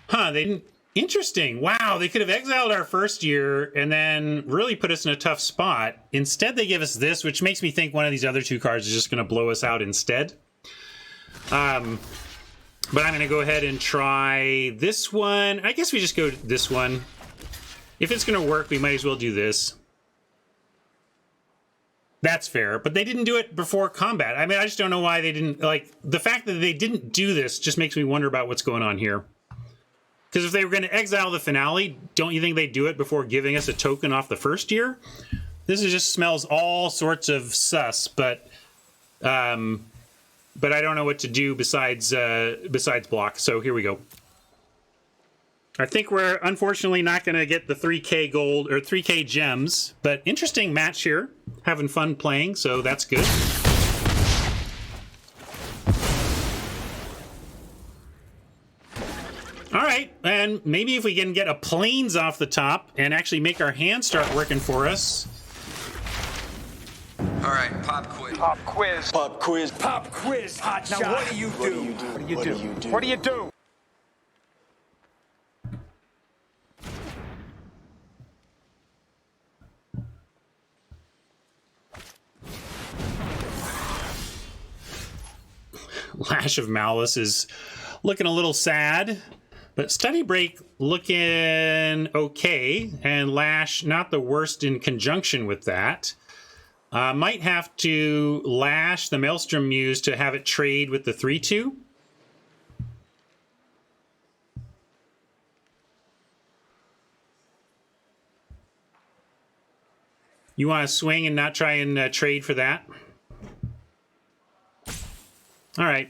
Huh, they didn't... Interesting. Wow, they could have exiled our first year and then really put us in a tough spot. Instead, they give us this, which makes me think one of these other 2 cards is just going to blow us out instead. But I'm going to go ahead and try this one. I guess we just go this one. If it's going to work, we might as well do this. That's fair, but they didn't do it before combat. I mean, I just don't know why they didn't, like, the fact that they didn't do this just makes me wonder about what's going on here. Because if they were going to exile the finale, don't you think they'd do it before giving us a token off the first year? This just smells all sorts of sus, but I don't know what to do besides block. So here we go. I think we're unfortunately not going to get the 3K gold or 3K gems, but interesting match here. Having fun playing, so that's good. All right, and maybe if we can get a planes off the top and actually make our hand start working for us. All right, pop quiz. Pop quiz. Pop quiz. Pop quiz. Hot shot. Now what do you do? What do you do? What do you do? Lash of Malice is looking a little sad, but Study Break looking okay, and Lash not the worst in conjunction with that. Might have to lash the Maelstrom Muse to have it trade with the 3/2. You want to swing and not try and trade for that? All right.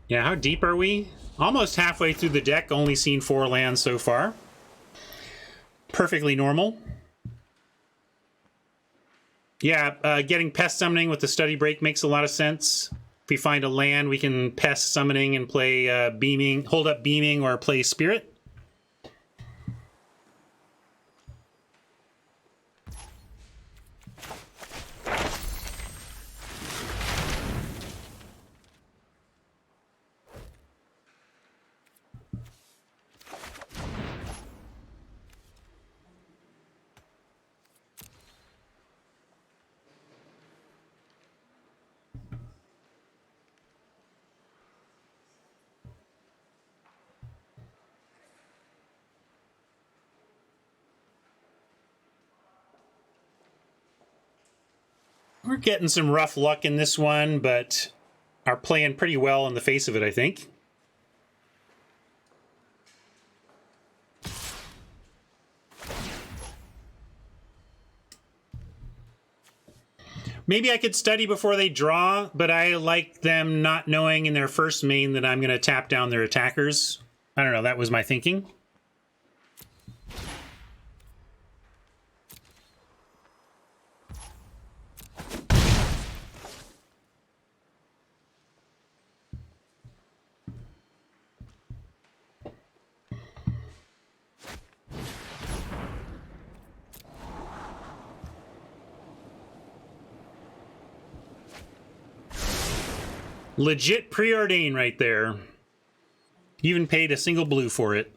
Yeah, how deep are we? Almost halfway through the deck, only seen 4 lands so far. Perfectly normal. Yeah, getting pest summoning with the study break makes a lot of sense. If we find a land, we can pest summoning and play beaming, hold up beaming, or play spirit. We're getting some rough luck in this one, but are playing pretty well in the face of it, I think. Maybe I could study before they draw, but I like them not knowing in their first main that I'm going to tap down their attackers. I don't know, that was my thinking. Legit preordain right there. Even paid a single blue for it.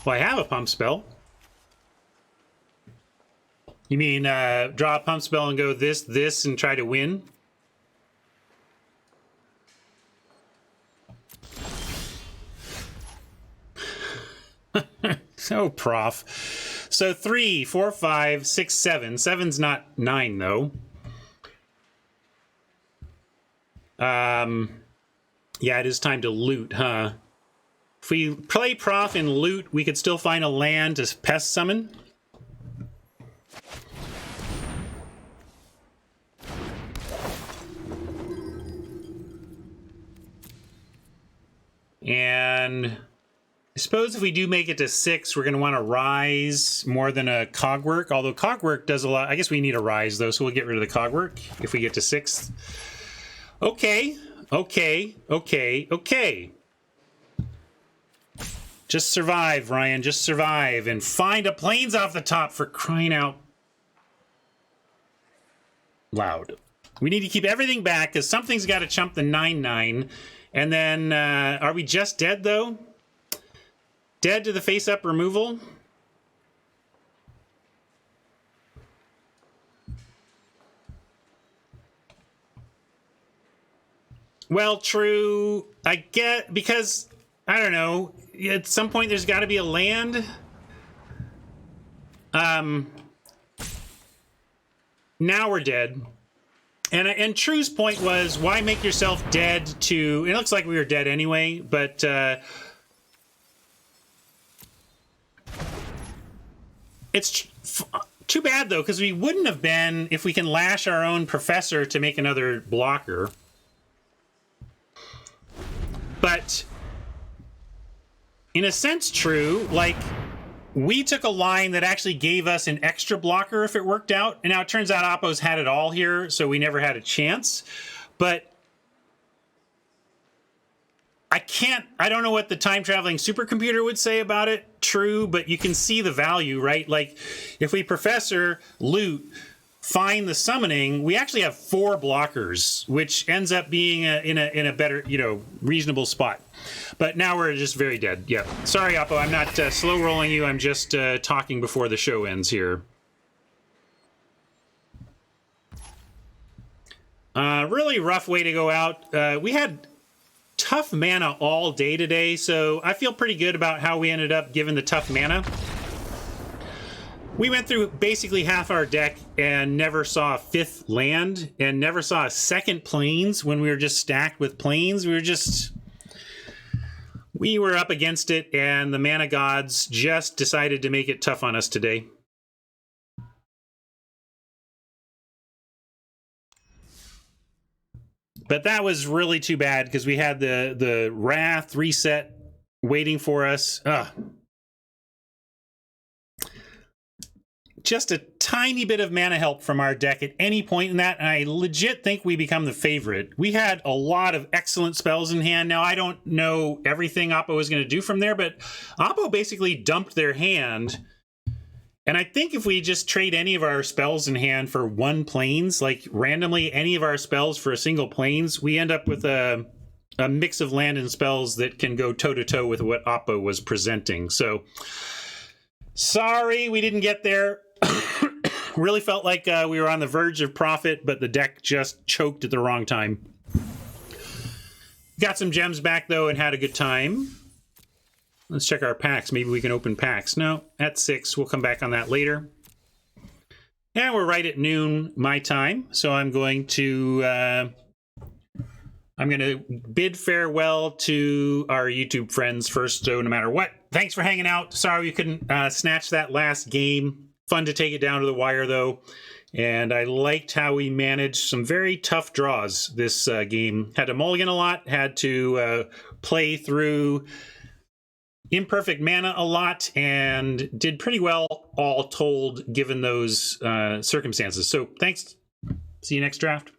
Well, I have a pump spell. You mean draw a pump spell and go this, and try to win? So prof. So 3, 4, 5, 6, 7. 7's not 9 though. Yeah, it is time to loot, huh? If we play prof and loot, we could still find a land to pest summon. And I suppose if we do make it to 6, we're going to want to rise more than a cogwork. Although cogwork does a lot. I guess we need a rise, though, so we'll get rid of the cogwork if we get to 6. Okay. Just survive, Ryan. Just survive. And find a plains off the top, for crying out loud. We need to keep everything back, because something's got to chump the 9/9. And then, are we just dead, though? Dead to the face-up removal? Well, true. I get, because, I don't know, at some point there's got to be a land. Now we're dead. And True's point was, why make yourself dead to... It looks like we were dead anyway, but... It's too bad, though, because we wouldn't have been if we can lash our own professor to make another blocker. But in a sense, True, like, we took a line that actually gave us an extra blocker if it worked out. And now it turns out Oppo's had it all here, so we never had a chance. But I don't know what the time-traveling supercomputer would say about it, True, but you can see the value, right? Like, if we professor, loot, find the summoning, we actually have 4 blockers, which ends up being in a better, reasonable spot. But now we're just very dead. Yeah. Sorry, Oppo. I'm not slow rolling you. I'm just talking before the show ends here. Really rough way to go out. We had tough mana all day today, so I feel pretty good about how we ended up given the tough mana. We went through basically half our deck and never saw a 5th land and never saw a 2nd plains when we were just stacked with plains. We were up against it, and the mana gods just decided to make it tough on us today. But that was really too bad because we had the Wrath reset waiting for us. Ugh. Just a tiny bit of mana help from our deck at any point in that, and I legit think we become the favorite. We had a lot of excellent spells in hand. Now, I don't know everything Oppo was going to do from there, but Oppo basically dumped their hand. And I think if we just trade any of our spells in hand for 1 plains, like randomly any of our spells for a single plains, we end up with a mix of land and spells that can go toe-to-toe with what Oppo was presenting. So, sorry we didn't get there. Really felt like we were on the verge of profit, but the deck just choked at the wrong time. Got some gems back, though, and had a good time. Let's check our packs. Maybe we can open packs. No, at 6. We'll come back on that later. And we're right at noon my time, so I'm going to bid farewell to our YouTube friends first, so no matter what. Thanks for hanging out. Sorry we couldn't snatch that last game. Fun to take it down to the wire, though. And I liked how we managed some very tough draws this game. Had to mulligan a lot. Had to play through imperfect mana a lot. And did pretty well, all told, given those circumstances. So thanks. See you next draft.